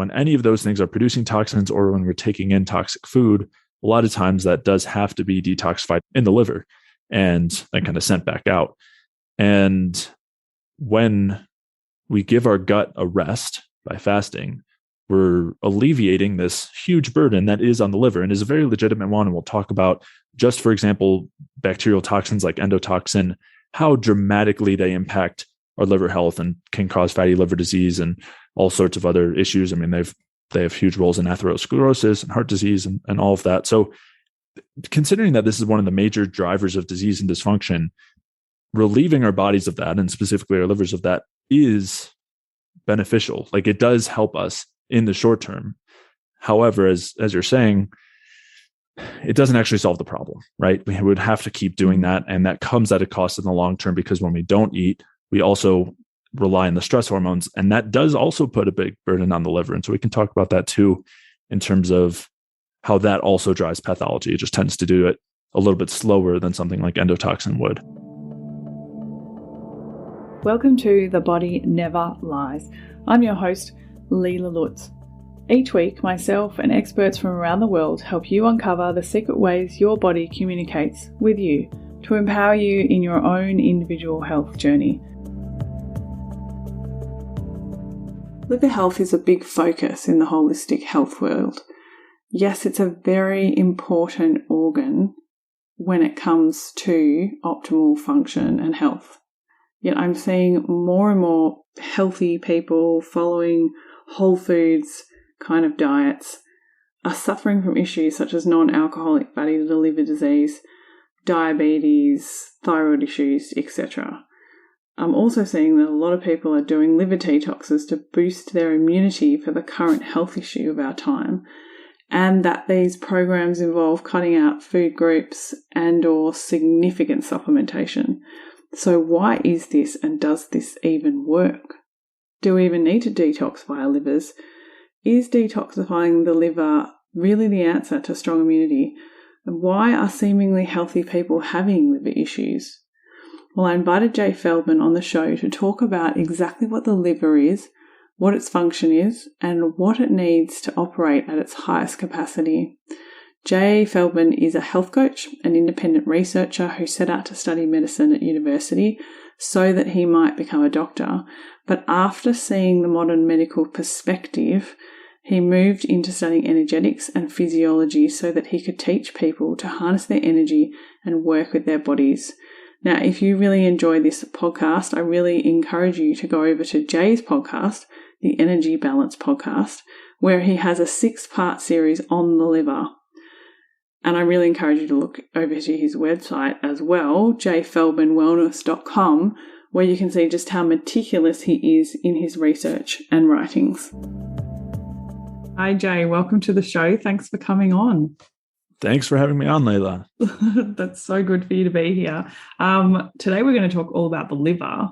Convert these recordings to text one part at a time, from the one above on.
when any of those things are producing toxins or when we're taking in toxic food, a lot of times that does have to be detoxified in the liver and then kind of sent back out. And when we give our gut a rest by fasting, we're alleviating this huge burden that is on the liver and is a very legitimate one. And we'll talk about just, for example, bacterial toxins like endotoxin, how dramatically they impact our liver health and can cause fatty liver disease and all sorts of other issues. I mean, they have huge roles in atherosclerosis and heart disease and all of that. So considering that this is one of the major drivers of disease and dysfunction, relieving our bodies of that, and specifically our livers of that, is beneficial. Like, it does help us in the short term. However, as you're saying, it doesn't actually solve the problem, right? We would have to keep doing that. And that comes at a cost in the long term, because when we don't eat, we also rely on the stress hormones. And that does also put a big burden on the liver. And so we can talk about that too, in terms of how that also drives pathology. It just tends to do it a little bit slower than something like endotoxin would. Welcome to The Body Never Lies. I'm your host, Leela Lutz. Each week, myself and experts from around the world help you uncover the secret ways your body communicates with you to empower you in your own individual health journey. Liver health is a big focus in the holistic health world. Yes, it's a very important organ when it comes to optimal function and health. Yet I'm seeing more and more healthy people following whole foods kind of diets are suffering from issues such as non-alcoholic fatty liver disease, diabetes, thyroid issues, etc. I'm also seeing that a lot of people are doing liver detoxes to boost their immunity for the current health issue of our time, and that these programs involve cutting out food groups and or significant supplementation. So why is this, and does this even work? Do we even need to detoxify our livers? Is detoxifying the liver really the answer to strong immunity? And why are seemingly healthy people having liver issues? Well, I invited Jay Feldman on the show to talk about exactly what the liver is, what its function is, and what it needs to operate at its highest capacity. Jay Feldman is a health coach, an independent researcher who set out to study medicine at university so that he might become a doctor. But after seeing the modern medical perspective, he moved into studying energetics and physiology so that he could teach people to harness their energy and work with their bodies. Now, if you really enjoy this podcast, I really encourage you to go over to Jay's podcast, the Energy Balance Podcast, where he has a 6-part series on the liver. And I really encourage you to look over to his website as well, jayfeldmanwellness.com, where you can see just how meticulous he is in his research and writings. Hi, Jay. Welcome to the show. Thanks for coming on. Thanks for having me on, Layla. That's so good for you to be here. Today we're going to talk all about the liver,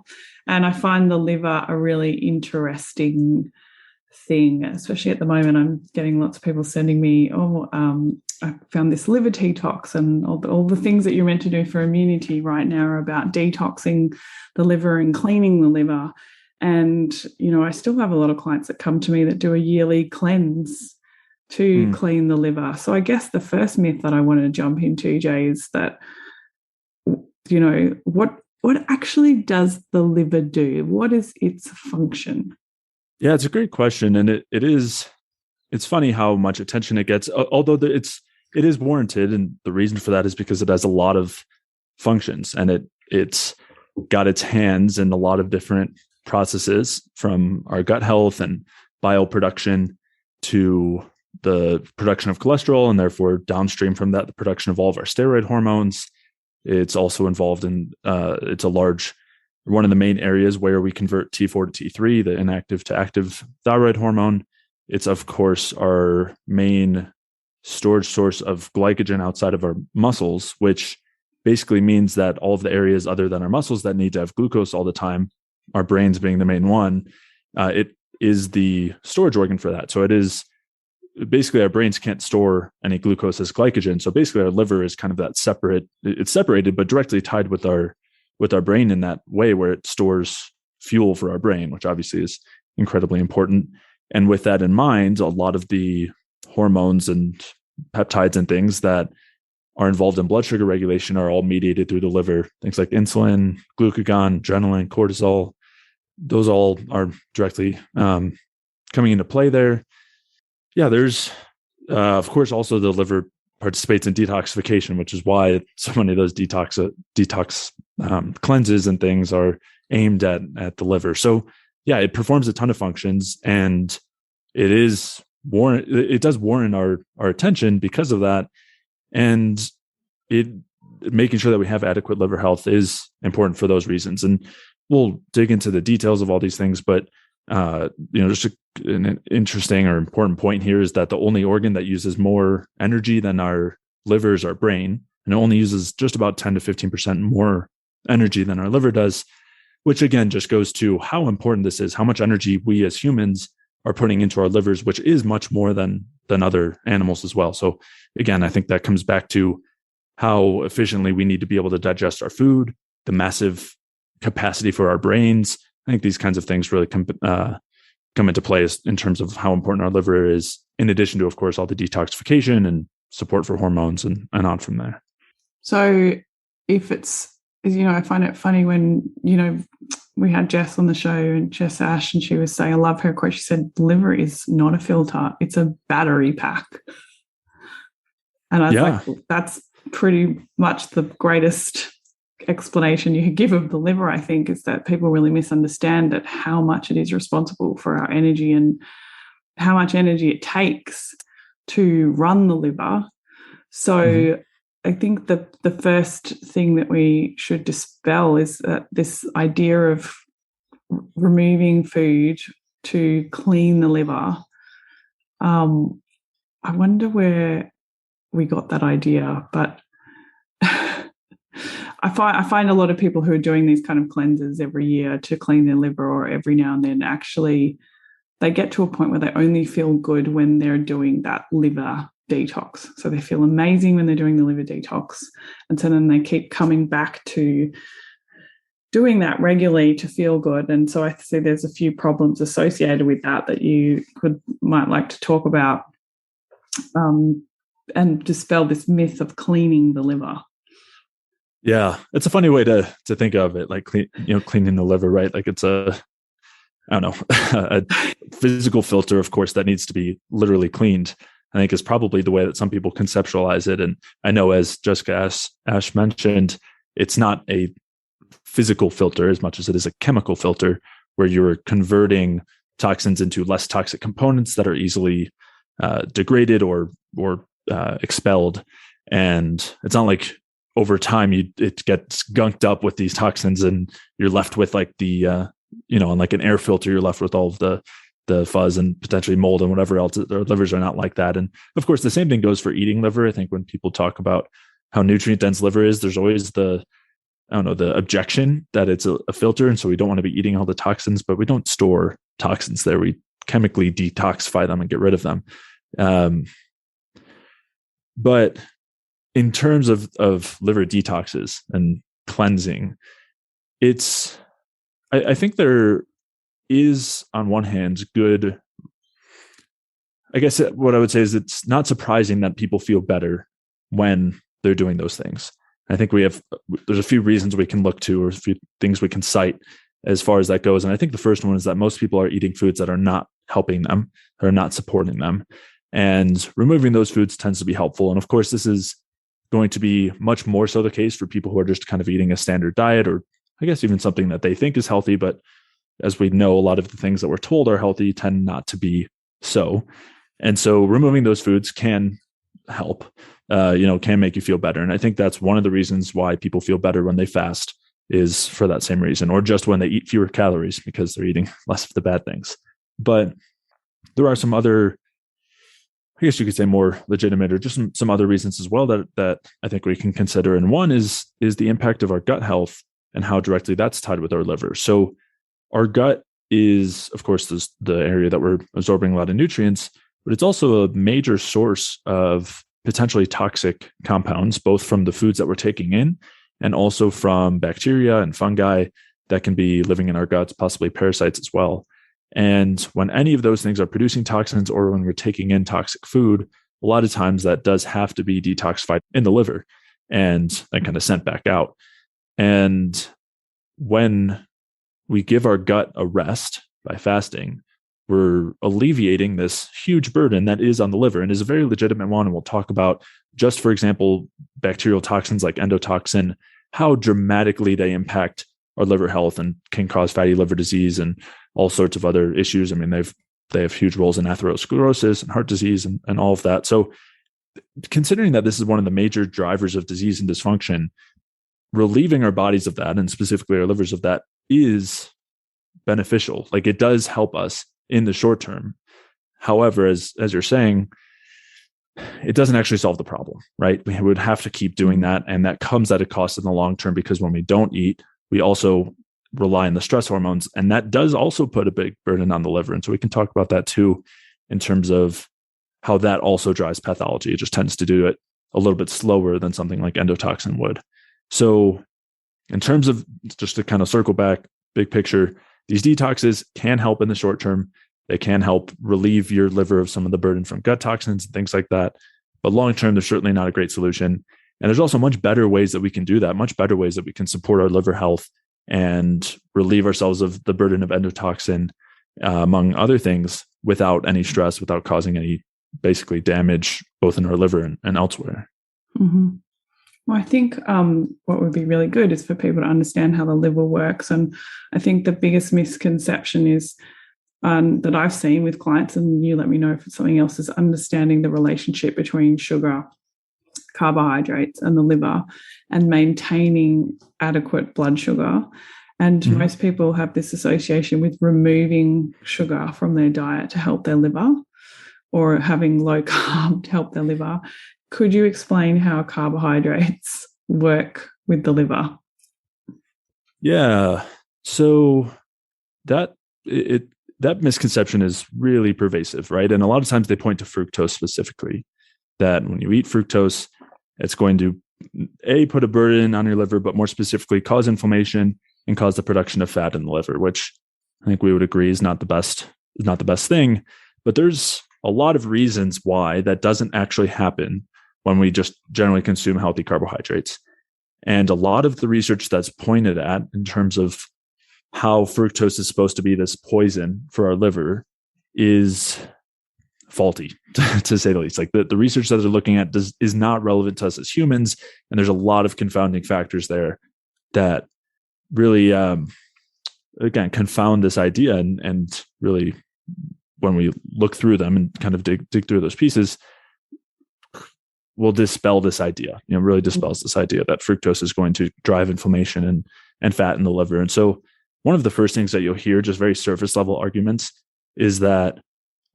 and I find the liver a really interesting thing, especially at the moment. I'm getting lots of people sending me, I found this liver detox, and all the things that you're meant to do for immunity right now are about detoxing the liver and cleaning the liver. And, I still have a lot of clients that come to me that do a yearly cleanse to clean the liver. So I guess the first myth that I want to jump into, Jay, is that, what actually does the liver do? What is its function? Yeah, it's a great question. And it's funny how much attention it gets, although it is warranted. And the reason for that is because it has a lot of functions, and it's got its hands in a lot of different processes, from our gut health and bile production to the production of cholesterol, and therefore downstream from that, the production of all of our steroid hormones. It's also involved in, one of the main areas where we convert T4 to T3, the inactive to active thyroid hormone. It's, of course, our main storage source of glycogen outside of our muscles, which basically means that all of the areas other than our muscles that need to have glucose all the time, our brains being the main one, it is the storage organ for that. So it is basically, our brains can't store any glucose as glycogen. So basically our liver is kind of that it's separated, but directly tied with our brain in that way, where it stores fuel for our brain, which obviously is incredibly important. And with that in mind, a lot of the hormones and peptides and things that are involved in blood sugar regulation are all mediated through the liver. Things like insulin, glucagon, adrenaline, cortisol, those all are directly coming into play there. Yeah, there's, of course, also the liver participates in detoxification, which is why so many of those detox cleanses and things are aimed at the liver. So yeah, it performs a ton of functions, and it does warrant our attention because of that. And making sure that we have adequate liver health is important for those reasons. And we'll dig into the details of all these things, but just an interesting or important point here is that the only organ that uses more energy than our liver is our brain, and it only uses just about 10 to 15% more energy than our liver does, which again just goes to how important this is, how much energy we as humans are putting into our livers, which is much more than other animals as well. So again, I think that comes back to how efficiently we need to be able to digest our food, the massive capacity for our brains. I think these kinds of things really come into play in terms of how important our liver is, in addition to, of course, all the detoxification and support for hormones and on from there. So if it's, I find it funny when, we had Jess on the show, and Jess Ash, and she was saying, I love her quote. She said, liver is not a filter, it's a battery pack. And I was like, that's pretty much the greatest explanation you could give of the liver, I think, is that people really misunderstand that how much it is responsible for our energy and how much energy it takes to run the liver. So I think the first thing that we should dispel is that this idea of removing food to clean the liver. I wonder where we got that idea, but I find a lot of people who are doing these kind of cleanses every year to clean their liver, or every now and then, actually they get to a point where they only feel good when they're doing that liver detox. So they feel amazing when they're doing the liver detox. And so then they keep coming back to doing that regularly to feel good. And so I see there's a few problems associated with that you might like to talk about, and dispel this myth of cleaning the liver. Yeah, it's a funny way to think of it, like cleaning the liver, right? Like it's a physical filter, of course, that needs to be literally cleaned. I think is probably the way that some people conceptualize it. And I know, as Jessica Ash mentioned, it's not a physical filter as much as it is a chemical filter, where you're converting toxins into less toxic components that are easily degraded or expelled. And it's not like over time it gets gunked up with these toxins and you're left with like the like an air filter, you're left with all of the fuzz and potentially mold and whatever else. Their livers are not like that. And of course, the same thing goes for eating liver. I think when people talk about how nutrient dense liver is, there's always the objection that it's a filter. And so we don't want to be eating all the toxins, but we don't store toxins there. We chemically detoxify them and get rid of them. But in terms of liver detoxes and cleansing, I think there is, on one hand, good. I guess what I would say is it's not surprising that people feel better when they're doing those things. I think there's a few reasons we can look to, or a few things we can cite as far as that goes. And I think the first one is that most people are eating foods that are not helping them, that are not supporting them. And removing those foods tends to be helpful. And of course, this is going to be much more so the case for people who are just kind of eating a standard diet, or I guess even something that they think is healthy. But as we know, a lot of the things that we're told are healthy tend not to be so. And so removing those foods can help, can make you feel better. And I think that's one of the reasons why people feel better when they fast, is for that same reason, or just when they eat fewer calories because they're eating less of the bad things. But there are some other, I guess you could say, more legitimate, or just some other reasons as well that I think we can consider. And one is the impact of our gut health and how directly that's tied with our liver. So our gut is, of course, the area that we're absorbing a lot of nutrients, but it's also a major source of potentially toxic compounds, both from the foods that we're taking in and also from bacteria and fungi that can be living in our guts, possibly parasites as well. And when any of those things are producing toxins or when we're taking in toxic food, a lot of times that does have to be detoxified in the liver and then kind of sent back out. And when we give our gut a rest by fasting, we're alleviating this huge burden that is on the liver and is a very legitimate one. And we'll talk about, just for example, bacterial toxins like endotoxin, how dramatically they impact our liver health and can cause fatty liver disease and all sorts of other issues. I mean, they have huge roles in atherosclerosis and heart disease and all of that. So considering that this is one of the major drivers of disease and dysfunction, relieving our bodies of that, and specifically our livers of that, is beneficial. Like, it does help us in the short term. However, as you're saying, it doesn't actually solve the problem, right? We would have to keep doing that. And that comes at a cost in the long term, because when we don't eat, we also rely on the stress hormones. And that does also put a big burden on the liver. And so we can talk about that too, in terms of how that also drives pathology. It just tends to do it a little bit slower than something like endotoxin would. So in terms of, just to kind of circle back, big picture, these detoxes can help in the short term. They can help relieve your liver of some of the burden from gut toxins and things like that. But long term, they're certainly not a great solution. And there's also much better ways that we can do that, much better ways that we can support our liver health and relieve ourselves of the burden of endotoxin, among other things, without any stress, without causing any basically damage both in our liver and elsewhere. Mm-hmm. Well, I think what would be really good is for people to understand how the liver works. And I think the biggest misconception is that I've seen with clients, and you let me know if it's something else, is understanding the relationship between sugar, carbohydrates, and the liver, and maintaining adequate blood sugar. And most people have this association with removing sugar from their diet to help their liver, or having low carb to help their liver. Could you explain how carbohydrates work with the liver? Yeah. So that misconception is really pervasive, right? And a lot of times they point to fructose specifically, that when you eat fructose, it's going to put a burden on your liver, but more specifically cause inflammation and cause the production of fat in the liver, which I think we would agree is not the best thing. But there's a lot of reasons why that doesn't actually happen when we just generally consume healthy carbohydrates. And a lot of the research that's pointed at in terms of how fructose is supposed to be this poison for our liver is faulty, to say the least. Like the research that they're looking at is not relevant to us as humans. And there's a lot of confounding factors there that really, again, confound this idea. And really, when we look through them and kind of dig through those pieces, will dispel this idea, really dispels this idea that fructose is going to drive inflammation and fat in the liver. And so one of the first things that you'll hear, just very surface level arguments, is that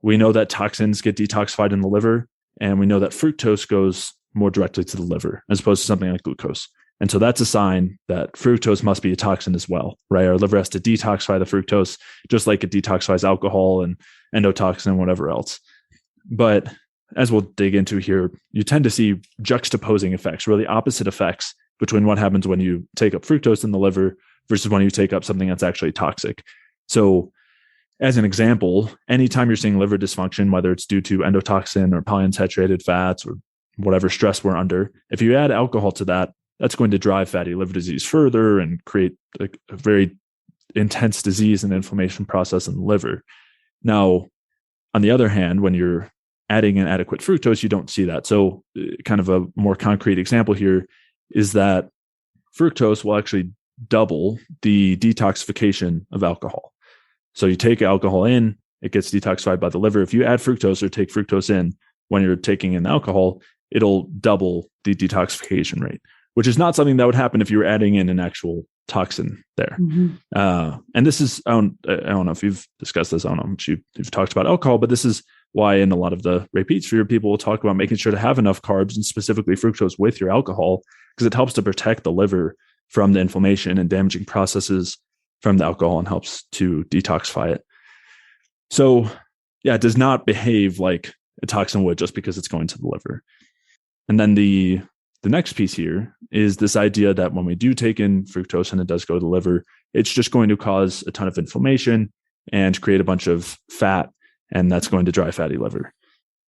we know that toxins get detoxified in the liver, and we know that fructose goes more directly to the liver as opposed to something like glucose. And so that's a sign that fructose must be a toxin as well, right? Our liver has to detoxify the fructose just like it detoxifies alcohol and endotoxin and whatever else. But as we'll dig into here, you tend to see juxtaposing effects, really opposite effects between what happens when you take up fructose in the liver versus when you take up something that's actually toxic. So as an example, anytime you're seeing liver dysfunction, whether it's due to endotoxin or polyunsaturated fats or whatever stress we're under, if you add alcohol to that, that's going to drive fatty liver disease further and create a very intense disease and inflammation process in the liver. Now, on the other hand, when you're adding in adequate fructose, you don't see that. So kind of a more concrete example here is that fructose will actually double the detoxification of alcohol. So you take alcohol in, it gets detoxified by the liver. If you add fructose or take fructose in when you're taking in alcohol, it'll double the detoxification rate, which is not something that would happen if you were adding in an actual toxin there. And this is, I don't know if you've discussed this, I don't know if you've talked about alcohol, but this is why in a lot of the repeats for your people will talk about making sure to have enough carbs and specifically fructose with your alcohol, because it helps to protect the liver from the inflammation and damaging processes from the alcohol and helps to detoxify it. So yeah, it does not behave like a toxin would just because it's going to the liver. And then the next piece here is this idea that when we do take in fructose and it does go to the liver, it's just going to cause a ton of inflammation and create a bunch of fat, and that's going to drive fatty liver.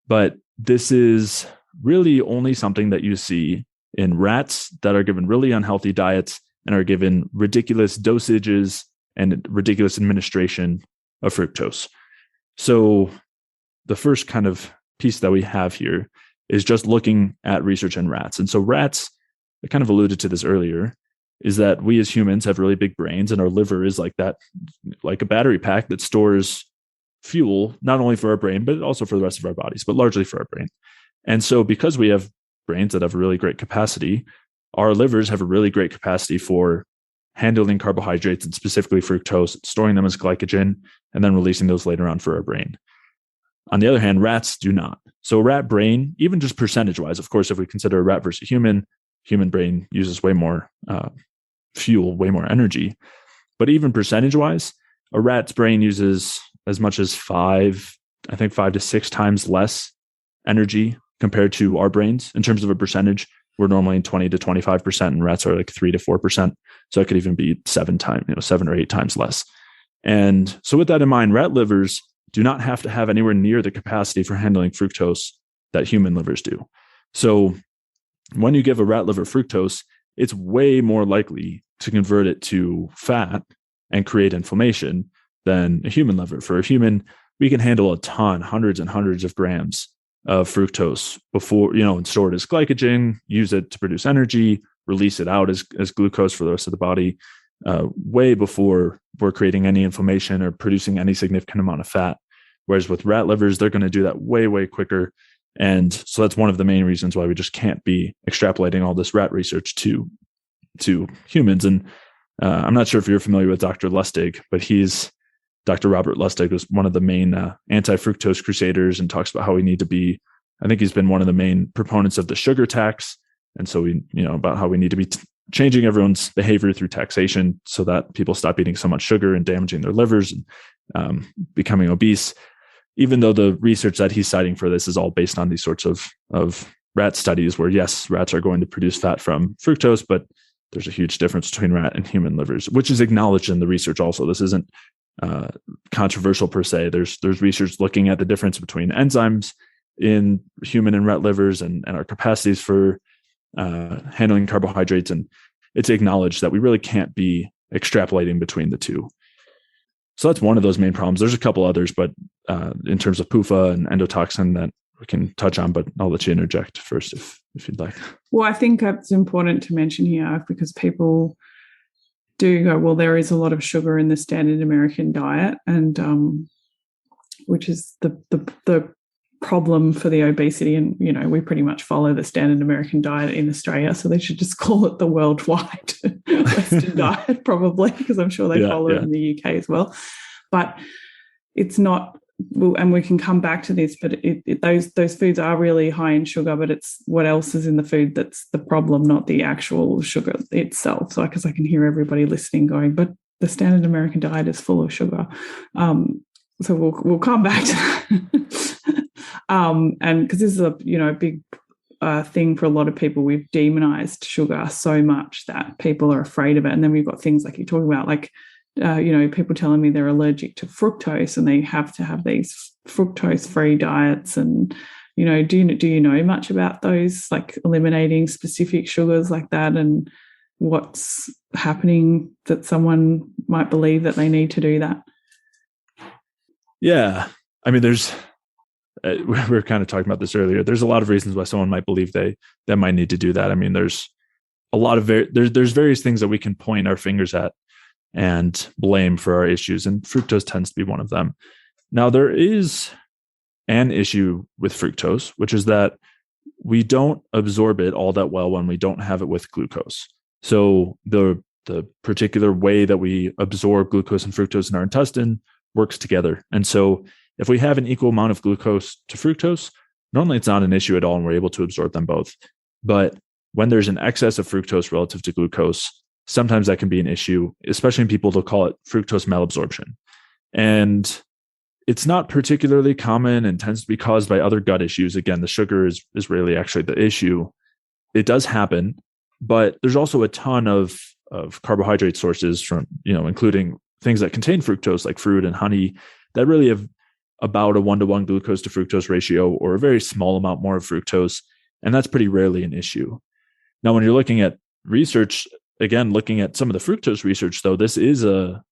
But this is really only something that you see in rats that are given really unhealthy diets and are given ridiculous dosages and ridiculous administration of fructose. So the first kind of piece that we have here is just looking at research in rats. And so rats, I kind of alluded to this earlier, is that we as humans have really big brains, and our liver is like that, like a battery pack that stores fuel, not only for our brain, but also for the rest of our bodies, but largely for our brain. And so because we have brains that have a really great capacity, our livers have a really great capacity for handling carbohydrates, and specifically fructose, storing them as glycogen, and then releasing those later on for our brain. On the other hand, rats do not. So a rat brain, even just percentage-wise, of course, if we consider a rat versus human brain uses way more fuel, way more energy. But even percentage-wise, a rat's brain uses as much as 5 to 6 times less energy compared to our brains. In terms of a percentage, we're normally 20 to 25%, and rats are like 3 to 4%. So it could even be 7 or 8 times less. And so with that in mind, rat livers do not have to have anywhere near the capacity for handling fructose that human livers do. So when you give a rat liver fructose, it's way more likely to convert it to fat and create inflammation than a human liver. For a human, we can handle a ton, hundreds and hundreds of grams of fructose before, and store it as glycogen, use it to produce energy, release it out as glucose for the rest of the body, way before we're creating any inflammation or producing any significant amount of fat. Whereas with rat livers, they're going to do that way, way quicker. And so that's one of the main reasons why we just can't be extrapolating all this rat research to humans. And I'm not sure if you're familiar with Dr. Lustig, but Dr. Robert Lustig was one of the main anti-fructose crusaders, and talks about how we need to be, I think he's been one of the main proponents of the sugar tax. And so about how we need to be changing everyone's behavior through taxation so that people stop eating so much sugar and damaging their livers and becoming obese, even though the research that he's citing for this is all based on these sorts of rat studies where, yes, rats are going to produce fat from fructose, but there's a huge difference between rat and human livers, which is acknowledged in the research also. This isn't controversial per se. There's research looking at the difference between enzymes in human and rat livers and our capacities for handling carbohydrates. And it's acknowledged that we really can't be extrapolating between the two. So that's one of those main problems. There's a couple others, but in terms of PUFA and endotoxin that we can touch on, but I'll let you interject first if you'd like. Well, I think it's important to mention here because people do go, well, there is a lot of sugar in the standard American diet, and which is the problem for the obesity. And, we pretty much follow the standard American diet in Australia, so they should just call it the worldwide Western diet, probably, because I'm sure they follow it in the UK as well. But it's not, and we can come back to this, but those foods are really high in sugar, but it's what else is in the food that's the problem, not the actual sugar itself. So because I can hear everybody listening going, but the standard American diet is full of sugar. So we'll come back to that. And because this is a big thing for a lot of people, we've demonized sugar so much that people are afraid of it. And then we've got things like you're talking about, like people telling me they're allergic to fructose and they have to have these fructose-free diets. And do you know much about those, like eliminating specific sugars like that, and what's happening that someone might believe that they need to do that? Yeah, I mean, there's. We were kind of talking about this earlier. There's a lot of reasons why someone might believe they might need to do that. I mean, there's a lot of there's various things that we can point our fingers at and blame for our issues, and fructose tends to be one of them. Now, there is an issue with fructose, which is that we don't absorb it all that well when we don't have it with glucose. So the particular way that we absorb glucose and fructose in our intestine works together. And so if we have an equal amount of glucose to fructose, normally it's not an issue at all, and we're able to absorb them both. But when there's an excess of fructose relative to glucose, sometimes that can be an issue, especially in people, they'll call it fructose malabsorption. And it's not particularly common and tends to be caused by other gut issues. Again, the sugar is rarely actually the issue. It does happen, but there's also a ton of carbohydrate sources from, including things that contain fructose, like fruit and honey, that really have about a 1-to-1 glucose to fructose ratio, or a very small amount more of fructose. And that's pretty rarely an issue. Now, when you're looking at research, again, looking at some of the fructose research, though, this is a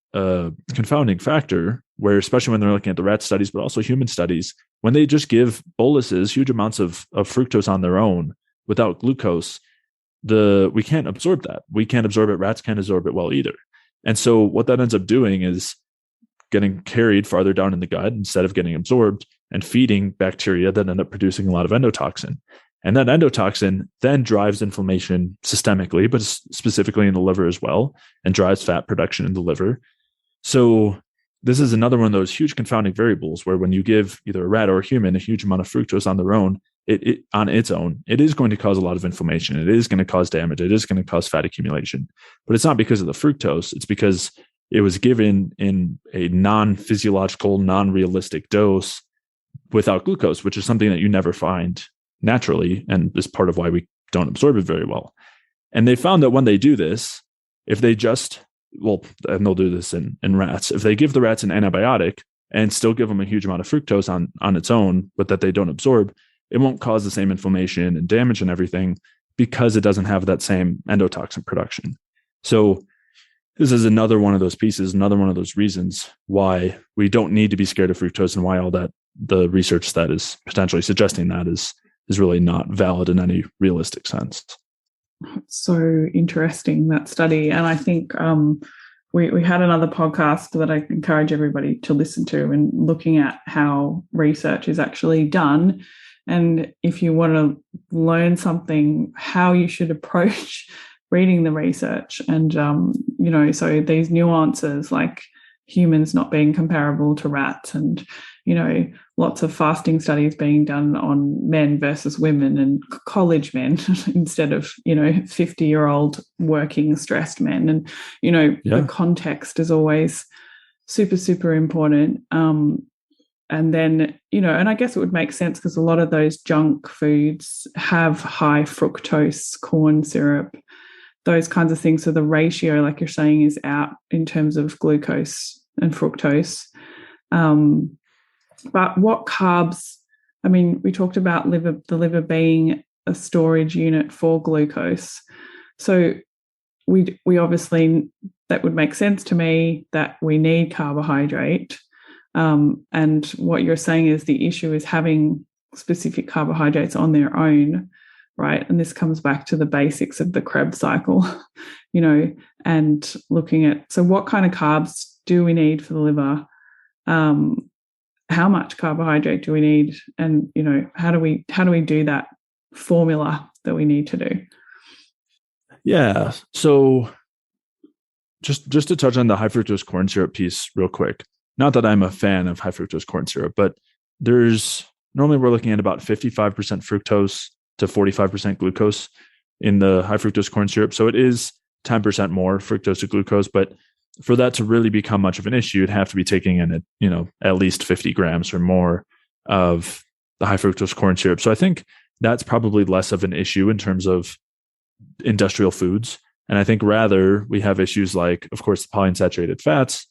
confounding factor where, especially when they're looking at the rat studies, but also human studies, when they just give boluses, huge amounts of fructose on their own without glucose, we can't absorb that. We can't absorb it. Rats can't absorb it well either. And so what that ends up doing is getting carried farther down in the gut instead of getting absorbed, and feeding bacteria that end up producing a lot of endotoxin. And that endotoxin then drives inflammation systemically, but specifically in the liver as well, and drives fat production in the liver. So this is another one of those huge confounding variables where when you give either a rat or a human a huge amount of fructose on their own, it on its own, it is going to cause a lot of inflammation. It is going to cause damage. It is going to cause fat accumulation. But it's not because of the fructose. It's because it was given in a non-physiological, non-realistic dose without glucose, which is something that you never find naturally, and is part of why we don't absorb it very well. And they found that when they do this, if they and they'll do this in rats, if they give the rats an antibiotic and still give them a huge amount of fructose on its own, but that they don't absorb, it won't cause the same inflammation and damage and everything, because it doesn't have that same endotoxin production. So this is another one of those pieces, another one of those reasons why we don't need to be scared of fructose, and why all that the research that is potentially suggesting that is really not valid in any realistic sense. So interesting, that study. And I think we had another podcast that I encourage everybody to listen to, and looking at how research is actually done. And if you want to learn something, how you should approach reading the research. And, so these nuances, like humans not being comparable to rats, and, lots of fasting studies being done on men versus women, and college men instead of, 50-year-old working stressed men. And, the context is always super, super important. And then, and I guess it would make sense because a lot of those junk foods have high fructose corn syrup, those kinds of things. So the ratio, like you're saying, is out in terms of glucose and fructose. But what carbs, we talked about the liver being a storage unit for glucose. So we obviously, that would make sense to me that we need carbohydrate. And what you're saying is the issue is having specific carbohydrates on their own, right? And this comes back to the basics of the Krebs cycle, and looking at, so what kind of carbs do we need for the liver? How much carbohydrate do we need? And, how do we do that formula that we need to do? Yeah. So just to touch on the high fructose corn syrup piece real quick. Not that I'm a fan of high fructose corn syrup, but normally we're looking at about 55% fructose to 45% glucose in the high fructose corn syrup. So it is 10% more fructose to glucose, but for that to really become much of an issue, you'd have to be taking in at least 50 grams or more of the high fructose corn syrup. So I think that's probably less of an issue in terms of industrial foods. And I think rather we have issues like, of course, the polyunsaturated fats,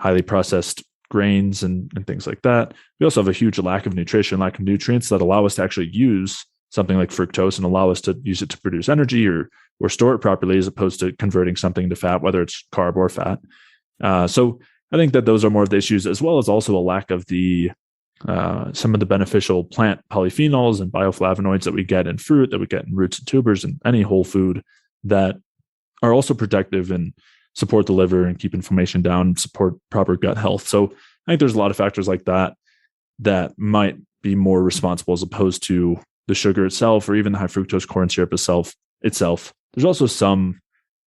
highly processed grains and things like that. We also have a huge lack of nutrients that allow us to actually use something like fructose and allow us to use it to produce energy or store it properly, as opposed to converting something to fat, whether it's carb or fat. So I think that those are more of the issues, as well as also a lack of some of the beneficial plant polyphenols and bioflavonoids that we get in fruit, that we get in roots and tubers, and any whole food, that are also protective and support the liver and keep inflammation down and support proper gut health. So I think there's a lot of factors like that might be more responsible, as opposed to the sugar itself or even the high fructose corn syrup itself. There's also some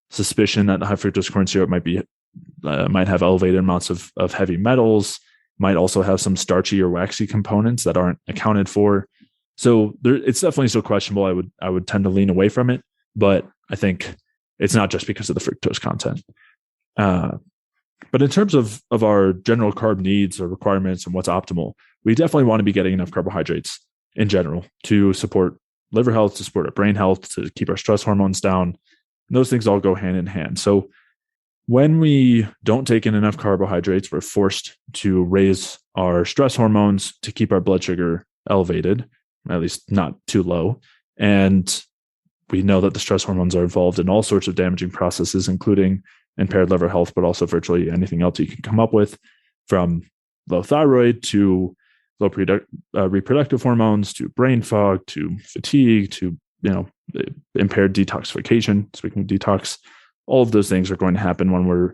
suspicion that the high fructose corn syrup might have elevated amounts of heavy metals, might also have some starchy or waxy components that aren't accounted for. So it's definitely still questionable. I would tend to lean away from it, but I think it's not just because of the fructose content. But in terms of our general carb needs or requirements and what's optimal, we definitely want to be getting enough carbohydrates in general to support liver health, to support our brain health, to keep our stress hormones down. And those things all go hand in hand. So when we don't take in enough carbohydrates, we're forced to raise our stress hormones to keep our blood sugar elevated, at least not too low. And we know that the stress hormones are involved in all sorts of damaging processes, including impaired liver health, but also virtually anything else you can come up with, from low thyroid to low reproductive hormones to brain fog to fatigue to impaired detoxification. Speaking of detox, all of those things are going to happen when we're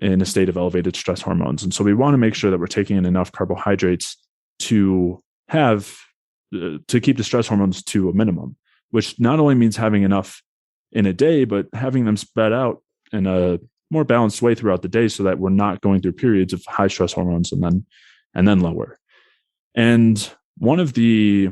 in a state of elevated stress hormones. And so we want to make sure that we're taking in enough carbohydrates to keep the stress hormones to a minimum, which not only means having enough in a day, but having them spread out in a more balanced way throughout the day so that we're not going through periods of high stress hormones and then lower. And one of the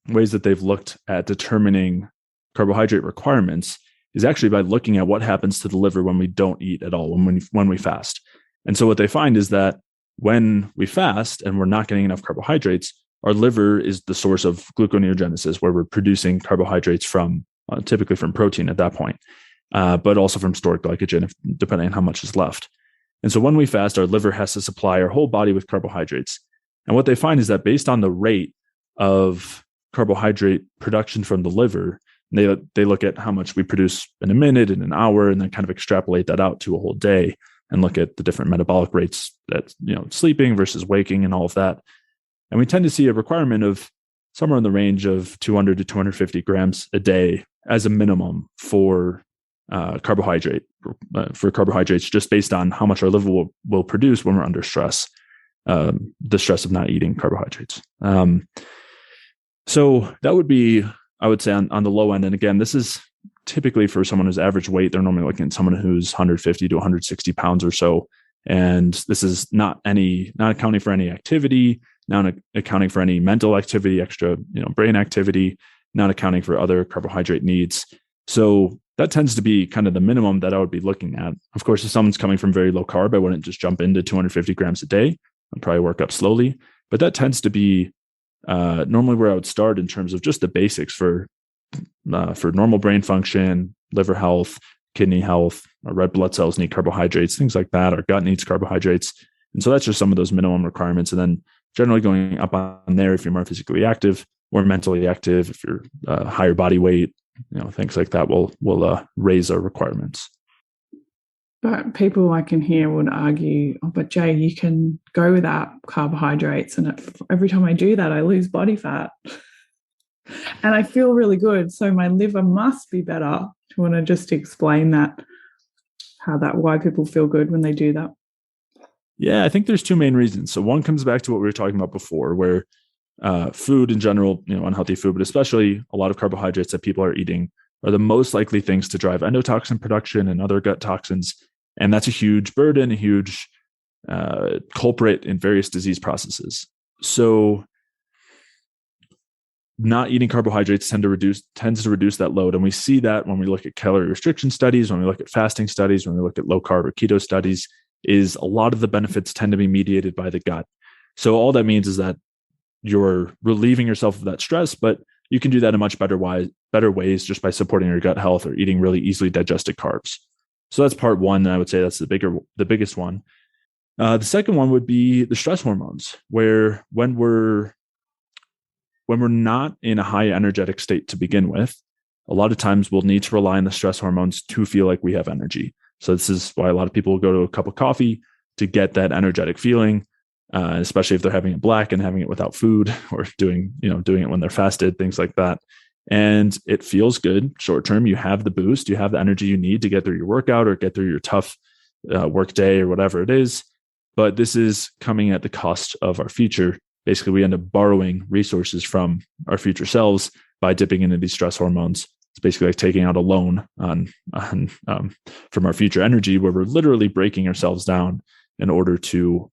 ways that they've looked at determining carbohydrate requirements is actually by looking at what happens to the liver when we don't eat at all, when we fast. And so what they find is that when we fast and we're not getting enough carbohydrates, our liver is the source of gluconeogenesis, where we're producing carbohydrates from typically from protein at that point, but also from stored glycogen, depending on how much is left. And so when we fast, our liver has to supply our whole body with carbohydrates. And what they find is that based on the rate of carbohydrate production from the liver, they look at how much we produce in a minute, in an hour, and then kind of extrapolate that out to a whole day and look at the different metabolic rates that, sleeping versus waking and all of that. And we tend to see a requirement of somewhere in the range of 200 to 250 grams a day as a minimum for carbohydrates, just based on how much our liver will produce when we're under stress, the stress of not eating carbohydrates. So that would be, I would say, on the low end. And again, this is typically for someone who's average weight. They're normally looking at someone who's 150 to 160 pounds or so. And this is not accounting for any activity, not accounting for any mental activity, extra, brain activity, not accounting for other carbohydrate needs. So that tends to be kind of the minimum that I would be looking at. Of course, if someone's coming from very low carb, I wouldn't just jump into 250 grams a day. I'd probably work up slowly, but that tends to be normally where I would start in terms of just the basics for normal brain function, liver health, kidney health. Our red blood cells need carbohydrates, things like that. Our gut needs carbohydrates. And so that's just some of those minimum requirements. And then generally going up on there if you're more physically active or mentally active, if you're higher body weight, things like that will raise our requirements. But people I can hear would argue, but Jay, you can go without carbohydrates. And every time I do that, I lose body fat. And I feel really good. So my liver must be better. Do you want to just explain that, why people feel good when they do that? Yeah, I think there's two main reasons. So one comes back to what we were talking about before, where food in general, unhealthy food, but especially a lot of carbohydrates that people are eating are the most likely things to drive endotoxin production and other gut toxins. And that's a huge burden, a huge culprit in various disease processes. So not eating carbohydrates tends to reduce that load. And we see that when we look at calorie restriction studies, when we look at fasting studies, when we look at low carb or keto studies, is a lot of the benefits tend to be mediated by the gut. So all that means is that you're relieving yourself of that stress, but you can do that in much better ways just by supporting your gut health or eating really easily digested carbs. So that's part one. And I would say that's the biggest one. The second one would be the stress hormones, where when we're not in a high energetic state to begin with, a lot of times we'll need to rely on the stress hormones to feel like we have energy. So this is why a lot of people will go to a cup of coffee to get that energetic feeling, especially if they're having it black and having it without food, or doing it when they're fasted, things like that. And it feels good short term. You have the boost, you have the energy you need to get through your workout or get through your tough work day or whatever it is. But this is coming at the cost of our future. Basically, we end up borrowing resources from our future selves by dipping into these stress hormones. It's basically like taking out a loan from our future energy, where we're literally breaking ourselves down in order to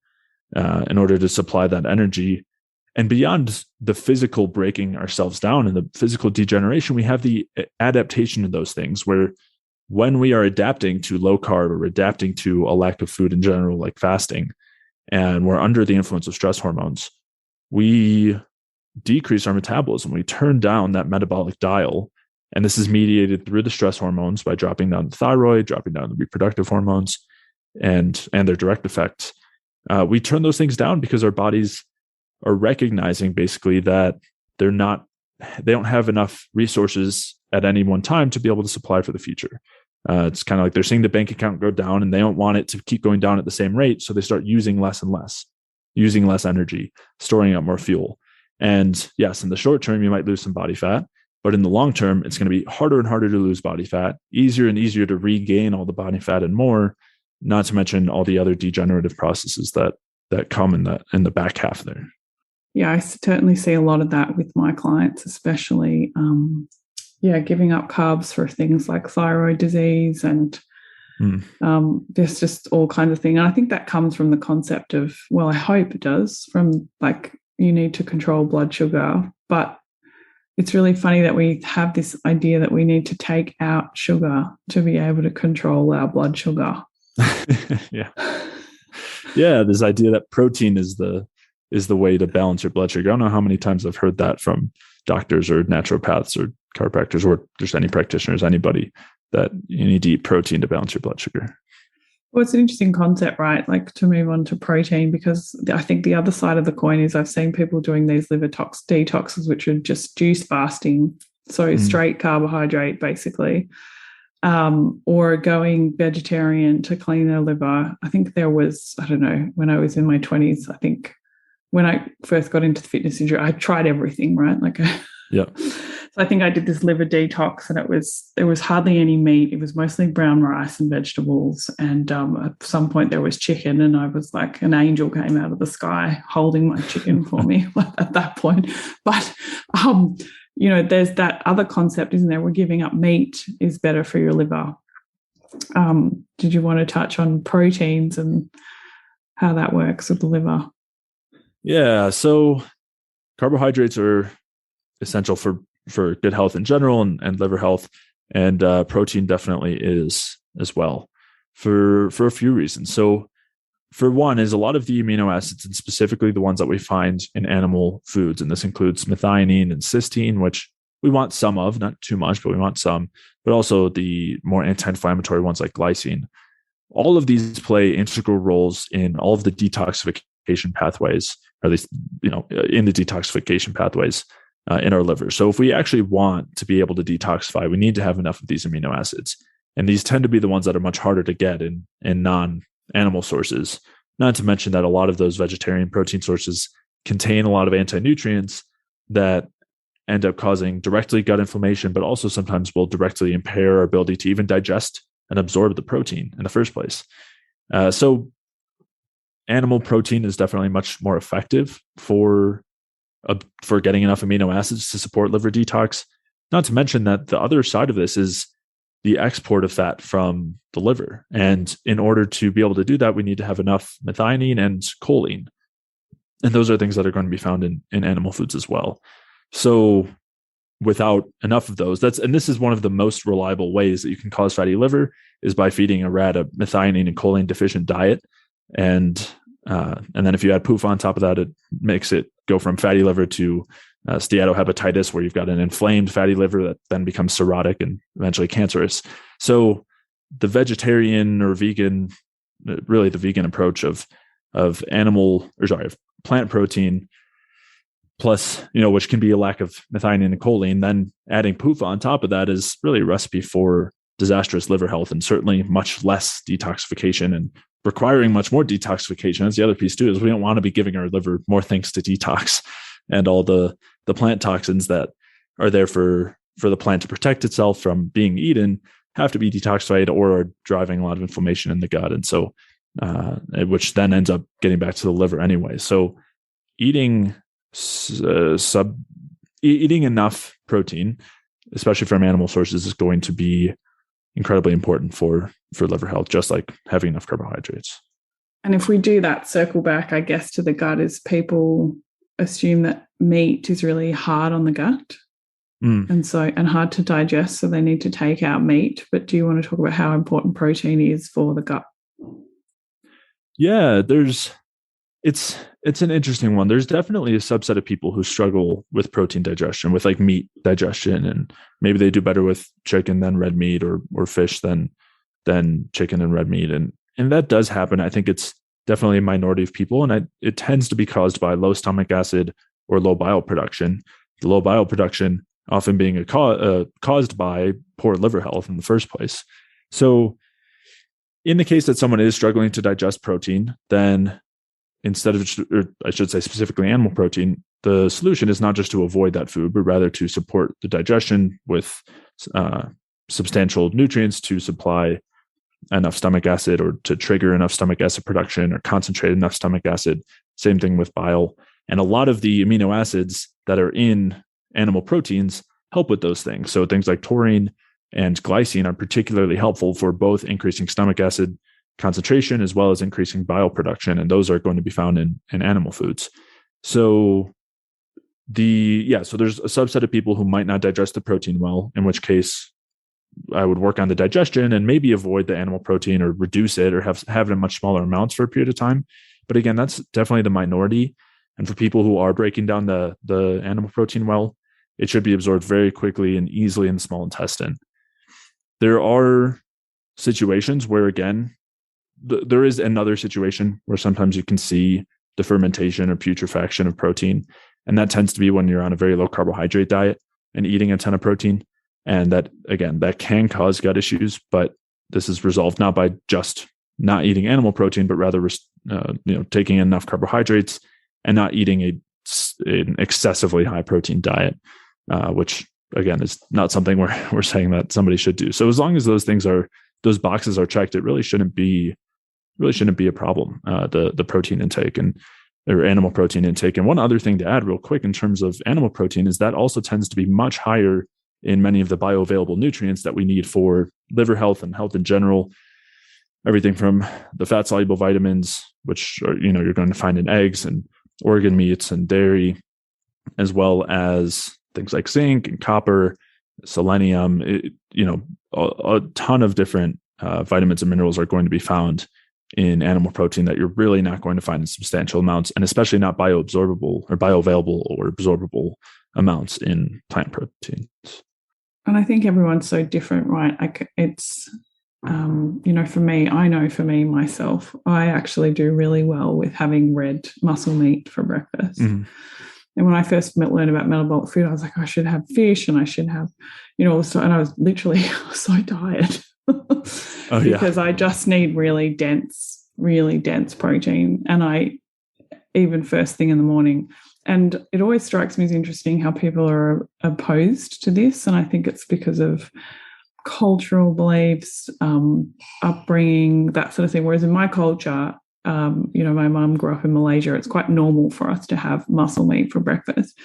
supply that energy. And beyond the physical breaking ourselves down and the physical degeneration, we have the adaptation of those things, where when we are adapting to low carb or adapting to a lack of food in general, like fasting, and we're under the influence of stress hormones, we decrease our metabolism. We turn down that metabolic dial And this is mediated through the stress hormones by dropping down the thyroid, dropping down the reproductive hormones, and their direct effects. We turn those things down because our bodies are recognizing basically that they don't have enough resources at any one time to be able to supply for the future. It's kind of like they're seeing the bank account go down and they don't want it to keep going down at the same rate. So they start using less and less, using less energy, storing up more fuel. And yes, in the short term, you might lose some body fat, but in the long term, it's going to be harder and harder to lose body fat, easier and easier to regain all the body fat and more, not to mention all the other degenerative processes that come in the back half there. Yeah, I certainly see a lot of that with my clients, especially, giving up carbs for things like thyroid disease and there's just all kinds of things. And I think that comes from the concept of, well, I hope it does, from like you need to control blood sugar. But it's really funny that we have this idea that we need to take out sugar to be able to control our blood sugar. Yeah. Yeah, this idea that protein is the way to balance your blood sugar. I don't know how many times I've heard that from doctors or naturopaths or chiropractors or just any practitioners, anybody, that you need to eat protein to balance your blood sugar. Well, it's an interesting concept, right? Like to move on to protein, because I think the other side of the coin is I've seen people doing these liver detoxes, which are just juice fasting. So straight carbohydrate, basically. Or going vegetarian to clean their liver. I think there was, I don't know, when I was in my 20s, I think when I first got into the fitness industry, I tried everything, right? Like, yeah. So I think I did this liver detox, and there was hardly any meat. It was mostly brown rice and vegetables. And at some point there was chicken, and I was like, an angel came out of the sky holding my chicken for me at that point. But there's that other concept, isn't there? We're giving up meat is better for your liver. Did you want to touch on proteins and how that works with the liver? Yeah, so carbohydrates are essential for good health in general and liver health, and protein definitely is as well for a few reasons. So for one is a lot of the amino acids, and specifically the ones that we find in animal foods, and this includes methionine and cysteine, which we want some of, not too much, but we want some, but also the more anti-inflammatory ones like glycine. All of these play integral roles in all of the detoxification pathways, or at least, in the detoxification pathways in our liver. So if we actually want to be able to detoxify, we need to have enough of these amino acids. And these tend to be the ones that are much harder to get in non-animal sources. Not to mention that a lot of those vegetarian protein sources contain a lot of anti-nutrients that end up causing directly gut inflammation, but also sometimes will directly impair our ability to even digest and absorb the protein in the first place. So animal protein is definitely much more effective for getting enough amino acids to support liver detox. Not to mention that the other side of this is the export of fat from the liver. And in order to be able to do that, we need to have enough methionine and choline. And those are things that are going to be found in animal foods as well. So without enough of those, and this is one of the most reliable ways that you can cause fatty liver, is by feeding a rat a methionine and choline deficient diet. And then if you add PUFA on top of that, it makes it go from fatty liver to steatohepatitis, where you've got an inflamed fatty liver that then becomes cirrhotic and eventually cancerous. So the vegetarian or vegan, really the vegan approach of plant protein, plus, which can be a lack of methionine and choline, then adding PUFA on top of that is really a recipe for disastrous liver health, and certainly much less detoxification and requiring much more detoxification. That's the other piece too, is we don't want to be giving our liver more things to detox, and all the plant toxins that are there for the plant to protect itself from being eaten have to be detoxified or are driving a lot of inflammation in the gut. And so, which then ends up getting back to the liver anyway. So eating enough protein, especially from animal sources, is going to be incredibly important for liver health, just like having enough carbohydrates. And if we do that, circle back, I guess, to the gut, is people assume that meat is really hard on the gut and hard to digest, so they need to take out meat. But do you want to talk about how important protein is for the gut? Yeah, there's It's an interesting one. There's definitely a subset of people who struggle with protein digestion, with like meat digestion, and maybe they do better with chicken than red meat, or fish than chicken and red meat, and that does happen. I think it's definitely a minority of people, and it tends to be caused by low stomach acid or low bile production. The low bile production often being caused by poor liver health in the first place. So, in the case that someone is struggling to digest protein, then instead of, or I should say specifically animal protein, the solution is not just to avoid that food, but rather to support the digestion with substantial nutrients to supply enough stomach acid, or to trigger enough stomach acid production, or concentrate enough stomach acid. Same thing with bile. And a lot of the amino acids that are in animal proteins help with those things. So things like taurine and glycine are particularly helpful for both increasing stomach acid concentration as well as increasing bile production. And those are going to be found in animal foods. So so there's a subset of people who might not digest the protein well, in which case I would work on the digestion and maybe avoid the animal protein, or reduce it, or have it in much smaller amounts for a period of time. But again, that's definitely the minority. And for people who are breaking down the animal protein well, it should be absorbed very quickly and easily in the small intestine. There are situations where, again, there is another situation where sometimes you can see the fermentation or putrefaction of protein. And that tends to be when you're on a very low carbohydrate diet and eating a ton of protein. And that, again, that can cause gut issues, but this is resolved not by just not eating animal protein, but rather taking enough carbohydrates and not eating an excessively high protein diet, which again is not something we're saying that somebody should do. So as long as those boxes are checked, it really shouldn't be a problem. The protein intake or animal protein intake. And one other thing to add real quick in terms of animal protein is that also tends to be much higher in many of the bioavailable nutrients that we need for liver health and health in general. Everything from the fat soluble vitamins, which are, you're going to find in eggs and organ meats and dairy, as well as things like zinc and copper, selenium, a ton of different vitamins and minerals are going to be found in animal protein that you're really not going to find in substantial amounts, and especially not bioabsorbable or bioavailable or absorbable amounts in plant proteins. And I think everyone's so different, right? It's, for me, myself, I actually do really well with having red muscle meat for breakfast. Mm-hmm. And when I first learned about metabolic food, I was like, I should have fish and I should have, and I was literally so tired because I just need really dense protein. And I, even first thing in the morning, and it always strikes me as interesting how people are opposed to this. And I think it's because of cultural beliefs, upbringing, that sort of thing. Whereas in my culture, my mum grew up in Malaysia. It's quite normal for us to have muscle meat for breakfast.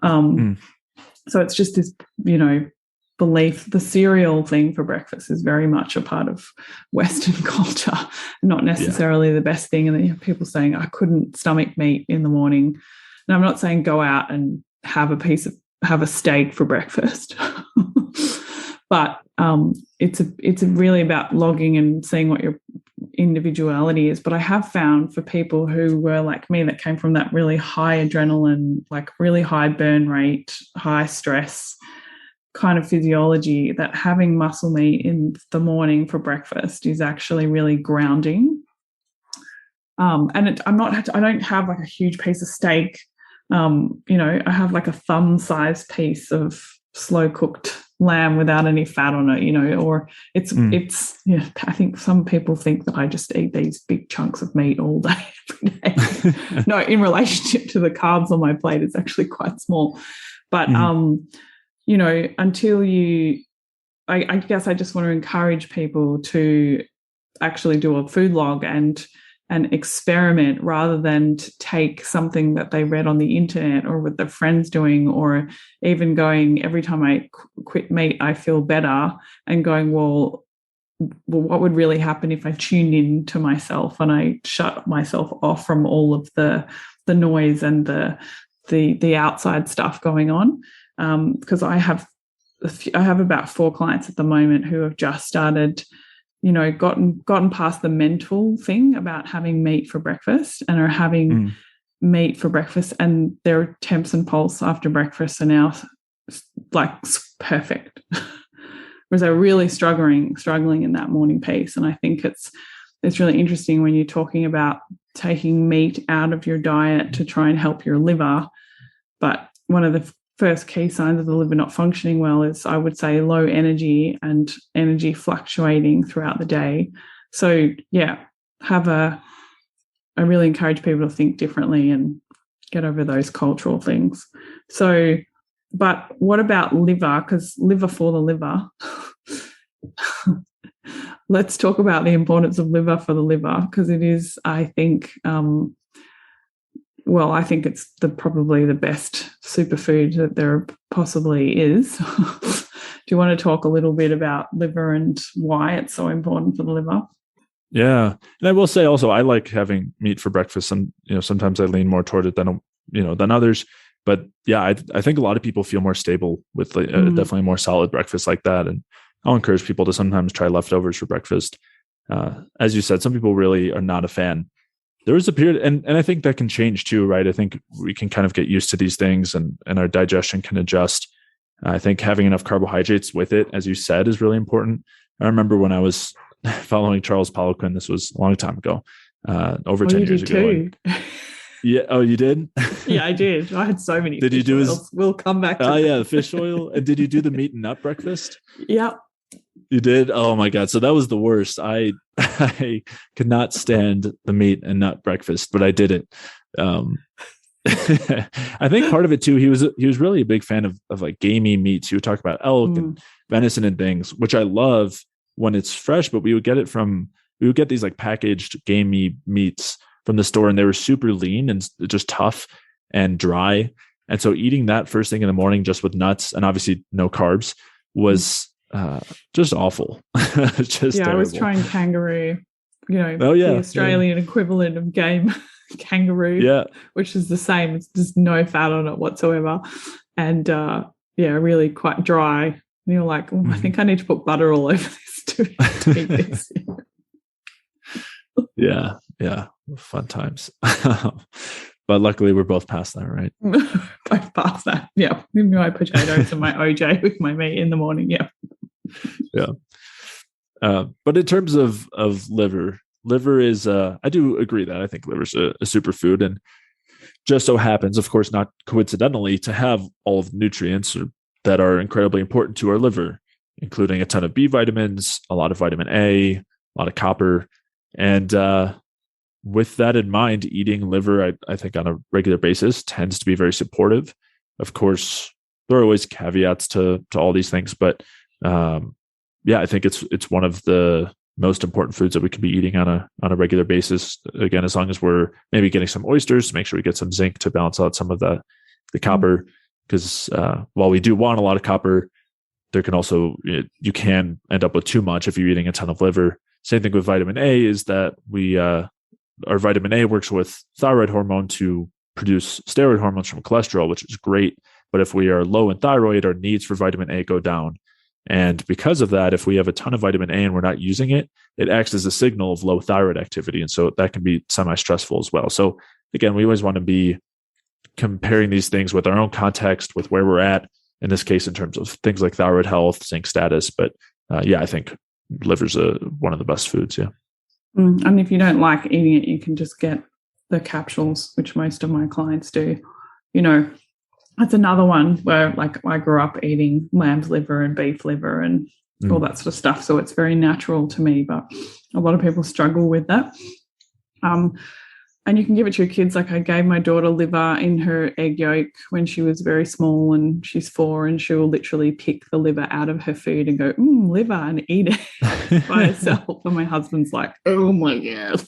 So it's just this, belief. The cereal thing for breakfast is very much a part of Western culture, not necessarily the best thing. And then you have people saying, I couldn't stomach meat in the morning. And I'm not saying go out and have a steak for breakfast, but it's really about logging and seeing what your individuality is. But I have found for people who were like me, that came from that really high adrenaline, like really high burn rate, high stress kind of physiology, that having muscle meat in the morning for breakfast is actually really grounding. And I don't have like a huge piece of steak. I have like a thumb-sized piece of slow-cooked lamb without any fat on it, or it's I think some people think that I just eat these big chunks of meat all day, every day. No, in relationship to the carbs on my plate, it's actually quite small. But, until I guess I just want to encourage people to actually do a food log and experiment, rather than to take something that they read on the internet or with their friends doing, or even going, every time I quit meat, I feel better, and going, well, what would really happen if I tuned in to myself and I shut myself off from all of the noise and the outside stuff going on? Because I have about 4 clients at the moment who have just started gotten past the mental thing about having meat for breakfast and are having meat for breakfast, and their temps and pulse after breakfast are now like perfect. Whereas they're really struggling in that morning piece. And I think it's really interesting when you're talking about taking meat out of your diet to try and help your liver. But one of the first key signs of the liver not functioning well is, I would say, low energy and energy fluctuating throughout the day. So yeah, I really encourage people to think differently and get over those cultural things. So, but what about liver? Because liver for the liver. Let's talk about the importance of liver for the liver, because it is, I think, I think it's probably the best superfood that there possibly is. Do you want to talk a little bit about liver and why it's so important for the liver? Yeah. And I will say also, I like having meat for breakfast, and, sometimes I lean more toward it than others. But yeah, I think a lot of people feel more stable with definitely a more solid breakfast like that. And I'll encourage people to sometimes try leftovers for breakfast. As you said, some people really are not a fan. There was a period, and I think that can change too, right? I think we can kind of get used to these things, and our digestion can adjust. I think having enough carbohydrates with it, as you said, is really important. I remember when I was following Charles Poliquin, this was a long time ago, over 10 years ago. Too. Yeah. Oh, you did? Yeah, I did. I had so many. Did you do oils. We'll come back to the fish oil. And did you do the meat and nut breakfast? Yeah. You did? Oh my God. So that was the worst. I could not stand the meat and nut breakfast, but I did it. I think part of it too, he was really a big fan of like gamey meats. You would talk about elk and venison and things, which I love when it's fresh, but we would get these like packaged gamey meats from the store, and they were super lean and just tough and dry. And so eating that first thing in the morning, just with nuts and obviously no carbs, was just awful. Just terrible. I was trying kangaroo, the Australian equivalent of game kangaroo, which is the same. It's just no fat on it whatsoever. And really quite dry. And you're like, I think I need to put butter all over this to eat this. Yeah. Fun times. But luckily we're both past that, right? Both past that. Yeah. Give me my potatoes and my OJ with my meat in the morning. Yeah. Yeah. But in terms of liver is, I do agree that I think liver is a superfood, and just so happens, of course, not coincidentally, to have all of the nutrients that are incredibly important to our liver, including a ton of B vitamins, a lot of vitamin A, a lot of copper. And with that in mind, eating liver, I think on a regular basis tends to be very supportive. Of course, there are always caveats to all these things, but I think it's one of the most important foods that we can be eating on a regular basis. Again, as long as we're maybe getting some oysters to make sure we get some zinc to balance out some of the copper, because while we do want a lot of copper, there can also, you can end up with too much if you're eating a ton of liver. Same thing with vitamin A, is that our vitamin A works with thyroid hormone to produce steroid hormones from cholesterol, which is great. But if we are low in thyroid, our needs for vitamin A go down. And because of that, if we have a ton of vitamin A and we're not using it, it acts as a signal of low thyroid activity. And so that can be semi-stressful as well. So again, we always want to be comparing these things with our own context, with where we're at, in this case, in terms of things like thyroid health, zinc status. But I think liver's one of the best foods. Yeah. And if you don't like eating it, you can just get the capsules, which most of my clients do. That's another one where, like, I grew up eating lamb's liver and beef liver and all that sort of stuff. So it's very natural to me, but a lot of people struggle with that. And you can give it to your kids. Like, I gave my daughter liver in her egg yolk when she was very small, and she's 4, and she will literally pick the liver out of her food and go, liver, and eat it by herself. And my husband's like, oh my God.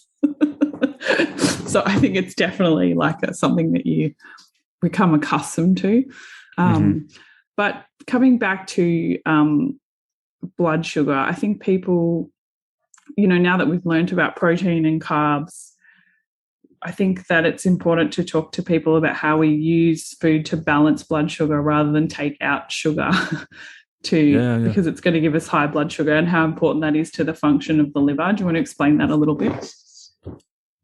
So I think it's definitely like something that you become accustomed to. But coming back to blood sugar, I think people, now that we've learned about protein and carbs, I think that it's important to talk to people about how we use food to balance blood sugar rather than take out sugar. because it's going to give us high blood sugar, and how important that is to the function of the liver. Do you want to explain that a little bit?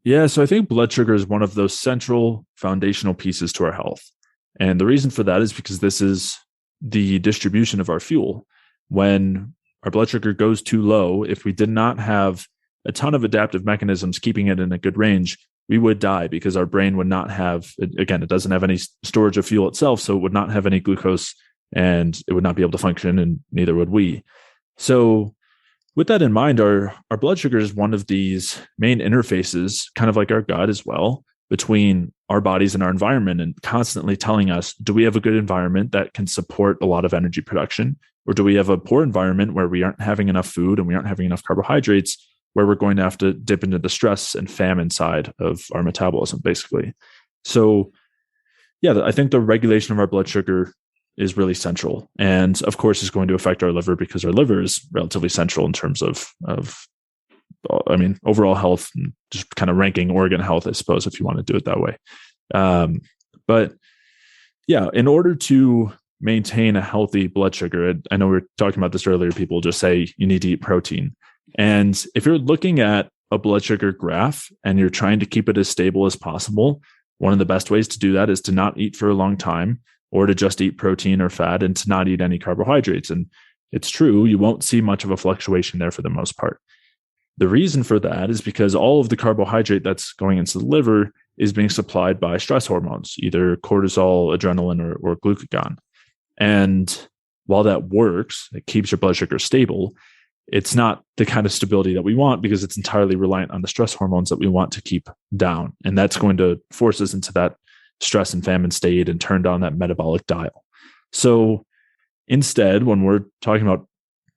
Yeah, so I think blood sugar is one of those central foundational pieces to our health. And the reason for that is because this is the distribution of our fuel. When our blood sugar goes too low, if we did not have a ton of adaptive mechanisms keeping it in a good range, we would die because our brain would not have, again, it doesn't have any storage of fuel itself, so it would not have any glucose and it would not be able to function, and neither would we. So with that in mind, our blood sugar is one of these main interfaces, kind of like our gut as well, between our bodies and our environment, and constantly telling us, do we have a good environment that can support a lot of energy production? Or do we have a poor environment where we aren't having enough food and we aren't having enough carbohydrates, where we're going to have to dip into the stress and famine side of our metabolism, basically? So yeah, I think the regulation of our blood sugar is really central. And of course, is going to affect our liver because our liver is relatively central in terms of overall health, and just kind of ranking organ health, I suppose, if you want to do it that way. But yeah, in order to maintain a healthy blood sugar, I know we were talking about this earlier, people just say you need to eat protein. And if you're looking at a blood sugar graph and you're trying to keep it as stable as possible, one of the best ways to do that is to not eat for a long time, or to just eat protein or fat and to not eat any carbohydrates. And it's true, you won't see much of a fluctuation there for the most part. The reason for that is because all of the carbohydrate that's going into the liver is being supplied by stress hormones, either cortisol, adrenaline, or glucagon. And while that works, it keeps your blood sugar stable, it's not the kind of stability that we want, because it's entirely reliant on the stress hormones that we want to keep down. And that's going to force us into that stress and famine state and turn down that metabolic dial. So instead, when we're talking about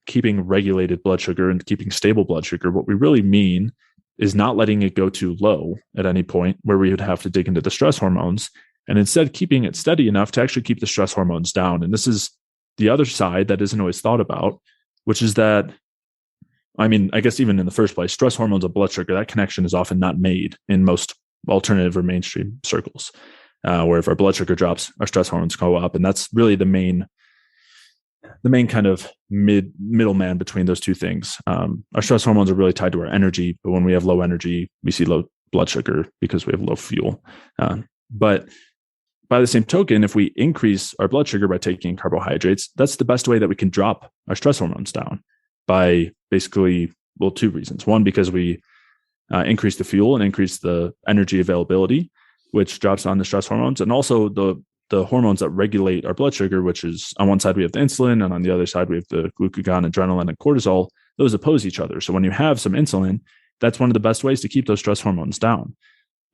keeping regulated blood sugar and keeping stable blood sugar, what we really mean is not letting it go too low at any point where we would have to dig into the stress hormones, and instead keeping it steady enough to actually keep the stress hormones down. And this is the other side that isn't always thought about, which is that, I guess even in the first place, stress hormones and blood sugar, that connection is often not made in most alternative or mainstream circles. Where if our blood sugar drops, our stress hormones go up. And that's really the main kind of middleman between those two things. Our stress hormones are really tied to our energy, but when we have low energy, we see low blood sugar because we have low fuel. But by the same token, if we increase our blood sugar by taking carbohydrates, that's the best way that we can drop our stress hormones down, by basically, two reasons. One, because we increase the fuel and increase the energy availability, which drops on the stress hormones, and also the hormones that regulate our blood sugar, which is on one side we have the insulin, and on the other side we have the glucagon, adrenaline, and cortisol. Those oppose each other. So when you have some insulin, that's one of the best ways to keep those stress hormones down.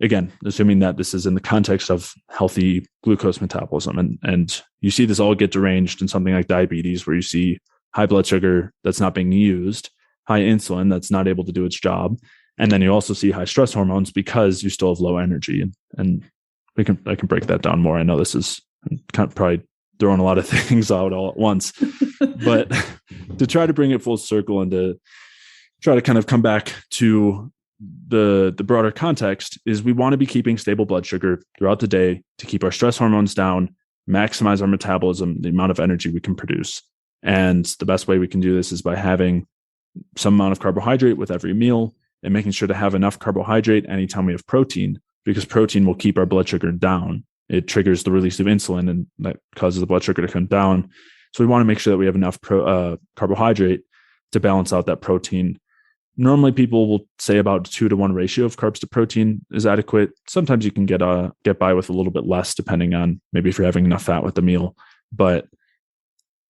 Again, assuming that this is in the context of healthy glucose metabolism. And you see this all get deranged in something like diabetes, where you see high blood sugar that's not being used, high insulin that's not able to do its job. And then you also see high stress hormones because you still have low energy. And I can break that down more. I know this is kind of probably throwing a lot of things out all at once, but to try to bring it full circle and to try to kind of come back to the broader context, is we want to be keeping stable blood sugar throughout the day to keep our stress hormones down, maximize our metabolism, the amount of energy we can produce. And the best way we can do this is by having some amount of carbohydrate with every meal, and making sure to have enough carbohydrate anytime we have protein, because protein will keep our blood sugar down. It triggers the release of insulin, and that causes the blood sugar to come down. So we want to make sure that we have enough carbohydrate to balance out that protein. Normally, people will say about 2-to-1 ratio of carbs to protein is adequate. Sometimes you can get by with a little bit less, depending on maybe if you're having enough fat with the meal. But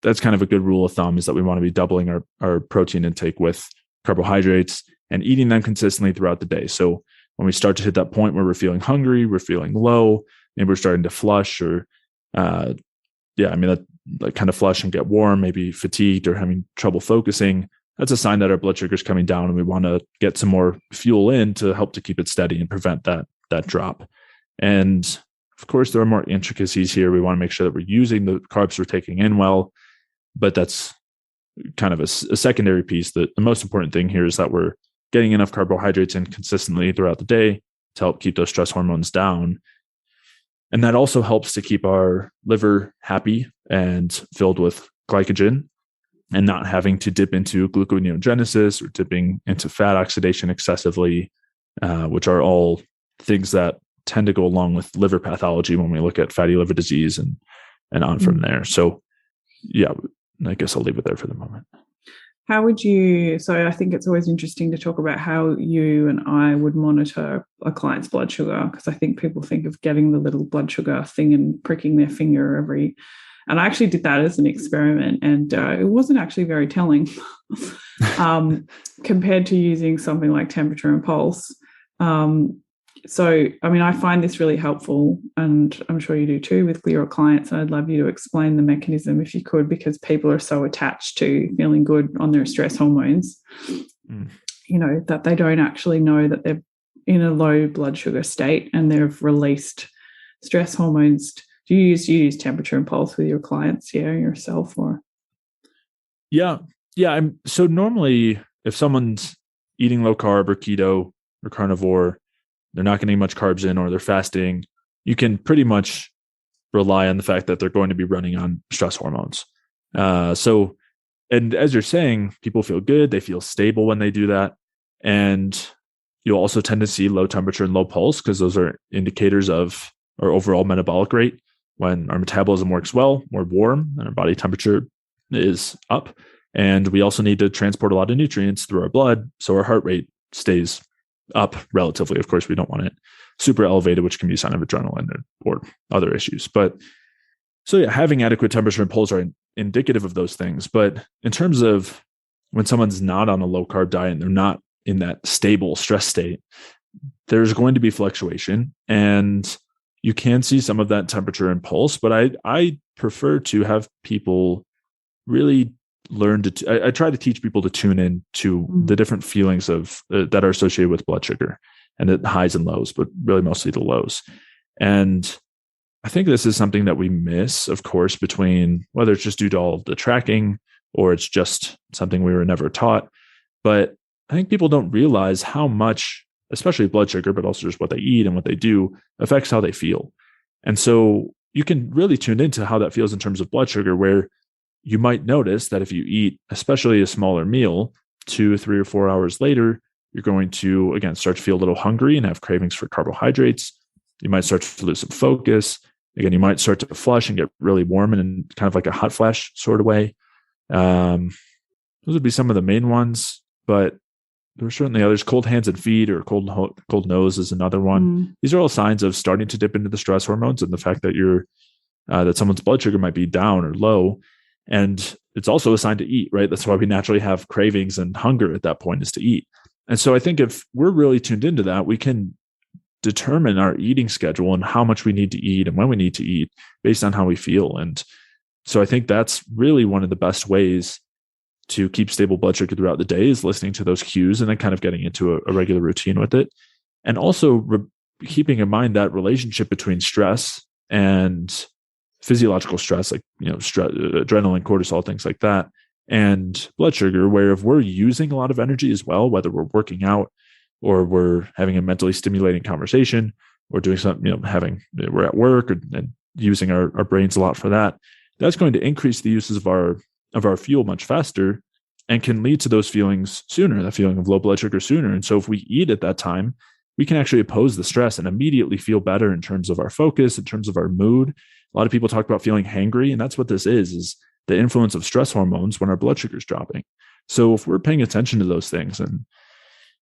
that's kind of a good rule of thumb, is that we want to be doubling our protein intake with carbohydrates and eating them consistently throughout the day. So when we start to hit that point where we're feeling hungry, we're feeling low, maybe we're starting to flush, or that kind of flush and get warm, maybe fatigued or having trouble focusing, that's a sign that our blood sugar is coming down, and we want to get some more fuel in to help to keep it steady and prevent that drop. And of course, there are more intricacies here. We want to make sure that we're using the carbs we're taking in well, but that's kind of a secondary piece. The most important thing here is that we're getting enough carbohydrates in consistently throughout the day to help keep those stress hormones down. And that also helps to keep our liver happy and filled with glycogen, and not having to dip into gluconeogenesis or dipping into fat oxidation excessively, which are all things that tend to go along with liver pathology when we look at fatty liver disease and on from there. So yeah, I guess I'll leave it there for the moment. How would you, so I think it's always interesting to talk about how you and I would monitor a client's blood sugar, because I think people think of getting the little blood sugar thing and pricking their finger and I actually did that as an experiment, and it wasn't actually very telling compared to using something like temperature and pulse. So, I mean, I find this really helpful, and I'm sure you do too with your clients. And I'd love you to explain the mechanism if you could, because people are so attached to feeling good on their stress hormones, that they don't actually know that they're in a low blood sugar state and they've released stress hormones. Do you use temperature and pulse with your clients, yourself, or? Yeah. So normally if someone's eating low carb or keto or carnivore, they're not getting much carbs in, or they're fasting, you can pretty much rely on the fact that they're going to be running on stress hormones. And as you're saying, people feel good. They feel stable when they do that. And you'll also tend to see low temperature and low pulse, because those are indicators of our overall metabolic rate. When our metabolism works well, we're warm and our body temperature is up. And we also need to transport a lot of nutrients through our blood, so our heart rate stays up relatively. Of course, we don't want it super elevated, which can be a sign of adrenaline or other issues. But so yeah, having adequate temperature and pulse are indicative of those things. But in terms of when someone's not on a low carb diet and they're not in that stable stress state, there's going to be fluctuation, and you can see some of that temperature and pulse. But I prefer to have people really learn to, I try to teach people to tune in to the different feelings of that are associated with blood sugar, and the highs and lows, but really mostly the lows. And I think this is something that we miss, of course, between whether it's just due to all of the tracking or it's just something we were never taught. But I think people don't realize how much, especially blood sugar, but also just what they eat and what they do, affects how they feel. And so you can really tune into how that feels in terms of blood sugar, where you might notice that if you eat, especially a smaller meal, 2, 3, or 4 hours later, you're going to, again, start to feel a little hungry and have cravings for carbohydrates. You might start to lose some focus. Again, you might start to flush and get really warm and in kind of like a hot flash sort of way. Those would be some of the main ones, but there are certainly others. Cold hands and feet, or cold nose is another one. These are all signs of starting to dip into the stress hormones, and the fact that that someone's blood sugar might be down or low. And it's also a sign to eat, right? That's why we naturally have cravings and hunger at that point, is to eat. And so I think if we're really tuned into that, we can determine our eating schedule and how much we need to eat and when we need to eat based on how we feel. And so I think that's really one of the best ways to keep stable blood sugar throughout the day, is listening to those cues and then kind of getting into a regular routine with it. And also keeping in mind that relationship between stress and physiological stress, like, adrenaline, cortisol, things like that, and blood sugar, where if we're using a lot of energy as well, whether we're working out or we're having a mentally stimulating conversation or doing something, we're at work and using our brains a lot for that, that's going to increase the uses of our fuel much faster and can lead to those feelings sooner, that feeling of low blood sugar sooner. And so if we eat at that time, we can actually oppose the stress and immediately feel better in terms of our focus, in terms of our mood. A lot of people talk about feeling hangry, and that's what this is the influence of stress hormones when our blood sugar is dropping. So if we're paying attention to those things and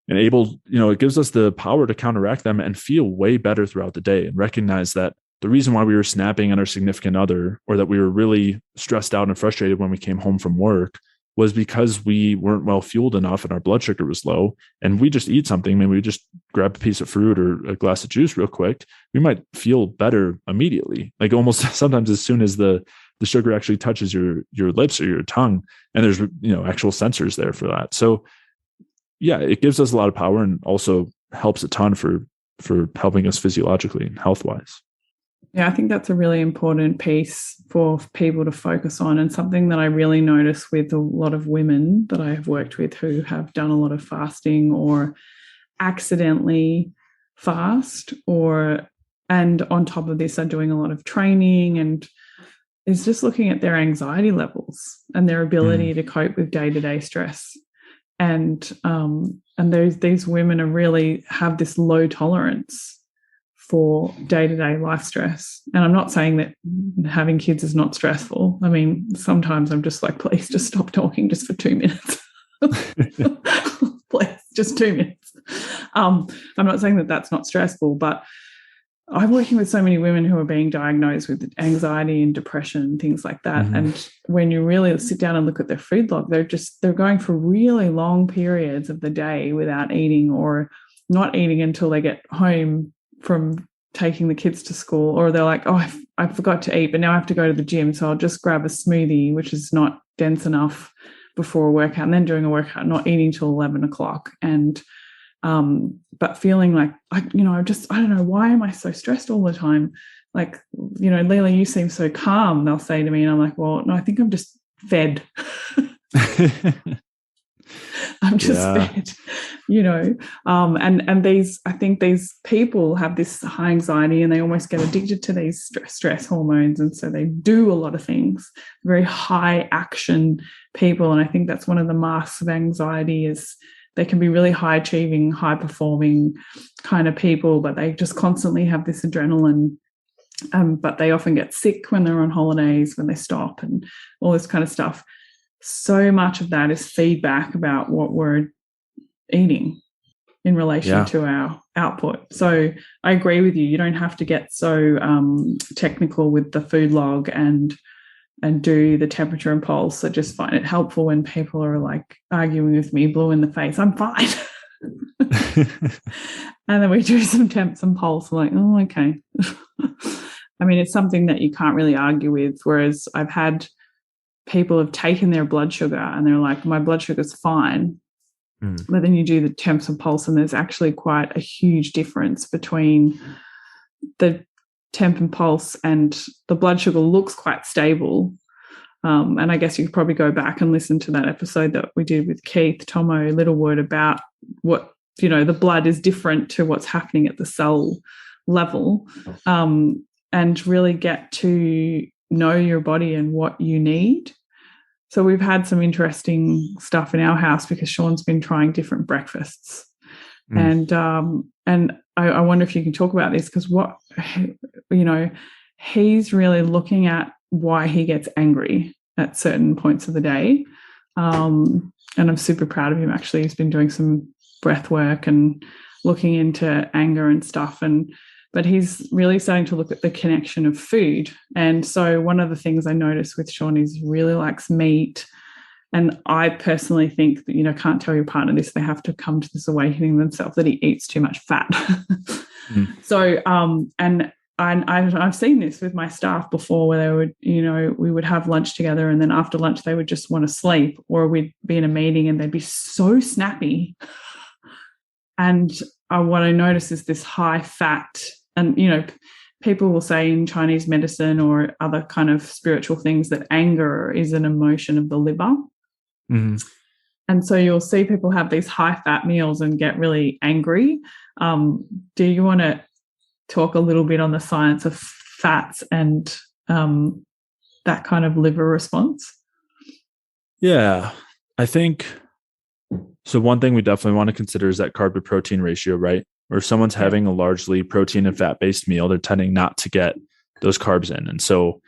able, it gives us the power to counteract them and feel way better throughout the day, and recognize that the reason why we were snapping at our significant other, or that we were really stressed out and frustrated when we came home from work, was because we weren't well fueled enough and our blood sugar was low. And we just eat something, maybe we just grab a piece of fruit or a glass of juice real quick, we might feel better immediately, like almost sometimes as soon as the sugar actually touches your lips or your tongue. And there's actual sensors there for that. So yeah, it gives us a lot of power, and also helps a ton for helping us physiologically and health wise. Yeah, I think that's a really important piece for people to focus on, and something that I really notice with a lot of women that I have worked with who have done a lot of fasting or accidentally fast, and on top of this are doing a lot of training and is just looking at their anxiety levels and their ability to cope with day-to-day stress. And these women are really have this low tolerance for day-to-day life stress. And I'm not saying that having kids is not stressful. I mean, sometimes I'm just like, please just stop talking just for 2 minutes. Please, just 2 minutes. I'm not saying that that's not stressful, but I'm working with so many women who are being diagnosed with anxiety and depression and things like that. And when you really sit down and look at their food log, they're going for really long periods of the day without eating, or not eating until they get home from taking the kids to school, or they're like, oh, I forgot to eat, but now I have to go to the gym, so I'll just grab a smoothie, which is not dense enough, before a workout, and then doing a workout, not eating till 11 o'clock. And but feeling like, I don't know, why am I so stressed all the time? Like, Leila, you seem so calm, they'll say to me. And I'm like, well, no, I think I'm just fed. I'm just fed, and I think these people have this high anxiety and they almost get addicted to these stress hormones. And so they do a lot of things, very high action people. And I think that's one of the masks of anxiety, is they can be really high achieving, high performing kind of people, but they just constantly have this adrenaline. But they often get sick when they're on holidays, when they stop, and all this kind of stuff. So much of that is feedback about what we're eating in relation to our output. So I agree with you. You don't have to get so technical with the food log and do the temperature and pulse. I just find it helpful when people are like arguing with me, blue in the face. I'm fine. And then we do some temps and pulse. I'm like, oh, okay. I mean, it's something that you can't really argue with. Whereas I've had people have taken their blood sugar and they're like, my blood sugar's fine. But then you do the temps and pulse, and there's actually quite a huge difference between the temp and pulse, and the blood sugar looks quite stable. And I guess you could probably go back and listen to that episode that we did with Keith Tomo Littlewood about what, the blood is different to what's happening at the cell level, and really get to know your body and what you need. So we've had some interesting stuff in our house because Sean's been trying different breakfasts. And I wonder if you can talk about this, because he's really looking at why he gets angry at certain points of the day. And I'm super proud of him, actually. He's been doing some breath work and looking into anger and stuff. But he's really starting to look at the connection of food. And so one of the things I noticed with Sean is he really likes meat. And I personally think that, can't tell your partner this, they have to come to this awakening themselves, that he eats too much fat. So, and I've seen this with my staff before, where they would, we would have lunch together, and then after lunch they would just want to sleep, or we'd be in a meeting and they'd be so snappy. And what I notice is this high fat. And, people will say in Chinese medicine or other kind of spiritual things that anger is an emotion of the liver. And so you'll see people have these high-fat meals and get really angry. Do you want to talk a little bit on the science of fats and that kind of liver response? Yeah, I think so. One thing we definitely want to consider is that carb to protein ratio, right? Or if someone's having a largely protein and fat-based meal, they're tending not to get those carbs in. And so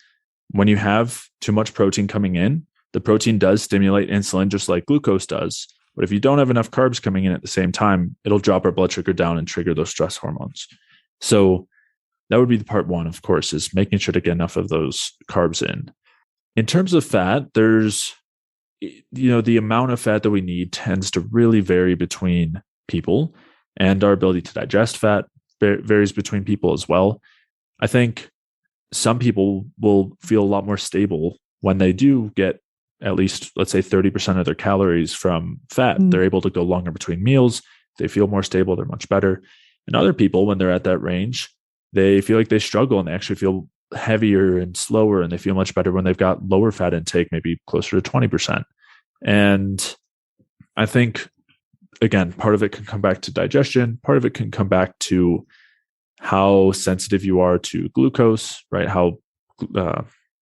when you have too much protein coming in, the protein does stimulate insulin just like glucose does. But if you don't have enough carbs coming in at the same time, it'll drop our blood sugar down and trigger those stress hormones. So that would be the part one, of course, is making sure to get enough of those carbs in. In terms of fat, there's, the amount of fat that we need tends to really vary between people. And our ability to digest fat varies between people as well. I think some people will feel a lot more stable when they do get at least, let's say, 30% of their calories from fat. They're able to go longer between meals. They feel more stable. They're much better. And other people, when they're at that range, they feel like they struggle and they actually feel heavier and slower, and they feel much better when they've got lower fat intake, maybe closer to 20%. And I think, again, part of it can come back to digestion. Part of it can come back to how sensitive you are to glucose, right? How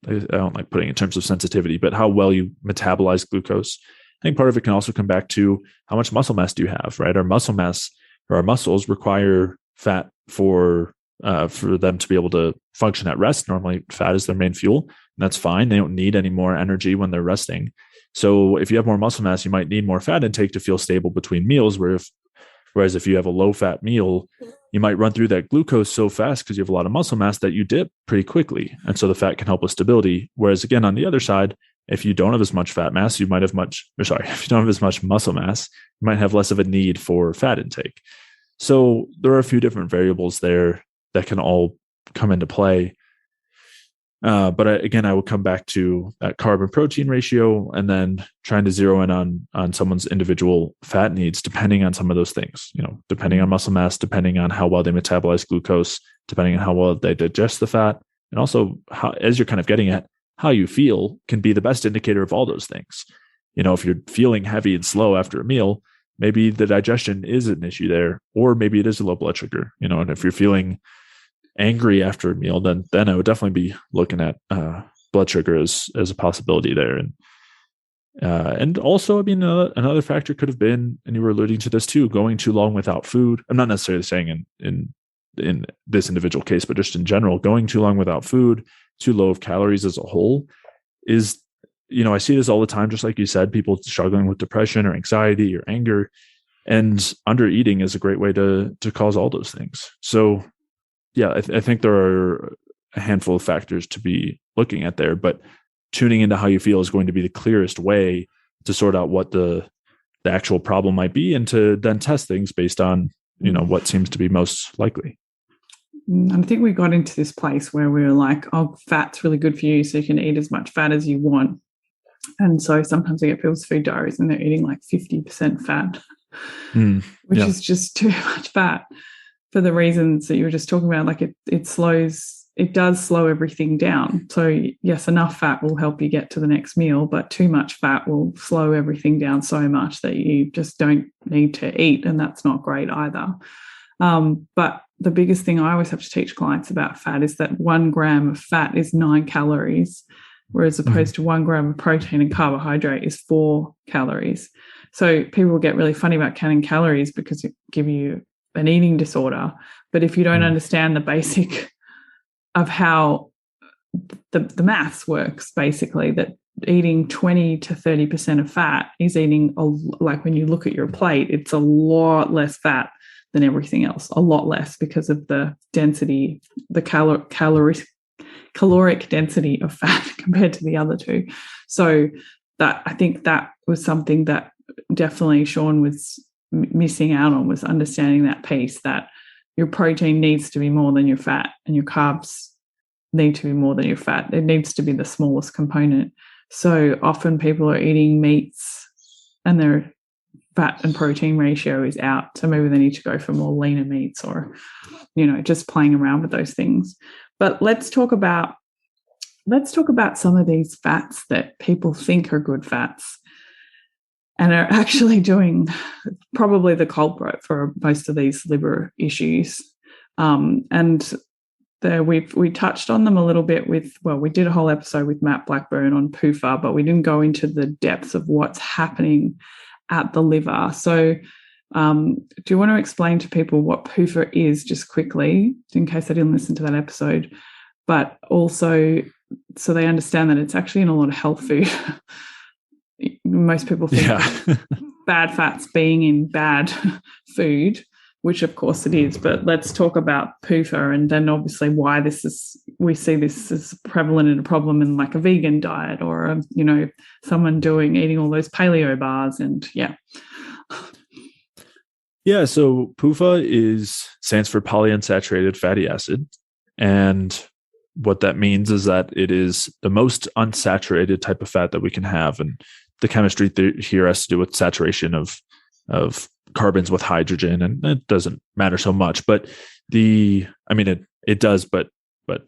I don't like putting it in terms of sensitivity, but how well you metabolize glucose. I think part of it can also come back to how much muscle mass do you have, right? Our muscle mass or our muscles require fat for them to be able to function at rest. Normally, fat is their main fuel, and that's fine. They don't need any more energy when they're resting. So if you have more muscle mass, you might need more fat intake to feel stable between meals. Whereas if you have a low fat meal, you might run through that glucose so fast because you have a lot of muscle mass that you dip pretty quickly. And so the fat can help with stability. Whereas again, on the other side, if you don't have as much fat mass, if you don't have as much muscle mass, you might have less of a need for fat intake. So there are a few different variables there that can all come into play. But I would come back to that carb and protein ratio, and then trying to zero in on someone's individual fat needs, depending on some of those things, depending on muscle mass, depending on how well they metabolize glucose, depending on how well they digest the fat, and also how, as you're kind of getting at, how you feel can be the best indicator of all those things. If you're feeling heavy and slow after a meal, maybe the digestion is an issue there, or maybe it is a low blood sugar, and if you're feeling angry after a meal, then I would definitely be looking at blood sugar as a possibility there. And also, I mean, another factor could have been, and you were alluding to this too, going too long without food. I'm not necessarily saying in this individual case, but just in general, going too long without food, too low of calories as a whole is, I see this all the time, just like you said, people struggling with depression or anxiety or anger, and under eating is a great way to cause all those things. So yeah, I think there are a handful of factors to be looking at there, but tuning into how you feel is going to be the clearest way to sort out what the actual problem might be, and to then test things based on, what seems to be most likely. I think we got into this place where we were like, oh, fat's really good for you, so you can eat as much fat as you want. And so sometimes I get people's food diaries and they're eating like 50% fat, which is just too much fat. For the reasons that you were just talking about, like it does slow everything down. So yes, enough fat will help you get to the next meal, but too much fat will slow everything down so much that you just don't need to eat, and that's not great either. But the biggest thing I always have to teach clients about fat is that 1 gram of fat is 9 calories, whereas opposed to 1 gram of protein and carbohydrate is 4 calories. So people get really funny about counting calories because it give you an eating disorder. But if you don't understand the basic of how the maths works, basically, that eating 20 to 30% of fat is eating, like when you look at your plate, it's a lot less fat than everything else, a lot less, because of the density, the caloric density of fat compared to the other two. So that, I think that was something that definitely Sean was missing out on, was understanding that piece, that your protein needs to be more than your fat and your carbs need to be more than your fat. It needs to be the smallest component. So often people are eating meats and their fat and protein ratio is out. So maybe they need to go for more leaner meats, or, just playing around with those things. But let's talk about some of these fats that people think are good fats and are actually doing probably the culprit for most of these liver issues. We touched on them a little bit we did a whole episode with Matt Blackburn on PUFA, but we didn't go into the depths of what's happening at the liver. So do you want to explain to people what PUFA is, just quickly, in case they didn't listen to that episode, but also so they understand that it's actually in a lot of health food. Most people think bad fats being in bad food, which of course it is, but let's talk about PUFA, and then obviously why we see this as prevalent in a problem in like a vegan diet, or someone eating all those paleo bars, and so PUFA stands for polyunsaturated fatty acid, and what that means is that it is the most unsaturated type of fat that we can have, and the chemistry here has to do with saturation of carbons with hydrogen, and it doesn't matter so much, but it does, but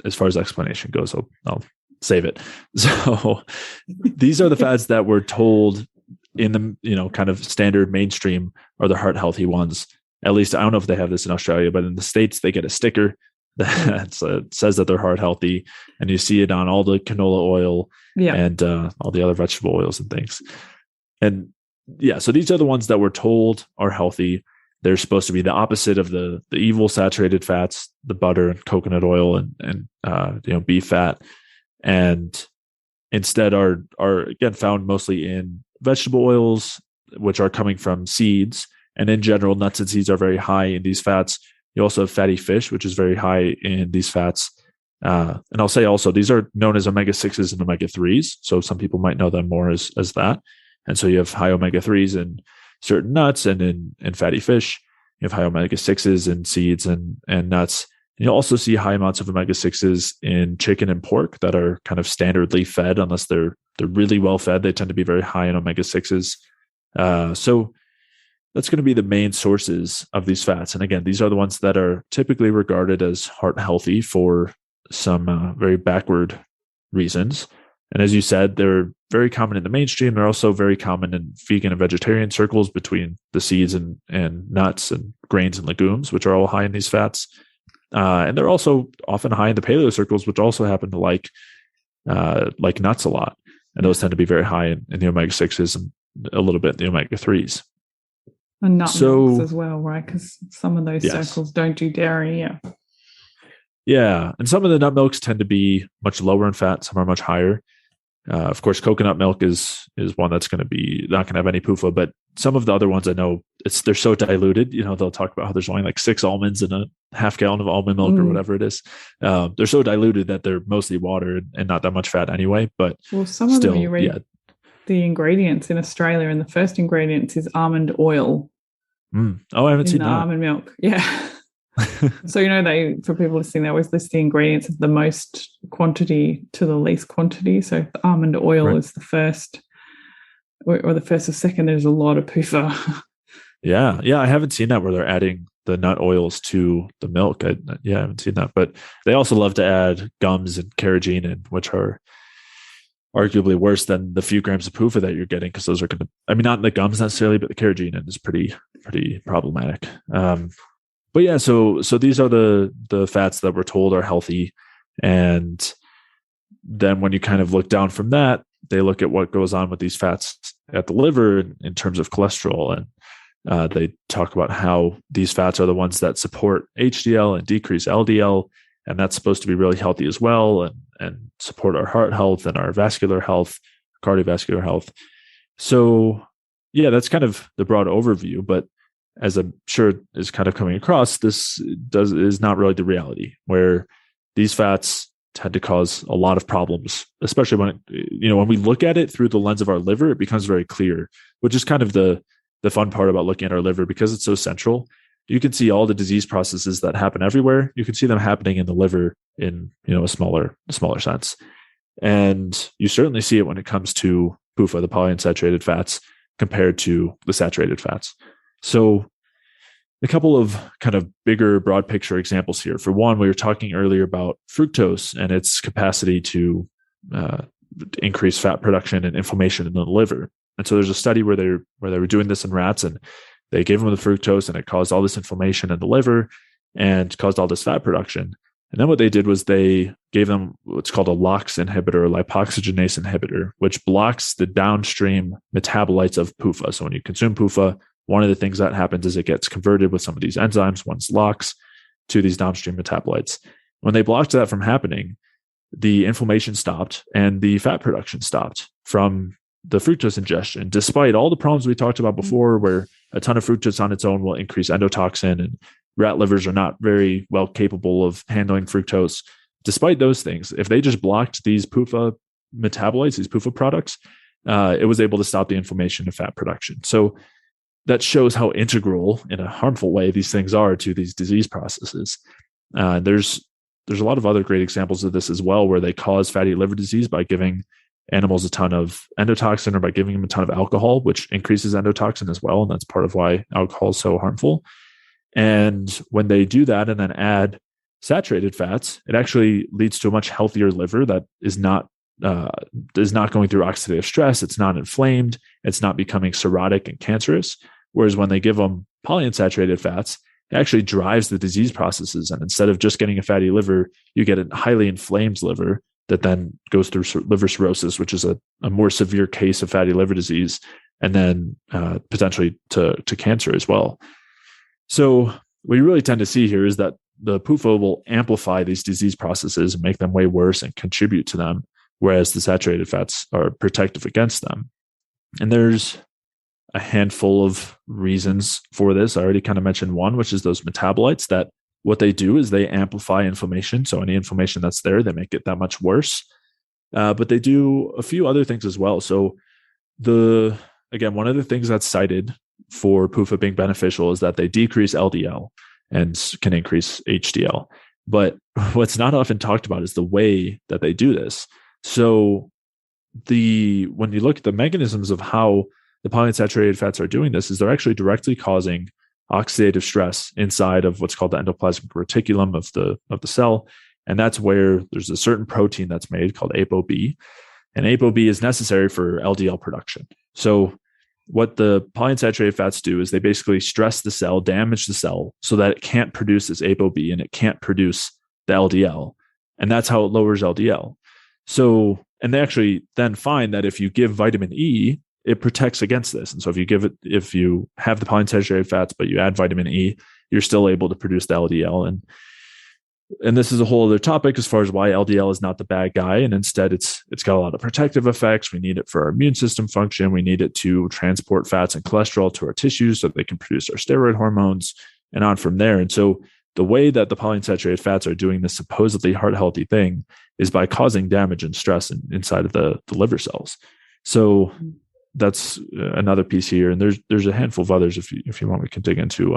as far as explanation goes, I'll save it. So these are the fats that we're told in the kind of standard mainstream are the heart healthy ones. At least I don't know if they have this in Australia, but in the States they get a sticker that says that they're heart healthy, and you see it on all the canola oil and all the other vegetable oils and things. And yeah, so these are the ones that we're told are healthy. They're supposed to be the opposite of the evil saturated fats, the butter and coconut oil and beef fat, and instead are again found mostly in vegetable oils, which are coming from seeds. And in general, nuts and seeds are very high in these fats. You also have fatty fish, which is very high in these fats. And I'll say also, these are known as omega-6s and omega-3s. So some people might know them more as that. And so you have high omega-3s in certain nuts and in fatty fish. You have high omega-6s in seeds and nuts. And you'll also see high amounts of omega-6s in chicken and pork that are kind of standardly fed. Unless they're really well fed, they tend to be very high in omega-6s. So that's going to be the main sources of these fats. And again, these are the ones that are typically regarded as heart healthy for some very backward reasons. And as you said, they're very common in the mainstream. They're also very common in vegan and vegetarian circles between the seeds and nuts and grains and legumes, which are all high in these fats. And they're also often high in the paleo circles, which also happen to like nuts a lot. And those tend to be very high in the omega-6s and a little bit in the omega-3s. And nut milks as well, right? Because some of those circles don't do dairy. Yeah. Yeah. And some of the nut milks tend to be much lower in fat. Some are much higher. Of course, coconut milk is one that's going to be not going to have any PUFA, but some of the other ones I know they're so diluted. They'll talk about how there's only like 6 almonds in a half gallon of almond milk or whatever it is. They're so diluted that they're mostly water and not that much fat anyway. But some of them you read the ingredients in Australia, and the first ingredients is almond oil. Oh, I haven't seen that. Almond milk. Yeah. So, for people listening, they always list the ingredients of the most quantity to the least quantity. So if the almond oil is the first or the first or second, there's a lot of PUFA. Yeah. I haven't seen that where they're adding the nut oils to the milk. I haven't seen that. But they also love to add gums and carrageenan, which are arguably worse than the few grams of PUFA that you're getting, because those are going to, not the gums necessarily, but the carrageenan is pretty problematic. But yeah, so these are the fats that we're told are healthy. And then when you kind of look down from that, they look at what goes on with these fats at the liver in terms of cholesterol. And they talk about how these fats are the ones that support HDL and decrease LDL. And that's supposed to be really healthy as well and support our heart health and our vascular health, cardiovascular health. So yeah, that's kind of the broad overview. But as I'm sure is kind of coming across, this is not really the reality, where these fats tend to cause a lot of problems, especially when we look at it through the lens of our liver, it becomes very clear, which is kind of the fun part about looking at our liver, because it's so central. You can see all the disease processes that happen everywhere. You can see them happening in the liver in a smaller sense. And you certainly see it when it comes to PUFA, the polyunsaturated fats, compared to the saturated fats. So a couple of kind of bigger, broad picture examples here. For one, we were talking earlier about fructose and its capacity to increase fat production and inflammation in the liver. And so there's a study where they were doing this in rats, and they gave them the fructose, and it caused all this inflammation in the liver and caused all this fat production. And then what they did was they gave them what's called a LOX inhibitor, lipoxygenase inhibitor, which blocks the downstream metabolites of PUFA. So when you consume PUFA, one of the things that happens is it gets converted with some of these enzymes, once LOX, to these downstream metabolites. When they blocked that from happening, the inflammation stopped and the fat production stopped from the fructose ingestion, despite all the problems we talked about before, where a ton of fructose on its own will increase endotoxin, and rat livers are not very well capable of handling fructose. Despite those things, if they just blocked these PUFA metabolites, these PUFA products, it was able to stop the inflammation and fat production. So that shows how integral in a harmful way these things are to these disease processes. There's a lot of other great examples of this as well, where they cause fatty liver disease by giving animals a ton of endotoxin, or by giving them a ton of alcohol, which increases endotoxin as well. And that's part of why alcohol is so harmful. And when they do that and then add saturated fats, it actually leads to a much healthier liver that is not going through oxidative stress. It's not inflamed. It's not becoming cirrhotic and cancerous. Whereas when they give them polyunsaturated fats, it actually drives the disease processes. And instead of just getting a fatty liver, you get a highly inflamed liver that then goes through liver cirrhosis, which is a more severe case of fatty liver disease, and then potentially to cancer as well. So what you really tend to see here is that the PUFA will amplify these disease processes and make them way worse and contribute to them, whereas the saturated fats are protective against them. And there's a handful of reasons for this. I already kind of mentioned one, which is those metabolites, that what they do is they amplify inflammation. So any inflammation that's there, they make it that much worse. But they do a few other things as well. So one of the things that's cited for PUFA being beneficial is that they decrease LDL and can increase HDL. But what's not often talked about is the way that they do this. So when you look at the mechanisms of how the polyunsaturated fats are doing this, is they're actually directly causing oxidative stress inside of what's called the endoplasmic reticulum of the cell. And that's where there's a certain protein that's made called ApoB. And ApoB is necessary for LDL production. So what the polyunsaturated fats do is they basically stress the cell, damage the cell so that it can't produce this ApoB and it can't produce the LDL. And that's how it lowers LDL. So, and they actually then find that if you give vitamin E, it protects against this. And so if you have the polyunsaturated fats, but you add vitamin E, you're still able to produce the LDL. And this is a whole other topic as far as why LDL is not the bad guy. And instead it's got a lot of protective effects. We need it for our immune system function. We need it to transport fats and cholesterol to our tissues so that they can produce our steroid hormones and on from there. And so the way that the polyunsaturated fats are doing this supposedly heart healthy thing is by causing damage and stress inside of the liver cells. So that's another piece here. And there's a handful of others. If you want, we can dig into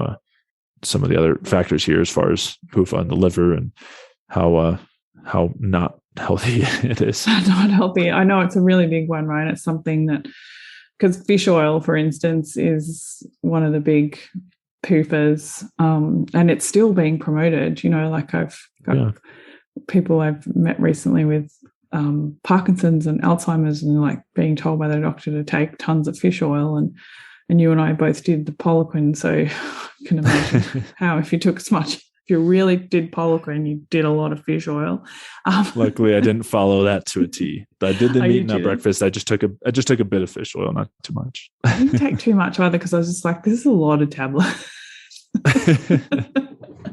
some of the other factors here as far as PUFA and the liver and how not healthy it is. Not healthy. I know it's a really big one, right? It's something that, because fish oil, for instance, is one of the big PUFAs, and it's still being promoted. Like I've got people I've met recently with Parkinson's and Alzheimer's, and like being told by their doctor to take tons of fish oil, and you and I both did the Poliquin, so you can imagine how if you really did Poliquin, you did a lot of fish oil. Luckily, I didn't follow that to a T. I did the meat nut breakfast. I just took a bit of fish oil, not too much. I didn't take too much either because I was just like, this is a lot of tablets.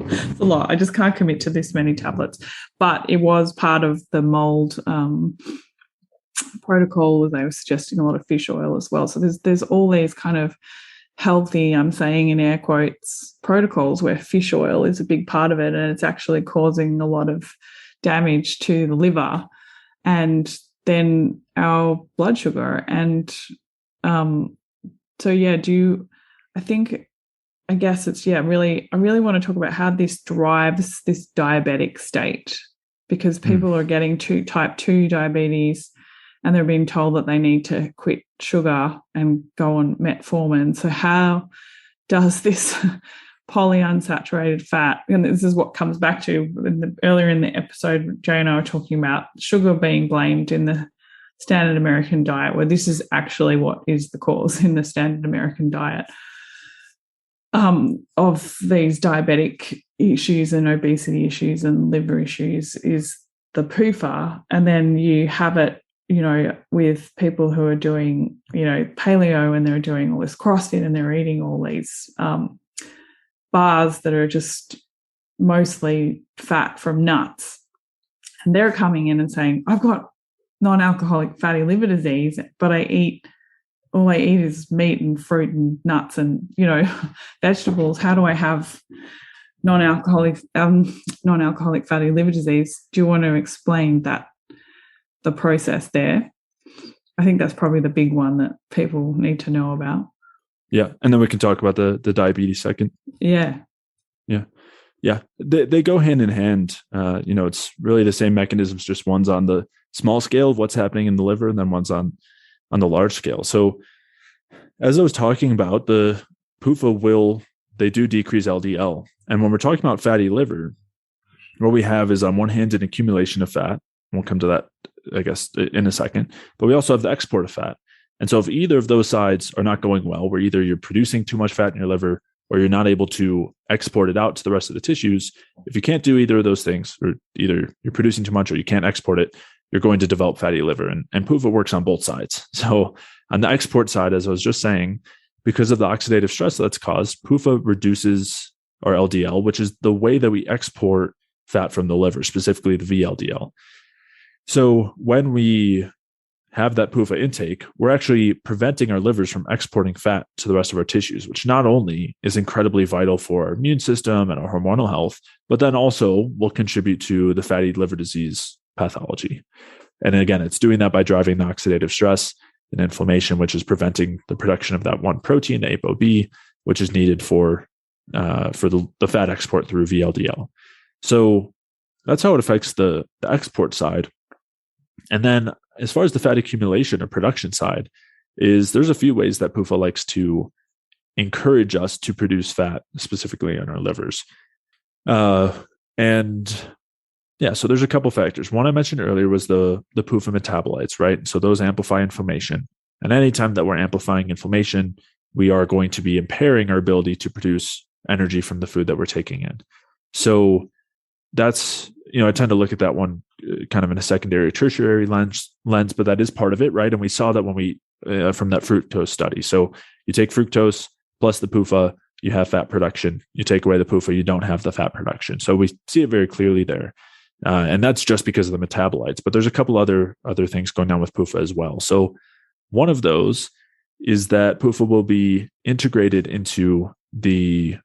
It's a lot. I just can't commit to this many tablets. But it was part of the mold protocol. They were suggesting a lot of fish oil as well. So there's all these kind of healthy, I'm saying in air quotes, protocols where fish oil is a big part of it, and it's actually causing a lot of damage to the liver and then our blood sugar. And I guess it's, I really want to talk about how this drives this diabetic state, because people are getting type 2 diabetes and they're being told that they need to quit sugar and go on metformin. So how does this polyunsaturated fat, and this is what comes back to earlier in the episode, Jay and I were talking about sugar being blamed in the standard American diet, where this is actually what is the cause in the standard American diet of these diabetic issues and obesity issues and liver issues, is the PUFA. And then you have it, with people who are doing, paleo, and they're doing all this CrossFit and they're eating all these bars that are just mostly fat from nuts. And they're coming in and saying, I've got non-alcoholic fatty liver disease, but all I eat is meat and fruit and nuts and, vegetables. How do I have non-alcoholic fatty liver disease? Do you want to explain the process there? I think that's probably the big one that people need to know about. Yeah. And then we can talk about the diabetes second. Yeah. They go hand in hand. It's really the same mechanisms, just one's on the small scale of what's happening in the liver, and then one's on the large scale. So as I was talking about, the PUFA they do decrease LDL. And when we're talking about fatty liver, what we have is on one hand an accumulation of fat. We'll come to that, I guess, in a second. But we also have the export of fat. And so if either of those sides are not going well, where either you're producing too much fat in your liver or you're not able to export it out to the rest of the tissues, if you can't do either of those things, or either you're producing too much or you can't export it, you're going to develop fatty liver. And PUFA works on both sides. So on the export side, as I was just saying, because of the oxidative stress that's caused, PUFA reduces our LDL, which is the way that we export fat from the liver, specifically the VLDL. So when we have that PUFA intake, we're actually preventing our livers from exporting fat to the rest of our tissues, which not only is incredibly vital for our immune system and our hormonal health, but then also will contribute to the fatty liver disease pathology. And again, it's doing that by driving the oxidative stress and inflammation, which is preventing the production of that one protein, the ApoB, which is needed for the fat export through VLDL. So that's how it affects the export side. And then as far as the fat accumulation or production side, there's a few ways that PUFA likes to encourage us to produce fat, specifically in our livers. So there's a couple factors. One I mentioned earlier was the PUFA metabolites, right? So those amplify inflammation. And anytime that we're amplifying inflammation, we are going to be impairing our ability to produce energy from the food that we're taking in. So that's, I tend to look at that one kind of in a secondary or tertiary lens, but that is part of it, right? And we saw that when we, from that fructose study. So you take fructose plus the PUFA, you have fat production. You take away the PUFA, you don't have the fat production. So we see it very clearly there. And that's just because of the metabolites, but there's a couple other things going on with PUFA as well. So one of those is that PUFA will be integrated into the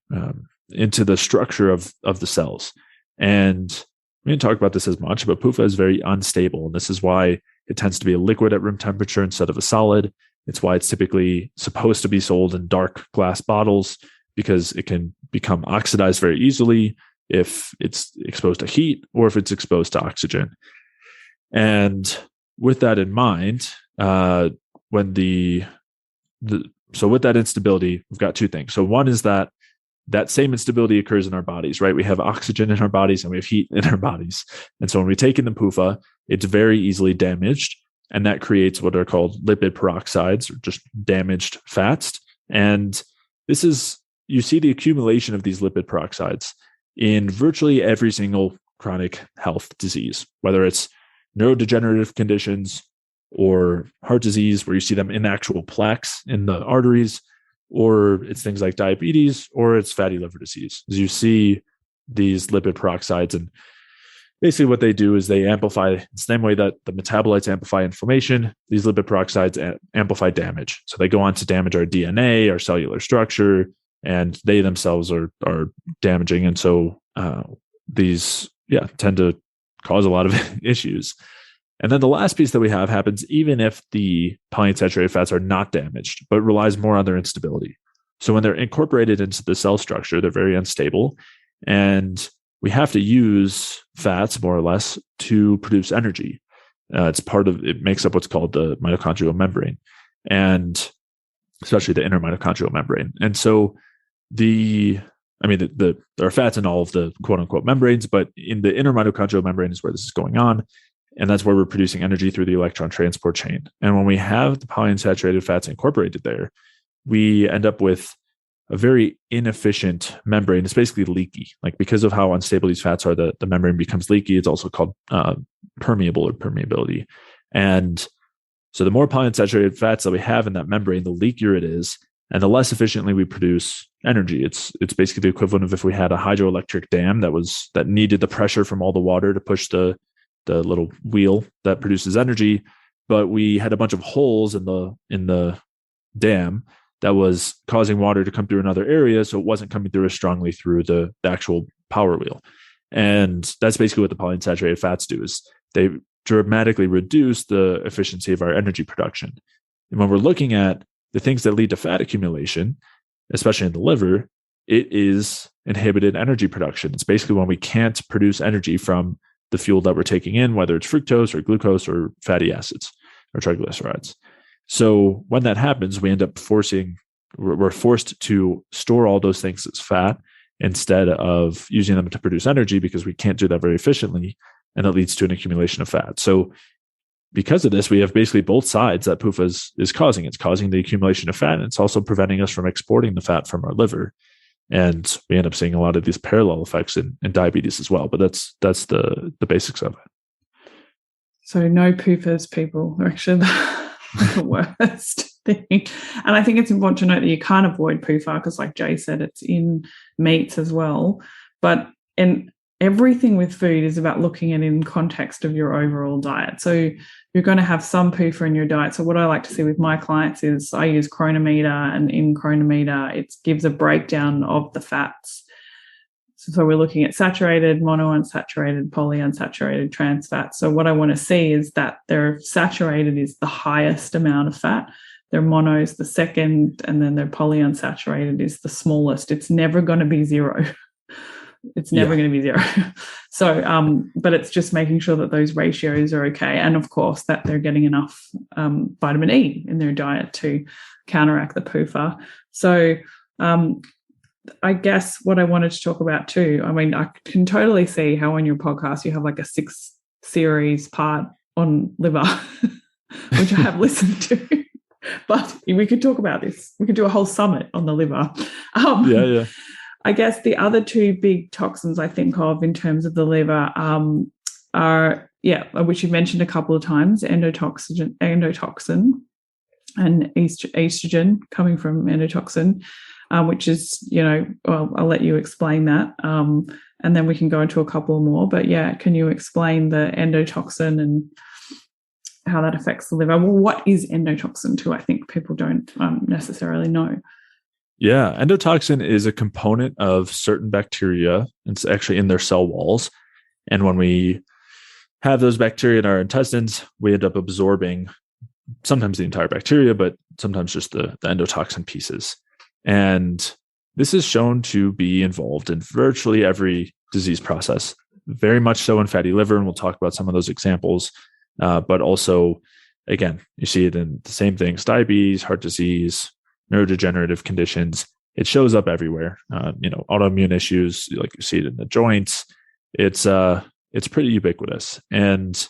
structure of the cells. And we didn't talk about this as much, but PUFA is very unstable. And this is why it tends to be a liquid at room temperature instead of a solid. It's why it's typically supposed to be sold in dark glass bottles, because it can become oxidized very easily if it's exposed to heat or if it's exposed to oxygen. And with that in mind, so with that instability, we've got two things. So one is that same instability occurs in our bodies, right? We have oxygen in our bodies and we have heat in our bodies. And so when we take in the PUFA, it's very easily damaged. And that creates what are called lipid peroxides, or just damaged fats. And you see the accumulation of these lipid peroxides in virtually every single chronic health disease, whether it's neurodegenerative conditions or heart disease, where you see them in actual plaques in the arteries, or it's things like diabetes, or it's fatty liver disease. As you see these lipid peroxides, and basically what they do is they amplify, the same way that the metabolites amplify inflammation, these lipid peroxides amplify damage. So they go on to damage our DNA, our cellular structure, and they themselves are damaging. And so these tend to cause a lot of issues. And then the last piece that we have happens even if the polyunsaturated fats are not damaged, but relies more on their instability. So when they're incorporated into the cell structure, they're very unstable. And we have to use fats more or less to produce energy. It makes up what's called the mitochondrial membrane, and especially the inner mitochondrial membrane. And so there are fats in all of the quote unquote membranes, but in the inner mitochondrial membrane is where this is going on. And that's where we're producing energy through the electron transport chain. And when we have the polyunsaturated fats incorporated there, we end up with a very inefficient membrane. It's basically leaky. Like, because of how unstable these fats are, the membrane becomes leaky. It's also called permeable or permeability. And so the more polyunsaturated fats that we have in that membrane, the leakier it is, and the less efficiently we produce energy. It's basically the equivalent of if we had a hydroelectric dam that needed the pressure from all the water to push the little wheel that produces energy, but we had a bunch of holes in the dam that was causing water to come through another area, so it wasn't coming through as strongly through the actual power wheel. And that's basically what the polyunsaturated fats do, is they dramatically reduce the efficiency of our energy production. And when we're looking at the things that lead to fat accumulation, especially in the liver, it is inhibited energy production. It's basically when we can't produce energy from the fuel that we're taking in, whether it's fructose or glucose or fatty acids or triglycerides. So when that happens, we end up we're forced to store all those things as fat instead of using them to produce energy, because we can't do that very efficiently. And it leads to an accumulation of fat. So because of this, we have basically both sides that PUFA is causing. It's causing the accumulation of fat, and it's also preventing us from exporting the fat from our liver. And we end up seeing a lot of these parallel effects in diabetes as well. But that's the basics of it. So no PUFAs, people. They're actually the worst thing. And I think it's important to note that you can't avoid PUFA because, like Jay said, it's in meats as well. But everything with food is about looking at it in context of your overall diet. So you're going to have some PUFA in your diet. So what I like to see with my clients is I use Chronometer, and in Chronometer, it gives a breakdown of the fats. So we're looking at saturated, monounsaturated, polyunsaturated, trans fats. So what I want to see is that their saturated is the highest amount of fat, their mono is the second, and then their polyunsaturated is the smallest. It's never going to be zero. It's never going to be zero. So, but it's just making sure that those ratios are okay. And of course, that they're getting enough vitamin E in their diet to counteract the PUFA. So, I guess what I wanted to talk about too, I mean, I can totally see how on your podcast you have like a 6-series part on liver, which I have listened to. But we could talk about this. We could do a whole summit on the liver. Yeah. I guess the other two big toxins I think of in terms of the liver are, which you've mentioned a couple of times, endotoxin and estrogen coming from endotoxin, which is, I'll let you explain that. And then we can go into a couple more. But can you explain the endotoxin and how that affects the liver? Well, what is endotoxin too? I think people don't necessarily know. Yeah, endotoxin is a component of certain bacteria. It's actually in their cell walls. And when we have those bacteria in our intestines, we end up absorbing sometimes the entire bacteria, but sometimes just the endotoxin pieces. And this is shown to be involved in virtually every disease process, very much so in fatty liver. And we'll talk about some of those examples. But also, again, you see it in the same things, diabetes, heart disease, neurodegenerative conditions. It shows up everywhere. Autoimmune issues, like you see it in the joints. It's pretty ubiquitous, and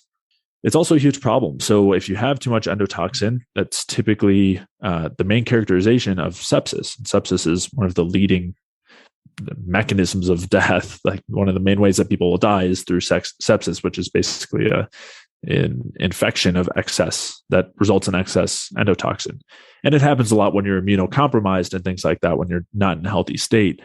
it's also a huge problem. So if you have too much endotoxin, that's typically the main characterization of sepsis. And sepsis is one of the leading mechanisms of death. Like one of the main ways that people will die is through sepsis, which is basically an infection of excess that results in excess endotoxin. And it happens a lot when you're immunocompromised and things like that, when you're not in a healthy state.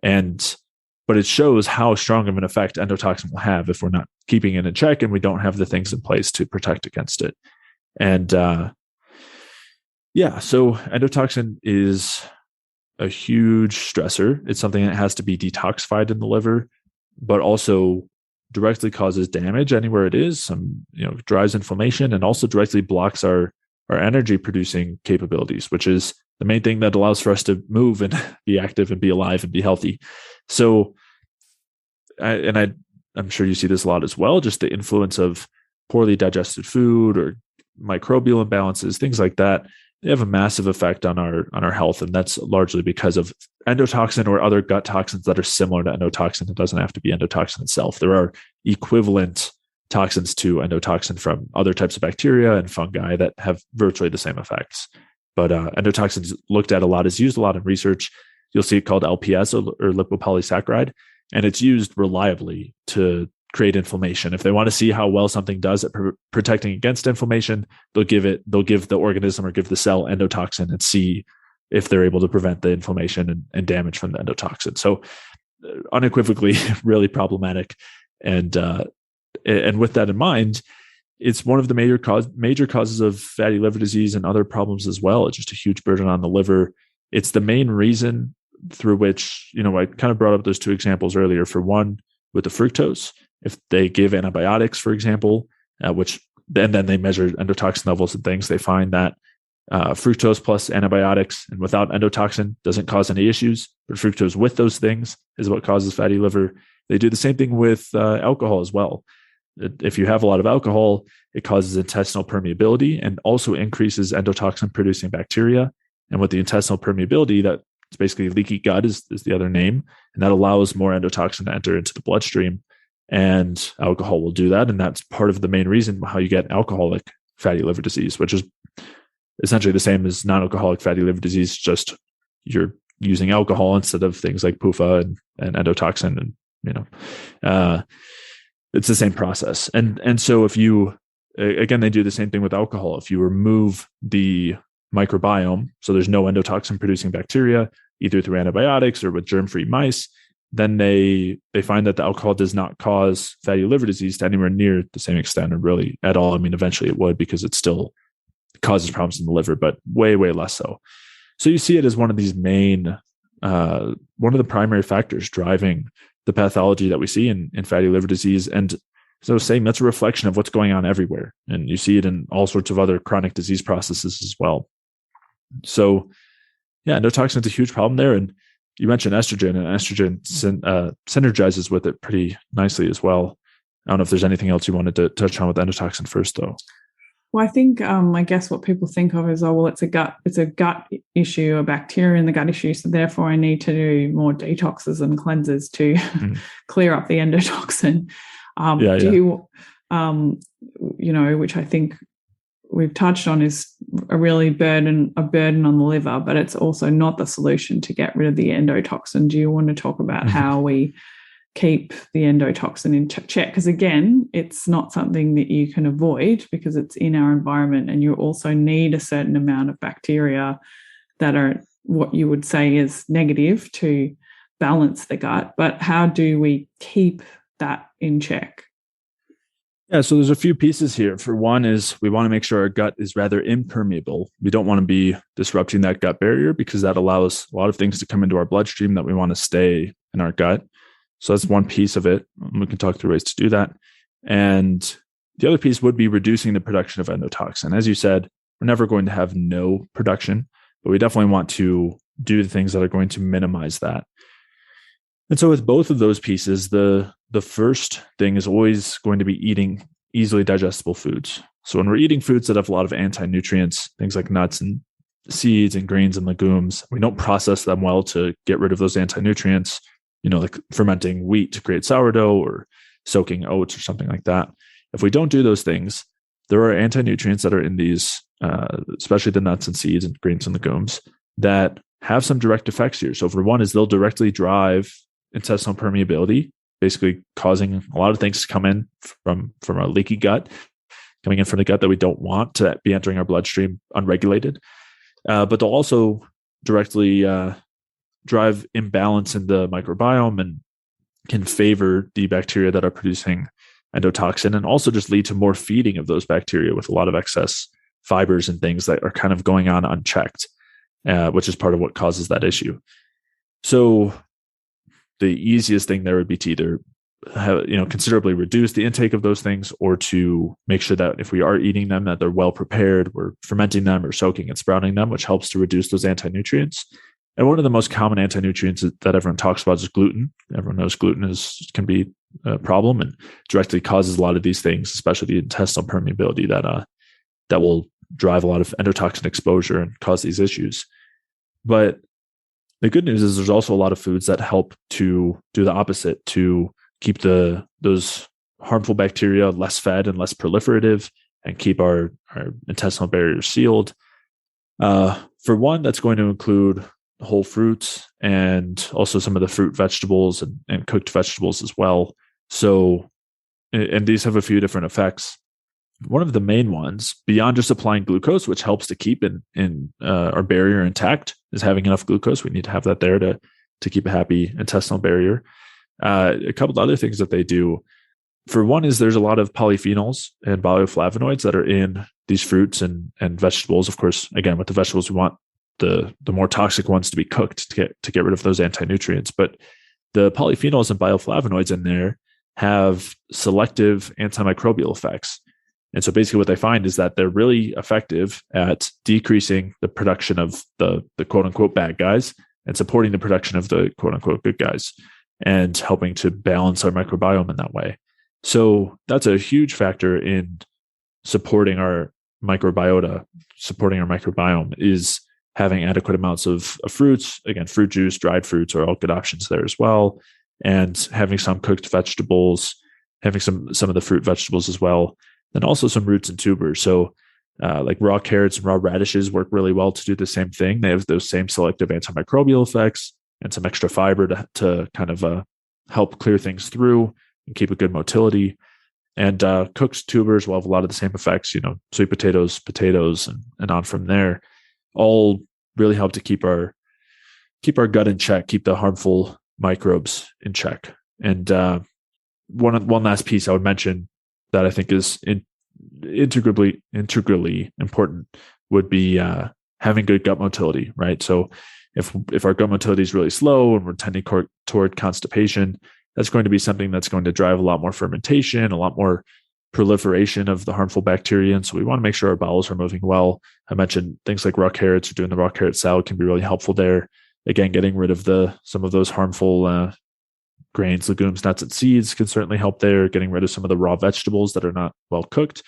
But it shows how strong of an effect endotoxin will have if we're not keeping it in check and we don't have the things in place to protect against it. And so endotoxin is a huge stressor. It's something that has to be detoxified in the liver, but also directly causes damage anywhere it is. Drives inflammation and also directly blocks our energy producing capabilities, which is the main thing that allows for us to move and be active and be alive and be healthy. So, I'm sure you see this a lot as well, just the influence of poorly digested food or microbial imbalances, things like that. They have a massive effect on our health. And that's largely because of endotoxin or other gut toxins that are similar to endotoxin. It doesn't have to be endotoxin itself. There are equivalent toxins to endotoxin from other types of bacteria and fungi that have virtually the same effects. But endotoxin is looked at a lot, is used a lot in research. You'll see it called LPS or lipopolysaccharide, and it's used reliably to create inflammation. If they want to see how well something does at protecting against inflammation, they'll give the organism or give the cell endotoxin and see if they're able to prevent the inflammation and damage from the endotoxin. So unequivocally, really problematic. And with that in mind, it's one of the major causes of fatty liver disease and other problems as well. It's just a huge burden on the liver. It's the main reason through which, I kind of brought up those two examples earlier. For one, with the fructose, if they give antibiotics, for example, and then they measure endotoxin levels and things, they find that fructose plus antibiotics and without endotoxin doesn't cause any issues, but fructose with those things is what causes fatty liver. They do the same thing with alcohol as well. If you have a lot of alcohol, it causes intestinal permeability and also increases endotoxin producing bacteria. And with the intestinal permeability, that's basically leaky gut is the other name, and that allows more endotoxin to enter into the bloodstream. And alcohol will do that. And that's part of the main reason how you get alcoholic fatty liver disease, which is essentially the same as non-alcoholic fatty liver disease, just you're using alcohol instead of things like PUFA and endotoxin, and it's the same process. And so if you, again, they do the same thing with alcohol. If you remove the microbiome, so there's no endotoxin producing bacteria, either through antibiotics or with germ-free mice, then they find that the alcohol does not cause fatty liver disease to anywhere near the same extent, or really at all. I mean, eventually it would, because it still causes problems in the liver, but way, way less so. So you see it as one of these main, one of the primary factors driving the pathology that we see in fatty liver disease. And so saying that's a reflection of what's going on everywhere. And you see it in all sorts of other chronic disease processes as well. So yeah, endotoxin is a huge problem there. And you mentioned estrogen, and estrogen synergizes with it pretty nicely as well. I don't know if there's anything else you wanted to touch on with endotoxin first, though. Well, I think, I guess what people think of is, it's a gut issue, a bacteria in the gut issue. So therefore I need to do more detoxes and cleanses to clear up the endotoxin. Which I think we've touched on is a burden on the liver, but it's also not the solution to get rid of the endotoxin. Do you want to talk about how we keep the endotoxin in check? Because again, it's not something that you can avoid because it's in our environment, and you also need a certain amount of bacteria that are what you would say is negative to balance the gut. But how do we keep that in check? Yeah, so there's a few pieces here. For one is we want to make sure our gut is rather impermeable. We don't want to be disrupting that gut barrier, because that allows a lot of things to come into our bloodstream that we want to stay in our gut. So that's one piece of it. We can talk through ways to do that. And the other piece would be reducing the production of endotoxin. As you said, we're never going to have no production, but we definitely want to do the things that are going to minimize that. And so with both of those pieces, the first thing is always going to be eating easily digestible foods. So when we're eating foods that have a lot of anti-nutrients, things like nuts and seeds and grains and legumes, we don't process them well to get rid of those anti-nutrients, like fermenting wheat to create sourdough or soaking oats or something like that. If we don't do those things, there are anti-nutrients that are in these, especially the nuts and seeds and grains and legumes, that have some direct effects here. So for one is they'll directly drive intestinal permeability, basically causing a lot of things to come in from a leaky gut, coming in from the gut that we don't want to be entering our bloodstream unregulated. But they'll also directly drive imbalance in the microbiome and can favor the bacteria that are producing endotoxin, and also just lead to more feeding of those bacteria with a lot of excess fibers and things that are kind of going on unchecked, which is part of what causes that issue. So the easiest thing there would be to either considerably reduce the intake of those things, or to make sure that if we are eating them, that they're well prepared, we're fermenting them or soaking and sprouting them, which helps to reduce those anti-nutrients. And one of the most common anti-nutrients that everyone talks about is gluten. Everyone knows gluten can be a problem and directly causes a lot of these things, especially the intestinal permeability that will drive a lot of endotoxin exposure and cause these issues. But the good news is there's also a lot of foods that help to do the opposite, to keep those harmful bacteria less fed and less proliferative, and keep our intestinal barrier sealed. For one, that's going to include whole fruits and also some of the fruit vegetables and cooked vegetables as well. So, and these have a few different effects. One of the main ones, beyond just applying glucose, which helps to keep in our barrier intact, is having enough glucose. We need to have that there to keep a happy intestinal barrier. A couple of other things that they do. For one is there's a lot of polyphenols and bioflavonoids that are in these fruits and vegetables. Of course, again, with the vegetables, we want the more toxic ones to be cooked to get rid of those anti-nutrients. But the polyphenols and bioflavonoids in there have selective antimicrobial effects. And so basically what they find is that they're really effective at decreasing the production of the quote unquote bad guys and supporting the production of the quote unquote good guys, and helping to balance our microbiome in that way. So that's a huge factor in supporting our microbiota, supporting our microbiome, is having adequate amounts of fruits. Again, fruit juice, dried fruits are all good options there as well. And having some cooked vegetables, having some of the fruit vegetables as well. And also some roots and tubers. So Like raw carrots and raw radishes work really well to do the same thing. They have those same selective antimicrobial effects and some extra fiber to kind of help clear things through and keep a good motility. And cooked tubers will have a lot of the same effects, sweet potatoes, and on from there, all really help to keep our gut in check, keep the harmful microbes in check. And one last piece I would mention that I think is integrally important would be having good gut motility, right? So if our gut motility is really slow and we're tending toward constipation, that's going to be something that's going to drive a lot more fermentation, a lot more proliferation of the harmful bacteria. And so we want to make sure our bowels are moving well. I mentioned things like raw carrots or doing the raw carrot salad can be really helpful there. Again, getting rid of some of those harmful grains, legumes, nuts, and seeds can certainly help there. Getting rid of some of the raw vegetables that are not well cooked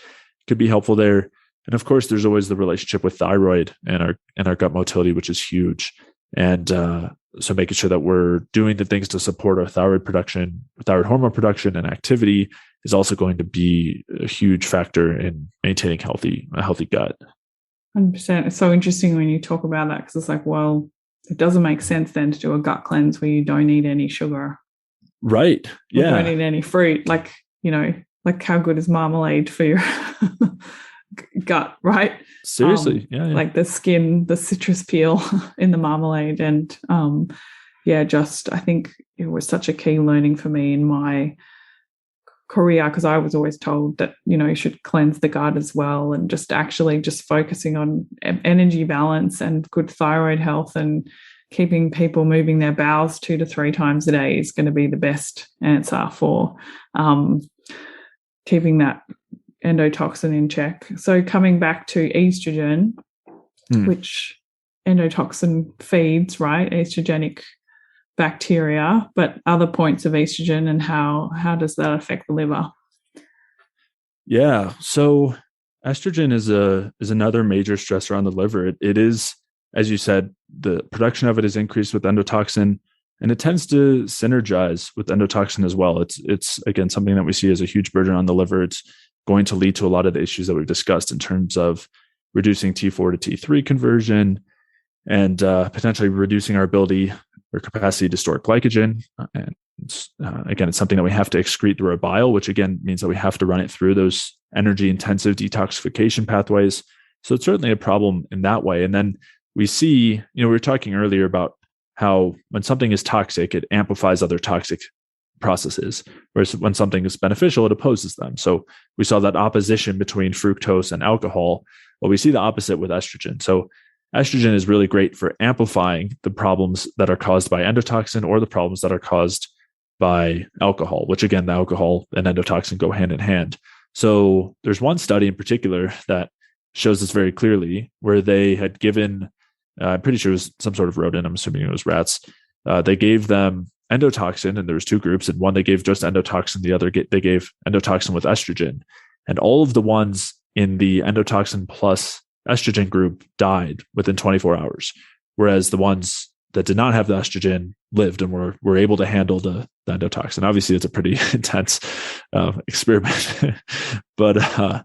could be helpful there. And of course, there's always the relationship with thyroid and our gut motility, which is huge. And so making sure that we're doing the things to support our thyroid hormone production and activity is also going to be a huge factor in maintaining a healthy gut. 100%. It's so interesting when you talk about that, because it's like, well, it doesn't make sense then to do a gut cleanse where you don't eat any sugar. Right. Yeah. You don't eat any fruit. Like how good is marmalade for your gut, right? Seriously. Yeah. Like the skin, the citrus peel in the marmalade. And I think it was such a key learning for me in my career, because I was always told that, you should cleanse the gut as well, and just focusing on energy balance and good thyroid health and keeping people moving their bowels 2 to 3 times a day is going to be the best answer for keeping that endotoxin in check. So coming back to estrogen, which endotoxin feeds, right, estrogenic bacteria, but other points of estrogen and how does that affect the liver? Yeah. So estrogen is another major stressor on the liver. It is, as you said, the production of it is increased with endotoxin, and it tends to synergize with endotoxin as well. It's again something that we see as a huge burden on the liver. It's going to lead to a lot of the issues that we've discussed in terms of reducing T4 to T3 conversion and potentially reducing our ability or capacity to store glycogen. And again, it's something that we have to excrete through our bile, which again means that we have to run it through those energy-intensive detoxification pathways. So it's certainly a problem in that way. And then we see, we were talking earlier about how when something is toxic, it amplifies other toxic processes, whereas when something is beneficial, it opposes them. So we saw that opposition between fructose and alcohol. Well, we see the opposite with estrogen. So estrogen is really great for amplifying the problems that are caused by endotoxin or the problems that are caused by alcohol, which again, the alcohol and endotoxin go hand in hand. So there's one study in particular that shows this very clearly, where they had given, I'm pretty sure it was some sort of rodent, I'm assuming it was rats. They gave them endotoxin, and there was 2 groups, and one they gave just endotoxin, the other they gave endotoxin with estrogen. And all of the ones in the endotoxin plus estrogen group died within 24 hours, whereas the ones that did not have the estrogen lived and were able to handle the endotoxin. Obviously, it's a pretty intense experiment, but I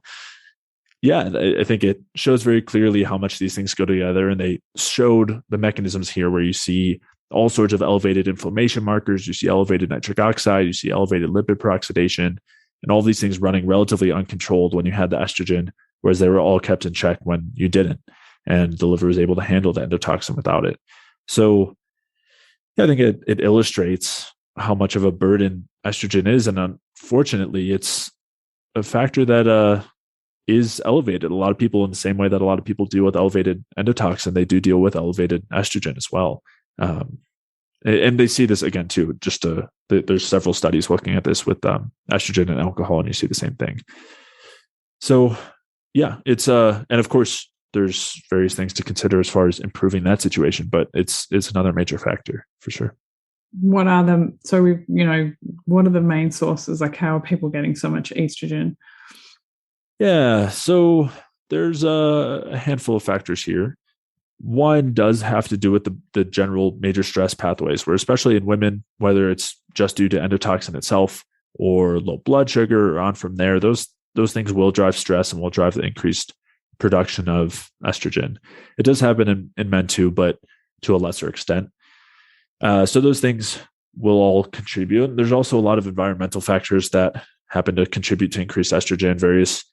think it shows very clearly how much these things go together. And they showed the mechanisms here where you see all sorts of elevated inflammation markers, you see elevated nitric oxide, you see elevated lipid peroxidation, and all these things running relatively uncontrolled when you had the estrogen, whereas they were all kept in check when you didn't. And the liver was able to handle the endotoxin without it. So I think it illustrates how much of a burden estrogen is. And unfortunately, it's a factor that is elevated. A lot of people, in the same way that a lot of people deal with elevated endotoxin, they do deal with elevated estrogen as well. And they see this again too, there's several studies looking at this with estrogen and alcohol, and you see the same thing. So it's and of course there's various things to consider as far as improving that situation, but it's another major factor for sure. What are the main sources? Like, how are people getting so much estrogen? Yeah, so there's a handful of factors here. One does have to do with the general major stress pathways, where especially in women, whether it's just due to endotoxin itself or low blood sugar or on from there, those things will drive stress and will drive the increased production of estrogen. It does happen in men too, but to a lesser extent. So those things will all contribute. There's also a lot of environmental factors that happen to contribute to increased estrogen, various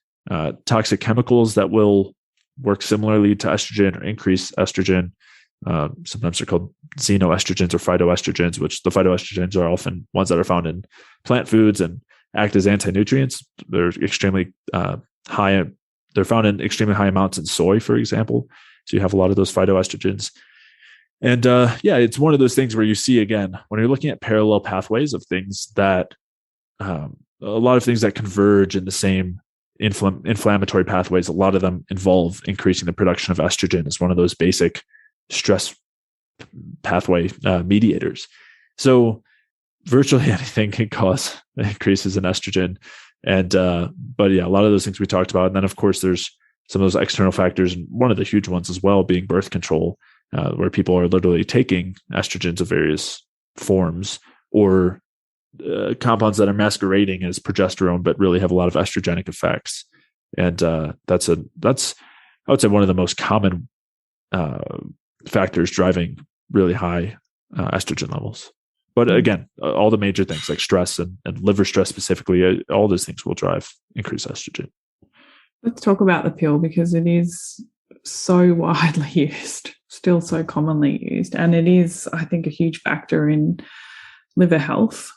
toxic chemicals that will work similarly to estrogen or increase estrogen. Sometimes they're called xenoestrogens or phytoestrogens, which the phytoestrogens are often ones that are found in plant foods and act as anti-nutrients. They're extremely high. They're found in extremely high amounts in soy, for example. So you have a lot of those phytoestrogens. And it's one of those things where you see, again, when you're looking at parallel pathways of things that a lot of things that converge in the same inflammatory pathways, a lot of them involve increasing the production of estrogen as one of those basic stress pathway mediators. So virtually anything can cause increases in estrogen. And but yeah, a lot of those things we talked about. And then of course there's some of those external factors, and one of the huge ones as well being birth control, where people are literally taking estrogens of various forms or compounds that are masquerading as progesterone but really have a lot of estrogenic effects. And that's I would say one of the most common factors driving really high estrogen levels. But again, all the major things like stress and liver stress specifically, all those things will drive increased estrogen. Let's talk about the pill, because it is so widely used, still so commonly used. And it is, I think, a huge factor in liver health.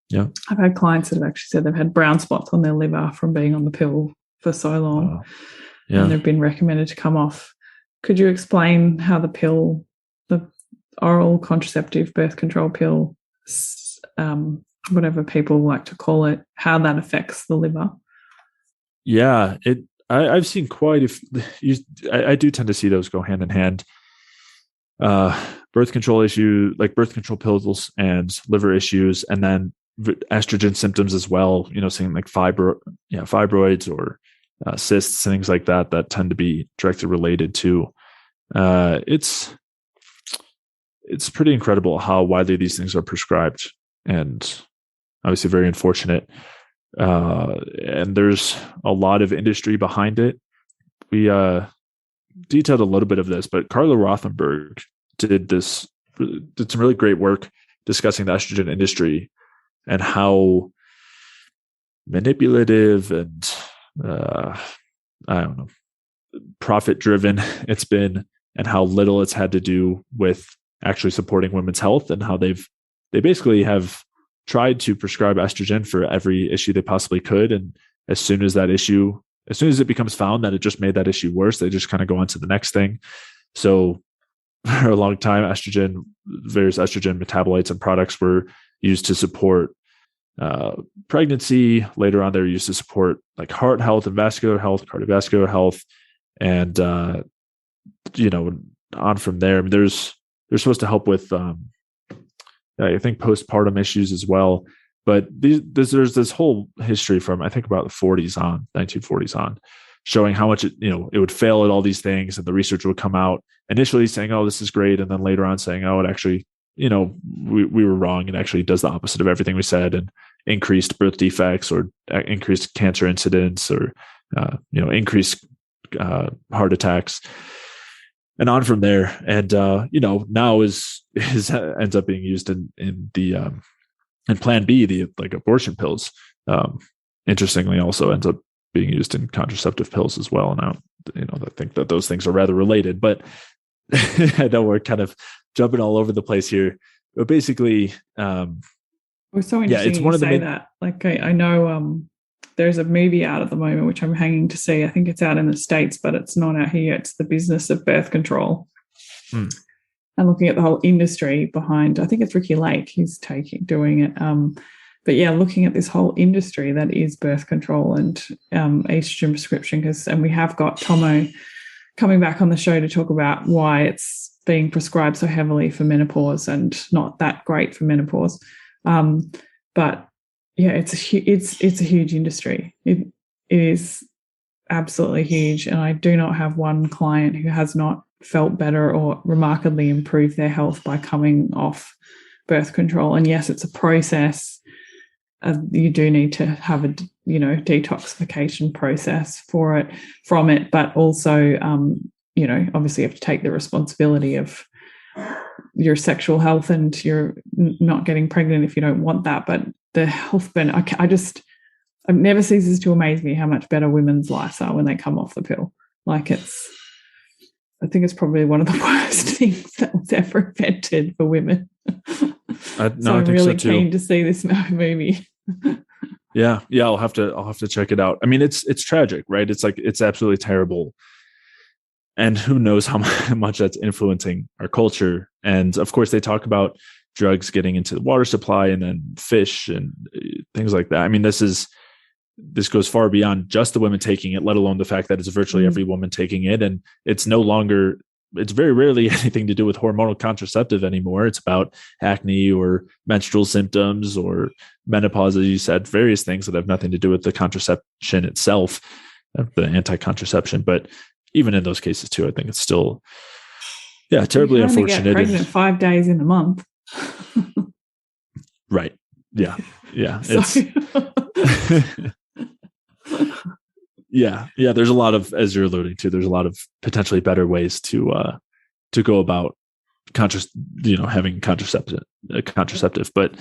Yeah. I've had clients that have actually said they've had brown spots on their liver from being on the pill for so long. And they've been recommended to come off. Could you explain how the pill, the oral contraceptive birth control pill, whatever people like to call it, how that affects the liver? Yeah, I've seen quite a few. I do tend to see those go hand in hand. Birth control issue, like birth control pills and liver issues, and then estrogen symptoms as well. Saying like fibroids or cysts and things like that tend to be directly related to. It's pretty incredible how widely these things are prescribed, and obviously very unfortunate. And there's a lot of industry behind it. We detailed a little bit of this, but Carla Rothenberg did some really great work discussing the estrogen industry and how manipulative and profit driven it's been, and how little it's had to do with actually supporting women's health, and how they basically have tried to prescribe estrogen for every issue they possibly could. And as soon as it becomes found that it just made that issue worse, they just kind of go on to the next thing. So for a long time, various estrogen metabolites and products were used to support pregnancy. Later on, they were used to support like heart health and vascular health, cardiovascular health. And, on from there, they're supposed to help with, I think, postpartum issues as well. But there's this whole history from, I think, about the 1940s on, showing how much it would fail at all these things, and the research would come out initially saying, oh, this is great. And then later on saying, oh, it actually, we were wrong. It actually does the opposite of everything we said, and increased birth defects or increased cancer incidence or, increased heart attacks. And on from there, and now is ends up being used in the in Plan B, the like abortion pills. Interestingly, also ends up being used in contraceptive pills as well. And I think that those things are rather related. But I know we're kind of jumping all over the place here. But basically, it's so interesting. It's one of the say that. Like I know. There's a movie out at the moment, which I'm hanging to see. I think it's out in the States, but it's not out here. It's The Business of Birth Control. And looking at the whole industry behind, I think it's Ricky Lake who's doing it. But yeah, looking at this whole industry that is birth control and estrogen prescription, and we have got Tomo coming back on the show to talk about why it's being prescribed so heavily for menopause and not that great for menopause. But yeah, it's a huge industry. It is absolutely huge. And I do not have one client who has not felt better or remarkably improved their health by coming off birth control. And yes, it's a process. You do need to have detoxification process from it, but also, obviously you have to take the responsibility of your sexual health, and you're not getting pregnant if you don't want that. But the health benefit, it never ceases to amaze me how much better women's lives are when they come off the pill. I think it's probably one of the worst things that was ever invented for women. I'm really keen to see this movie. Yeah, I'll have to check it out. I mean, it's tragic, right? It's absolutely terrible, and who knows how much that's influencing our culture. And of course, they talk about drugs getting into the water supply and then fish and things like that. I mean, this goes far beyond just the women taking it, let alone the fact that it's virtually every woman taking it, and it's very rarely anything to do with hormonal contraceptive anymore. It's about acne or menstrual symptoms or menopause, as you said, various things that have nothing to do with the contraception itself, the anti-contraception. But even in those cases too, I think it's still, terribly unfortunate. Get pregnant 5 days in a month. Right. Yeah. It's there's a lot of, as you're alluding to, there's a lot of potentially better ways to go about having contraceptive. But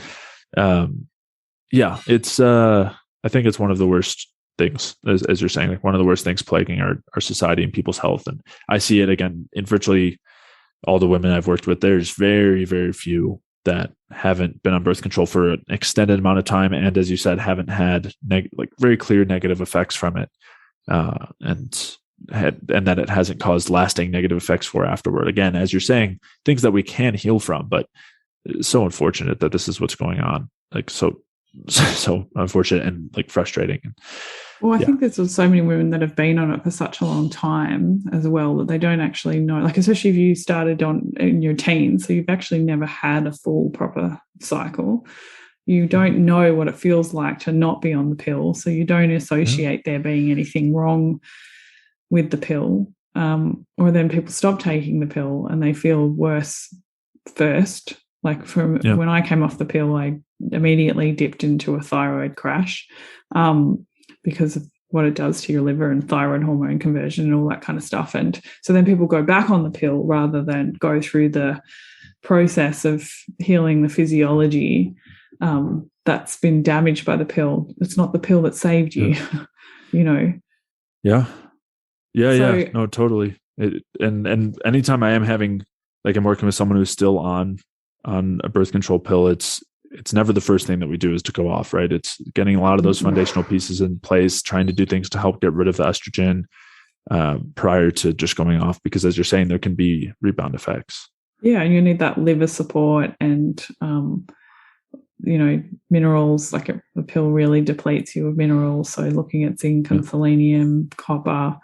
it's I think it's one of the worst things, as you're saying, like one of the worst things plaguing our society and people's health. And I see it again in virtually all the women I've worked with. There's very, very few that haven't been on birth control for an extended amount of time, and as you said, haven't had very clear negative effects from it, and that it hasn't caused lasting negative effects for afterward. Again, as you're saying, things that we can heal from, but it's so unfortunate that this is what's going on. So unfortunate and frustrating. Well, I think there's so many women that have been on it for such a long time as well that they don't actually know, especially if you started in your teens, so you've actually never had a full proper cycle. You don't know what it feels like to not be on the pill, so you don't associate there being anything wrong with the pill. Or then people stop taking the pill and they feel worse first. When I came off the pill, I immediately dipped into a thyroid crash because of what it does to your liver and thyroid hormone conversion and all that kind of stuff. And so then people go back on the pill rather than go through the process of healing the physiology that's been damaged by the pill. It's not the pill that saved you, Yeah. No, totally. And anytime I am having, I'm working with someone who's still on a birth control pill, it's never the first thing that we do is to go off, right? It's getting a lot of those foundational pieces in place, trying to do things to help get rid of the estrogen prior to just going off, because as you're saying, there can be rebound effects. Yeah, and you need that liver support and, minerals. The pill really depletes you of minerals. So looking at zinc and selenium, copper.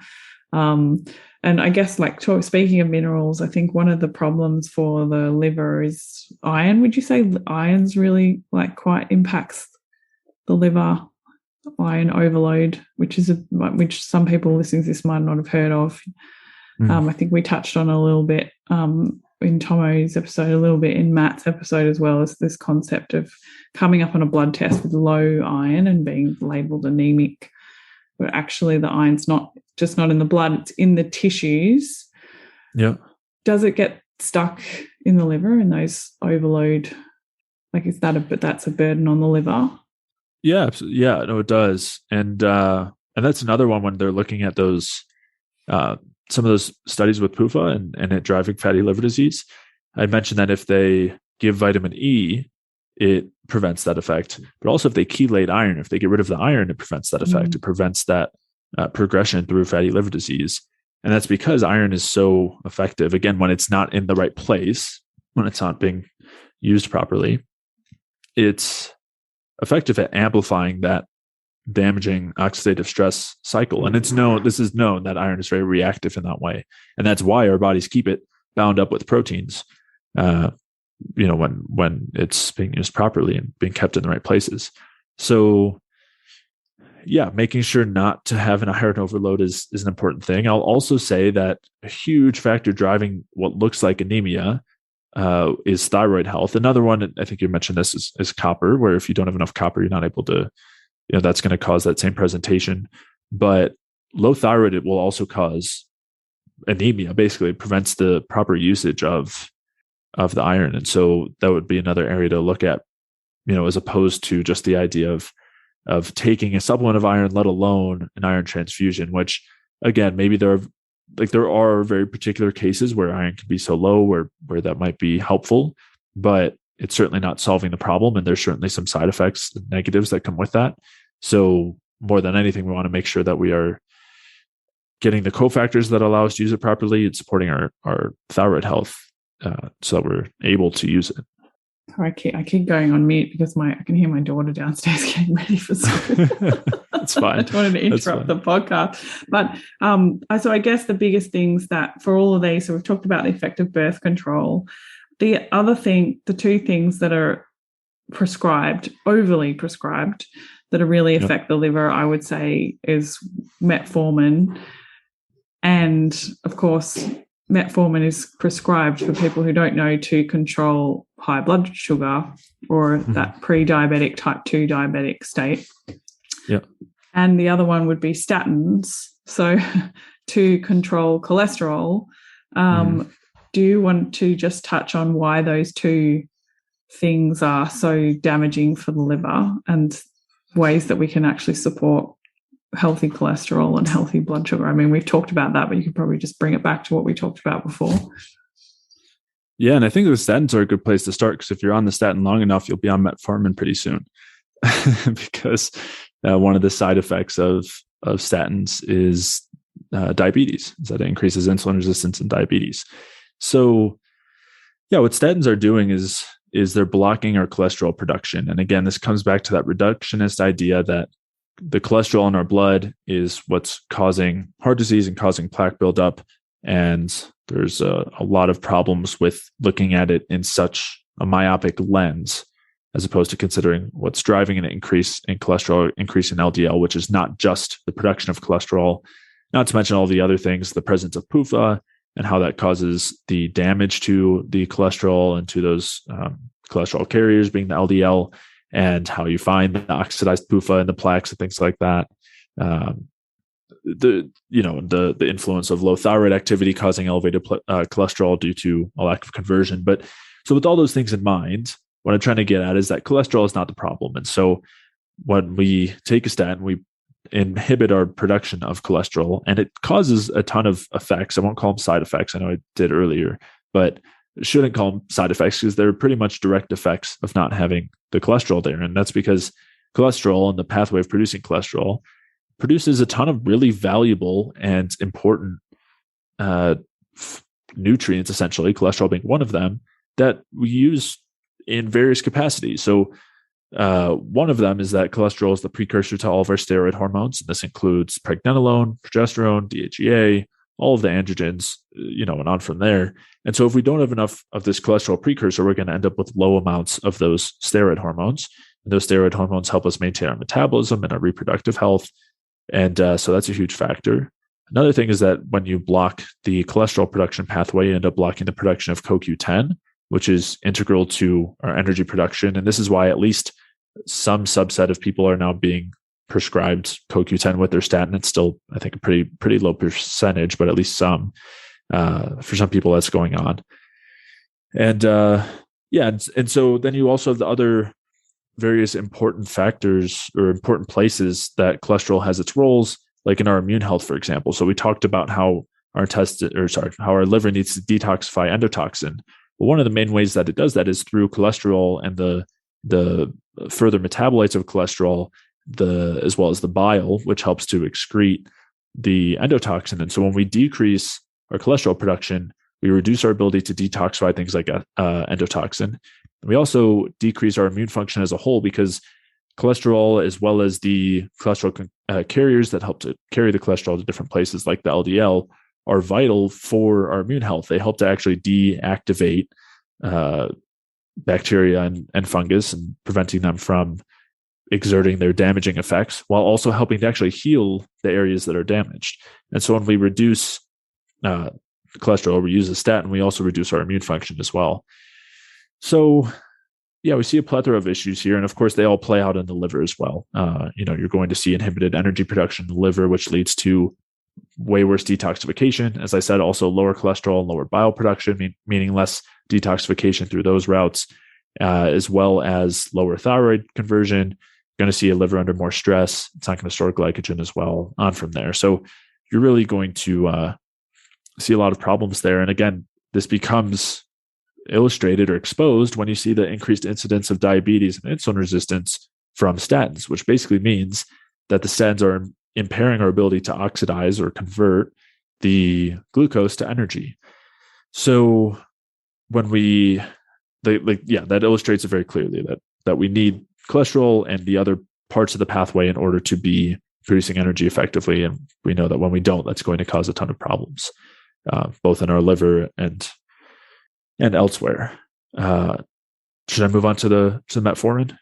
And I guess speaking of minerals, I think one of the problems for the liver is iron. Would you say iron's really quite impacts the liver? Iron overload, which some people listening to this might not have heard of. I think we touched on a little bit in Tomo's episode, a little bit in Matt's episode as well, as this concept of coming up on a blood test with low iron and being labelled anemic. But actually the iron's not in the blood, it's in the tissues. Yeah. Does it get stuck in the liver in those overload? That's a burden on the liver? Yeah, absolutely. Yeah, no, it does. And that's another one when they're looking at those, some of those studies with PUFA and it driving fatty liver disease. I mentioned that if they give vitamin E, it prevents that effect. But also if they chelate iron, if they get rid of the iron, it prevents that effect. It prevents that progression through fatty liver disease. And that's because iron is so effective. Again, when it's not in the right place, when it's not being used properly, it's effective at amplifying that damaging oxidative stress cycle. And this is known that iron is very reactive in that way. And that's why our bodies keep it bound up with proteins. When it's being used properly and being kept in the right places. So making sure not to have an iron overload is an important thing. I'll also say that a huge factor driving what looks like anemia is thyroid health. Another one, I think you mentioned this, is copper, where if you don't have enough copper, you're not able to that's going to cause that same presentation. But low thyroid, it will also cause anemia. Basically, it prevents the proper usage of the iron. And so that would be another area to look at, as opposed to just the idea of taking a supplement of iron, let alone an iron transfusion, which again, maybe there are very particular cases where iron can be so low where that might be helpful, but it's certainly not solving the problem. And there's certainly some side effects and negatives that come with that. So more than anything, we want to make sure that we are getting the cofactors that allow us to use it properly and supporting our thyroid health so that we're able to use it. I keep going on mute because I can hear my daughter downstairs getting ready for school. That's fine. I don't want to interrupt the podcast. But so I guess the biggest things that for all of these, so we've talked about the effective birth control. The other thing, the two things that are overly prescribed, that really affect the liver, I would say, is metformin. And of course, metformin is prescribed for people who don't know to control high blood sugar or that pre-diabetic type 2 diabetic state. Yeah. And the other one would be statins. So to control cholesterol. Do you want to just touch on why those two things are so damaging for the liver and ways that we can actually support healthy cholesterol and healthy blood sugar? I mean, we've talked about that, but you could probably just bring it back to what we talked about before. Yeah, and I think the statins are a good place to start, because if you're on the statin long enough, you'll be on metformin pretty soon. Because one of the side effects of statins is diabetes, is that it increases insulin resistance and diabetes. So yeah, what statins are doing is they're blocking our cholesterol production. And again, this comes back to that reductionist idea that the cholesterol in our blood is what's causing heart disease and causing plaque buildup. And there's a lot of problems with looking at it in such a myopic lens, as opposed to considering what's driving an increase in cholesterol, increase in LDL, which is not just the production of cholesterol, not to mention all the other things, the presence of PUFA and how that causes the damage to the cholesterol and to those cholesterol carriers, being the LDL, and how you find the oxidized PUFA and the plaques and things like that. The influence of low thyroid activity causing elevated cholesterol due to a lack of conversion. But so with all those things in mind, what I'm trying to get at is that cholesterol is not the problem. And so when we take a statin, we inhibit our production of cholesterol, and it causes a ton of effects. I won't call them side effects. I know I did earlier, but I shouldn't call them side effects, because they're pretty much direct effects of not having the cholesterol there. And that's because cholesterol and the pathway of producing cholesterol produces a ton of really valuable and important nutrients, essentially, cholesterol being one of them, that we use in various capacities. So one of them is that cholesterol is the precursor to all of our steroid hormones. And this includes pregnenolone, progesterone, DHEA, all of the androgens, and on from there. And so if we don't have enough of this cholesterol precursor, we're going to end up with low amounts of those steroid hormones. And those steroid hormones help us maintain our metabolism and our reproductive health. And so that's a huge factor. Another thing is that when you block the cholesterol production pathway, you end up blocking the production of CoQ10, which is integral to our energy production. And this is why at least some subset of people are now being prescribed CoQ10 with their statin. It's still, I think, a pretty low percentage, but at least some. For some people, that's going on. And and so then you also have the other various important factors or important places that cholesterol has its roles, like in our immune health, for example. So we talked about how how our liver needs to detoxify endotoxin. Well, one of the main ways that it does that is through cholesterol and the further metabolites of cholesterol, as well as the bile, which helps to excrete the endotoxin. And so when we decrease our cholesterol production, we reduce our ability to detoxify things like endotoxin. We also decrease our immune function as a whole, because cholesterol, as well as the cholesterol carriers that help to carry the cholesterol to different places like the LDL, are vital for our immune health. They help to actually deactivate bacteria and fungus and preventing them from exerting their damaging effects, while also helping to actually heal the areas that are damaged. And so when we reduce cholesterol, we use a statin, we also reduce our immune function as well. So yeah, we see a plethora of issues here. And of course, they all play out in the liver as well. You're going to see inhibited energy production in the liver, which leads to way worse detoxification. As I said, also lower cholesterol and lower bile production, meaning less detoxification through those routes, as well as lower thyroid conversion. Going to see a liver under more stress. It's not going to store glycogen as well on from there. So you're really going to see a lot of problems there. And again, this becomes illustrated or exposed when you see the increased incidence of diabetes and insulin resistance from statins, which basically means that the statins are impairing our ability to oxidize or convert the glucose to energy. So when that illustrates it very clearly that we need cholesterol and the other parts of the pathway in order to be producing energy effectively. And we know that when we don't, that's going to cause a ton of problems, both in our liver and elsewhere. Should I move on to the metformin?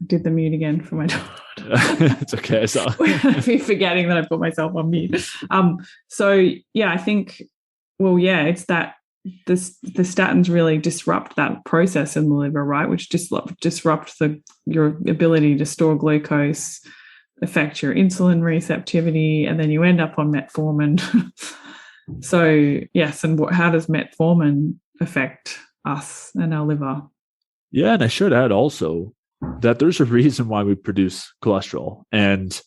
Did the mute again for my daughter. It's okay. I saw. I've been forgetting that I put myself on mute. So yeah, I think, it's that the statins really disrupt that process in the liver, right? Which disrupt your ability to store glucose, affect your insulin receptivity, and then you end up on metformin. So yes, and how does metformin affect us and our liver? Yeah, and I should add also that there's a reason why we produce cholesterol, and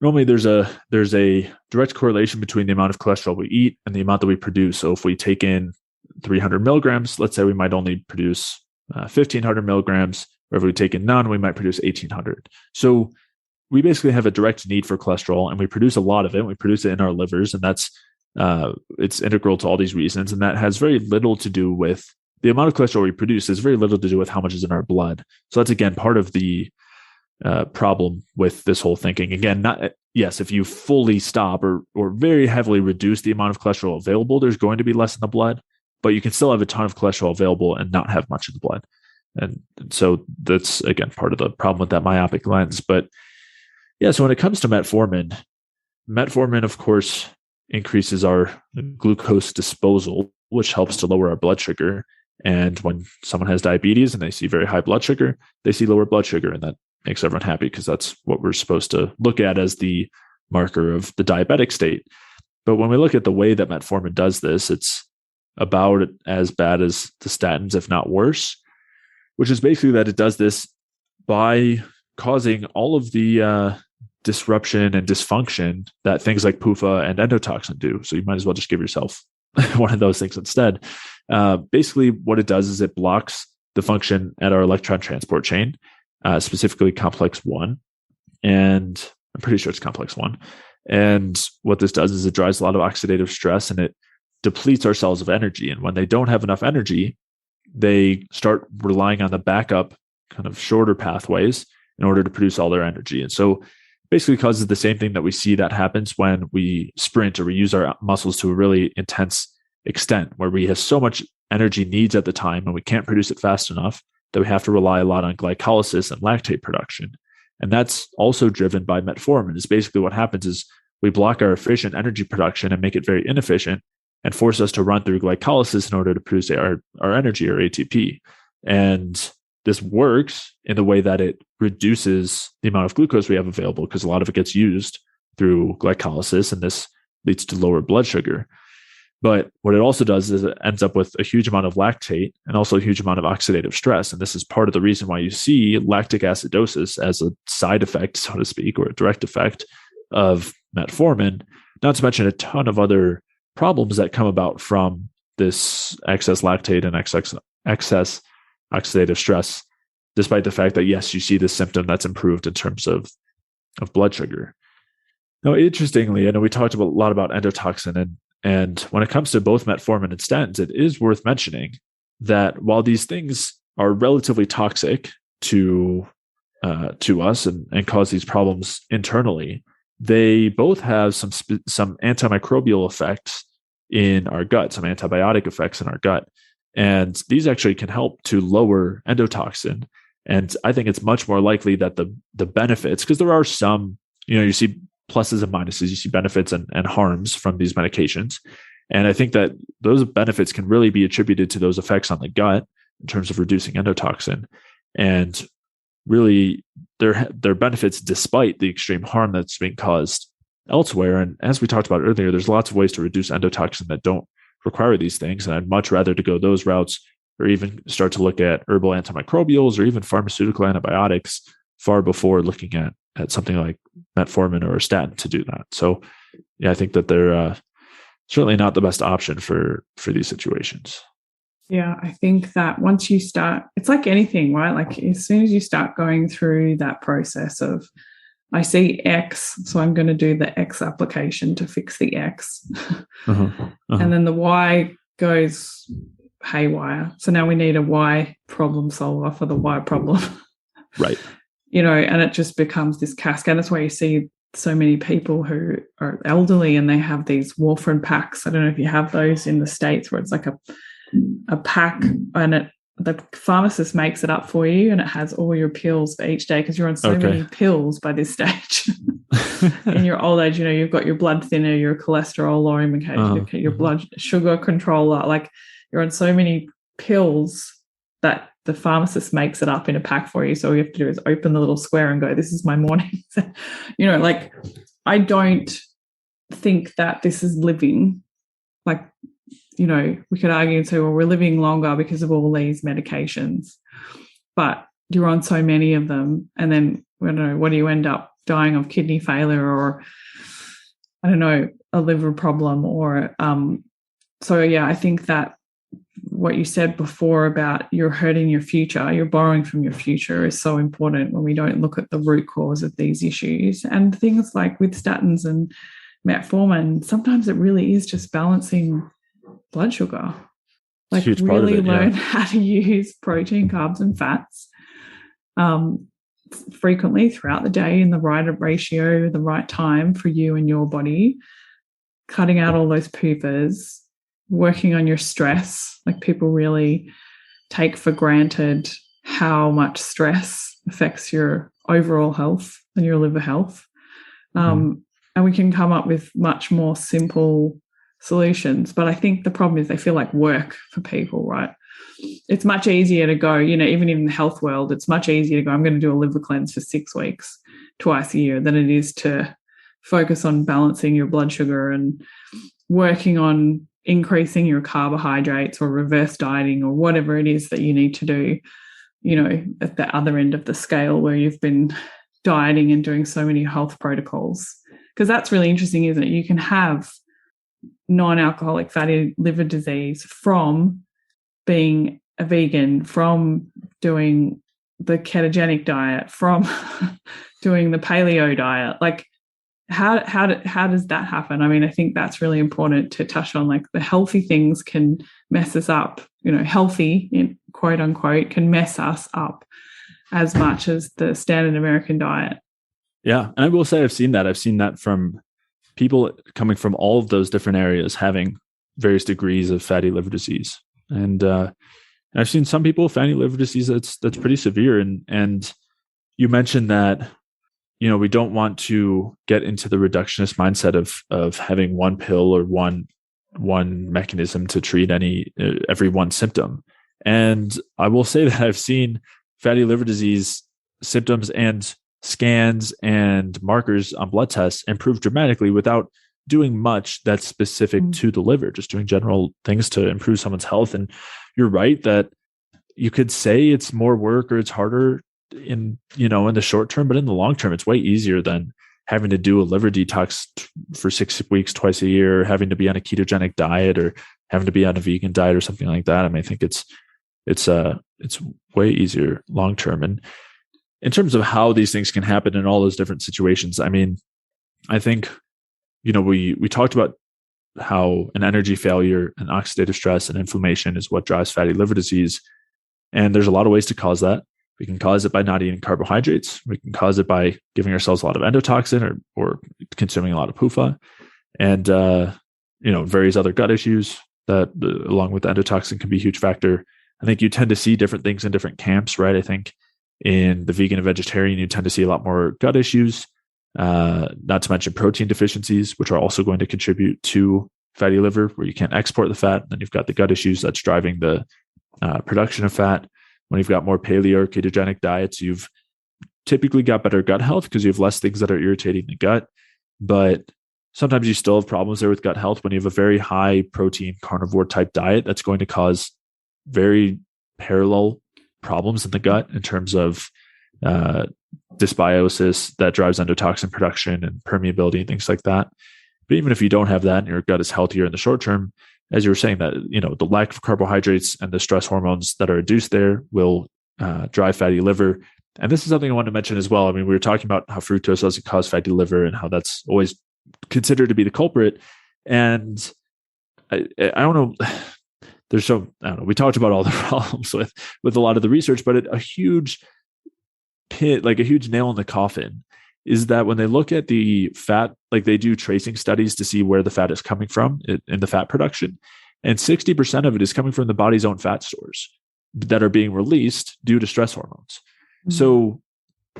normally there's a direct correlation between the amount of cholesterol we eat and the amount that we produce. So if we take in 300 milligrams, let's say we might only produce 1,500 milligrams, or if we take in none, we might produce 1,800. So we basically have a direct need for cholesterol, and we produce a lot of it. We produce it in our livers, and that's it's integral to all these reasons. And that has very little to do with the amount of cholesterol we produce. Has very little to do with how much is in our blood. So that's again part of the problem with this whole thinking. Again, if you fully stop or very heavily reduce the amount of cholesterol available, there's going to be less in the blood, but you can still have a ton of cholesterol available and not have much in the blood. And so that's, again, part of the problem with that myopic lens. But yeah, so when it comes to metformin, of course, increases our glucose disposal, which helps to lower our blood sugar. And when someone has diabetes and they see very high blood sugar, they see lower blood sugar, and that makes everyone happy because that's what we're supposed to look at as the marker of the diabetic state. But when we look at the way that metformin does this, it's about as bad as the statins, if not worse, which is basically that it does this by causing all of the disruption and dysfunction that things like PUFA and endotoxin do. So you might as well just give yourself one of those things instead. Basically, what it does is it blocks the function at our electron transport chain, specifically complex 1. And I'm pretty sure it's complex 1. And what this does is it drives a lot of oxidative stress, and it depletes our cells of energy. And when they don't have enough energy, they start relying on the backup kind of shorter pathways in order to produce all their energy. And so basically causes the same thing that we see that happens when we sprint or we use our muscles to a really intense extent, where we have so much energy needs at the time and we can't produce it fast enough that we have to rely a lot on glycolysis and lactate production. And that's also driven by metformin. Is basically what happens is we block our efficient energy production and make it very inefficient and force us to run through glycolysis in order to produce our energy, or ATP. And this works in the way that it reduces the amount of glucose we have available, because a lot of it gets used through glycolysis, and this leads to lower blood sugar. But what it also does is it ends up with a huge amount of lactate and also a huge amount of oxidative stress. And this is part of the reason why you see lactic acidosis as a side effect, so to speak, or a direct effect of metformin, not to mention a ton of other problems that come about from this excess lactate and excess oxidative stress, despite the fact that, yes, you see this symptom that's improved in terms of blood sugar. Now, interestingly, I know we talked a lot about endotoxin, and when it comes to both metformin and statins, it is worth mentioning that while these things are relatively toxic to us and cause these problems internally, they both have some antimicrobial effects in our gut, some antibiotic effects in our gut. And these actually can help to lower endotoxin. And I think it's much more likely that the benefits, because there are some, you see pluses and minuses, you see benefits and harms from these medications. And I think that those benefits can really be attributed to those effects on the gut, in terms of reducing endotoxin. And really, there are benefits despite the extreme harm that's being caused elsewhere. And as we talked about earlier, there's lots of ways to reduce endotoxin that don't require these things. And I'd much rather to go those routes, or even start to look at herbal antimicrobials or even pharmaceutical antibiotics far before looking at something like metformin or a statin to do that. So yeah, I think that they're certainly not the best option for these situations. Yeah, I think that once you start, it's like anything, right? like as soon as you start going through that process of, I see X, so I'm going to do the X application to fix the X. And then the Y goes haywire. So now we need a Y problem solver for the Y problem. Right. And it just becomes this cascade. That's why you see so many people who are elderly and they have these warfarin packs. I don't know if you have those in the States, where it's like a pack, and the pharmacist makes it up for you, and it has all your pills for each day, because you're on so many pills by this stage. In your old age, you've got your blood thinner, your cholesterol lowering medication, your blood sugar controller. Like, you're on so many pills that the pharmacist makes it up in a pack for you. So all you have to do is open the little square and go, this is my morning. Like, I don't think that this is living. Like, we could argue and say, well, we're living longer because of all these medications, but you're on so many of them. And then, I don't know, what do you end up dying of? Kidney failure, or I don't know, a liver problem, or so yeah, I think that what you said before about you're hurting your future, you're borrowing from your future, is so important when we don't look at the root cause of these issues. And things like with statins and metformin, sometimes it really is just balancing blood sugar. Like, really learn how to use protein, carbs, and fats frequently throughout the day in the right ratio, the right time for you and your body, cutting out all those PUFAs, working on your stress. Like, people really take for granted how much stress affects your overall health and your liver health. And we can come up with much more simple solutions. But I think the problem is they feel like work for people, right? It's much easier to go, even in the health world, it's much easier to go, I'm going to do a liver cleanse for 6 weeks, twice a year, than it is to focus on balancing your blood sugar and working on increasing your carbohydrates or reverse dieting or whatever it is that you need to do, at the other end of the scale, where you've been dieting and doing so many health protocols. Because that's really interesting, isn't it? You can have non-alcoholic fatty liver disease from being a vegan, from doing the ketogenic diet, from doing the paleo diet. Like, how does that happen? I mean, I think that's really important to touch on. Like, the healthy things can mess us up. Healthy, in quote unquote, can mess us up as much as the standard American diet. Yeah, and I will say I've seen that from people coming from all of those different areas, having various degrees of fatty liver disease. And I've seen some people with fatty liver disease that's pretty severe. And you mentioned that, we don't want to get into the reductionist mindset of having one pill or one mechanism to treat every one symptom. And I will say that I've seen fatty liver disease symptoms and scans and markers on blood tests improve dramatically without doing much that's specific to the liver, just doing general things to improve someone's health. And you're right that you could say it's more work or it's harder in the short term, but in the long term, it's way easier than having to do a liver detox for 6 weeks twice a year, or having to be on a ketogenic diet, or having to be on a vegan diet or something like that. I mean, I think it's way easier long term. And in terms of how these things can happen in all those different situations, I mean, I think, we talked about how an energy failure and oxidative stress and inflammation is what drives fatty liver disease. And there's a lot of ways to cause that. We can cause it by not eating carbohydrates. We can cause it by giving ourselves a lot of endotoxin or consuming a lot of PUFA, and various other gut issues that, along with endotoxin, can be a huge factor. I think you tend to see different things in different camps, right? I think in the vegan and vegetarian, you tend to see a lot more gut issues, not to mention protein deficiencies, which are also going to contribute to fatty liver, where you can't export the fat. Then you've got the gut issues that's driving the production of fat. When you've got more paleo or ketogenic diets, you've typically got better gut health because you have less things that are irritating the gut. But sometimes you still have problems there with gut health when you have a very high protein carnivore type diet that's going to cause very parallel problems in the gut in terms of dysbiosis that drives endotoxin production and permeability and things like that. But even if you don't have that and your gut is healthier in the short term, as you were saying, that the lack of carbohydrates and the stress hormones that are induced there will drive fatty liver. And this is something I wanted to mention as well. I mean, we were talking about how fructose doesn't cause fatty liver and how that's always considered to be the culprit. And I don't know. I don't know. We talked about all the problems with a lot of the research, but a huge nail in the coffin is that when they look at the fat, like they do tracing studies to see where the fat is coming from in the fat production, and 60% of it is coming from the body's own fat stores that are being released due to stress hormones. Mm-hmm. So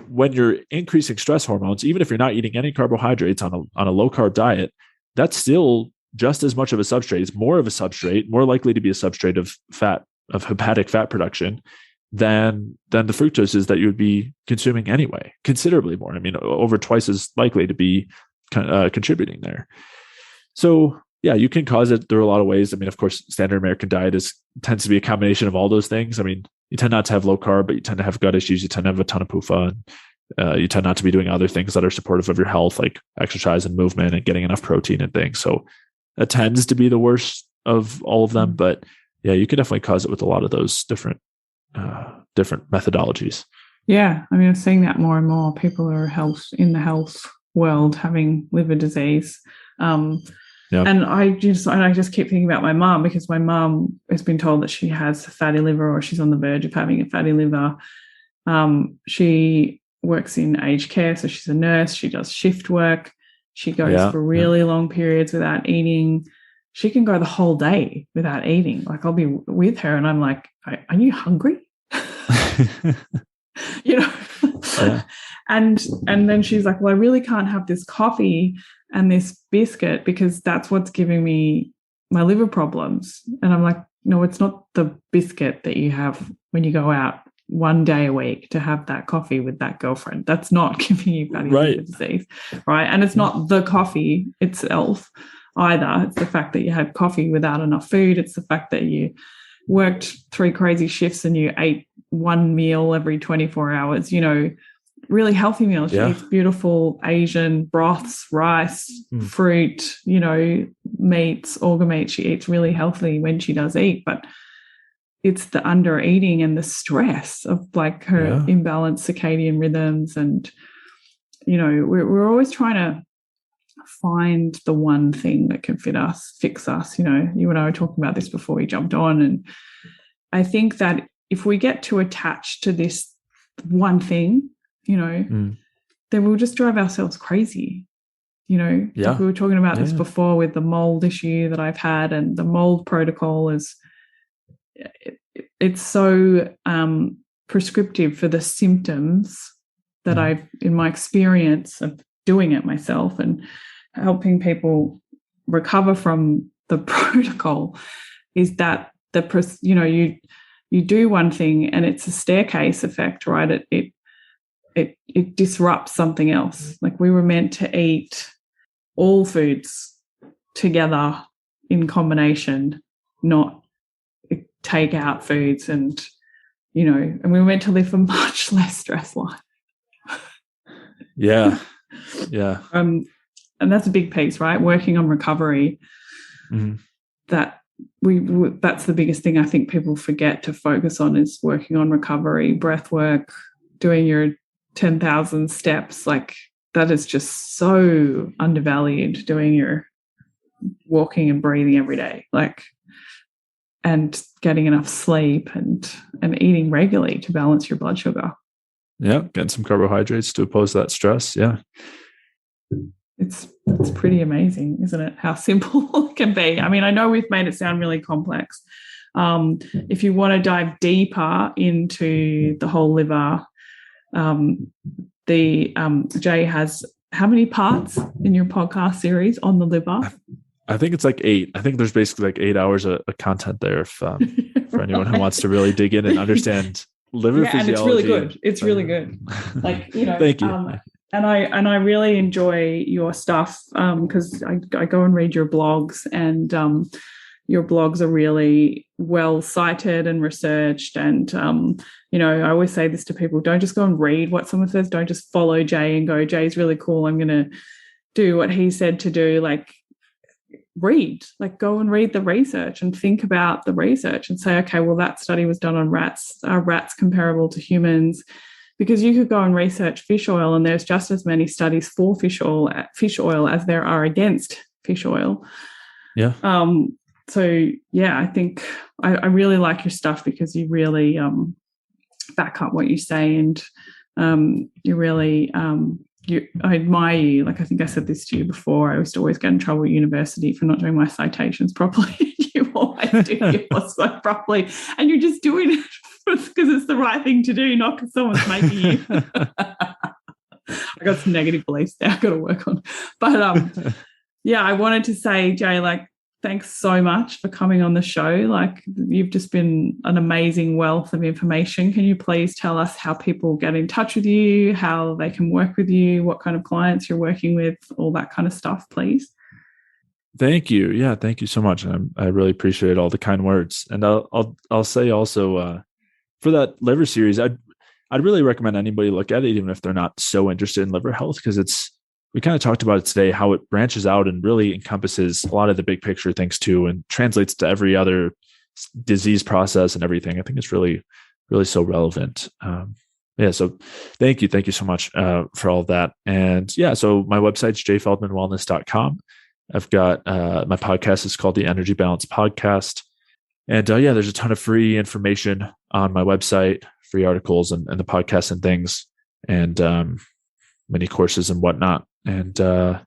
when you're increasing stress hormones, even if you're not eating any carbohydrates on a low carb diet, that's still just as much of a substrate. It's more of a substrate, more likely to be a substrate of fat, of hepatic fat production than the fructose is that you would be consuming anyway, considerably more. I mean, over twice as likely to be contributing there. So yeah, you can cause it through a lot of ways. I mean, of course, standard American diet tends to be a combination of all those things. I mean, you tend not to have low carb, but you tend to have gut issues. You tend to have a ton of PUFA. And, you tend not to be doing other things that are supportive of your health, like exercise and movement and getting enough protein and things. So that tends to be the worst of all of them. But yeah, you can definitely cause it with a lot of those different methodologies. Yeah, I mean, I'm seeing that more and more. People are in the health world having liver disease. And I just keep thinking about my mom, because my mom has been told that she has fatty liver or she's on the verge of having a fatty liver. She works in aged care, so she's a nurse. She does shift work. She goes for really long periods without eating. She can go the whole day without eating. Like, I'll be with her and I'm like, are you hungry? Yeah. And then she's like, well, I really can't have this coffee and this biscuit because that's what's giving me my liver problems. And I'm like, no, it's not the biscuit that you have when you go out one day a week to have that coffee with that girlfriend. That's not giving you fatty liver disease, right? And it's not the coffee itself either. It's the fact that you had coffee without enough food. It's the fact that you worked 3 crazy shifts and you ate one meal every 24 hours, really healthy meals. She eats beautiful Asian broths, rice, fruit, meats, organ meat. She eats really healthy when she does eat, but it's the under eating and the stress of like her imbalanced circadian rhythms. And, we're always trying to find the one thing that can fix us. You and I were talking about this before we jumped on. And I think that if we get too attached to this one thing, then we'll just drive ourselves crazy. Like we were talking about this before with the mold issue that I've had, and the mold protocol is, it's so prescriptive for the symptoms that I've, in my experience of doing it myself and helping people recover from the protocol, is that you do one thing and it's a staircase effect, right? It disrupts something else. Like, we were meant to eat all foods together in combination, not take out foods, and and we were meant to live a much less stressed life. Yeah. And that's a big piece, right? Working on recovery. That that's the biggest thing I think people forget to focus on, is working on recovery, breath work, doing your 10,000 steps. Like, that is just so undervalued, doing your walking and breathing every day, and getting enough sleep and eating regularly to balance your blood sugar. Yeah, getting some carbohydrates to oppose that stress. Yeah. It's pretty amazing, isn't it? How simple it can be. I mean, I know we've made it sound really complex. If you want to dive deeper into the whole liver, Jay has how many parts in your podcast series on the liver? I think it's like 8. I think there's basically like 8 hours of content there. for anyone who wants to really dig in and understand liver physiology. And it's really good. It's really good. Like, Thank you. And I really enjoy your stuff because I go and read your blogs, and your blogs are really well cited and researched. And I always say this to people: don't just go and read what someone says. Don't just follow Jay and go, Jay's really cool, I'm going to do what he said to do. Like, go and read the research and think about the research and say, okay, well, that study was done on rats. Are rats comparable to humans? Because you could go and research fish oil, and there's just as many studies for fish oil as there are against fish oil. Yeah. So yeah, I think I really like your stuff because you really back up what you say, and you really I admire you. Like, I think I said this to you before. I used to always get in trouble at university for not doing my citations properly. You always do yours so properly, and you're just doing it because it's the right thing to do, not because someone's making you. I got some negative beliefs there I've got to work on. But yeah, I wanted to say, Jay, like, thanks so much for coming on the show. Like, you've just been an amazing wealth of information. Can you please tell us how people get in touch with you, how they can work with you, what kind of clients you're working with, all that kind of stuff, please? Thank you. Yeah, thank you so much. And I really appreciate all the kind words. And I'll say also for that liver series, I'd really recommend anybody look at it, even if they're not so interested in liver health, because we kind of talked about it today, how it branches out and really encompasses a lot of the big picture things too, and translates to every other disease process and everything. I think it's really, really so relevant. So thank you so much for all of that. And yeah, so my website's jayfeldmanwellness.com. I've got my podcast is called the Energy Balance Podcast. And there's a ton of free information on my website, free articles and the podcast and things, and many courses and whatnot. And I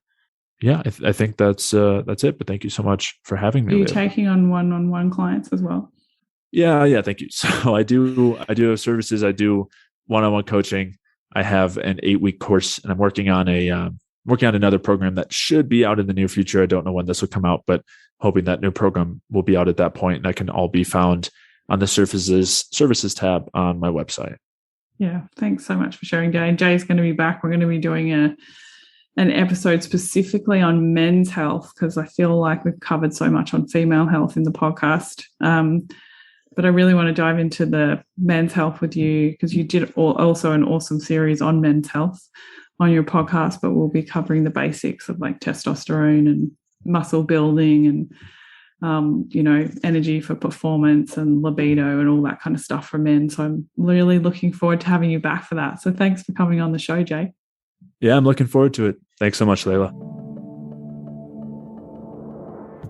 think that's it. But thank you so much for having me. Are you taking on one-on-one clients as well? Yeah. Thank you. So I do have services. I do one-on-one coaching. I have an 8-week course, and I'm working on another program that should be out in the near future. I don't know when this will come out, but hoping that new program will be out at that point, and that can all be found on the services tab on my website. Yeah. Thanks so much for sharing, Jay. And Jay's going to be back. We're going to be doing an episode specifically on men's health, because I feel like we've covered so much on female health in the podcast. But I really want to dive into the men's health with you, because you did also an awesome series on men's health on your podcast, but we'll be covering the basics of like testosterone and muscle building and energy for performance and libido and all that kind of stuff for men. So I'm really looking forward to having you back for that. So thanks for coming on the show, Jay. Yeah, I'm looking forward to it. Thanks so much, Layla.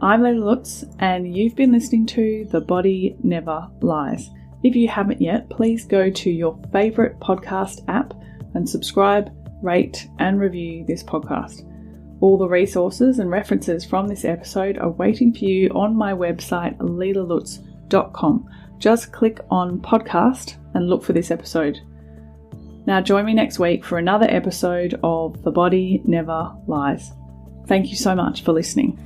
I'm Layla Lutz, and you've been listening to The Body Never Lies. If you haven't yet, please go to your favorite podcast app and subscribe, rate, and review this podcast. All the resources and references from this episode are waiting for you on my website, leelalutz.com. Just click on podcast and look for this episode. Now join me next week for another episode of The Body Never Lies. Thank you so much for listening.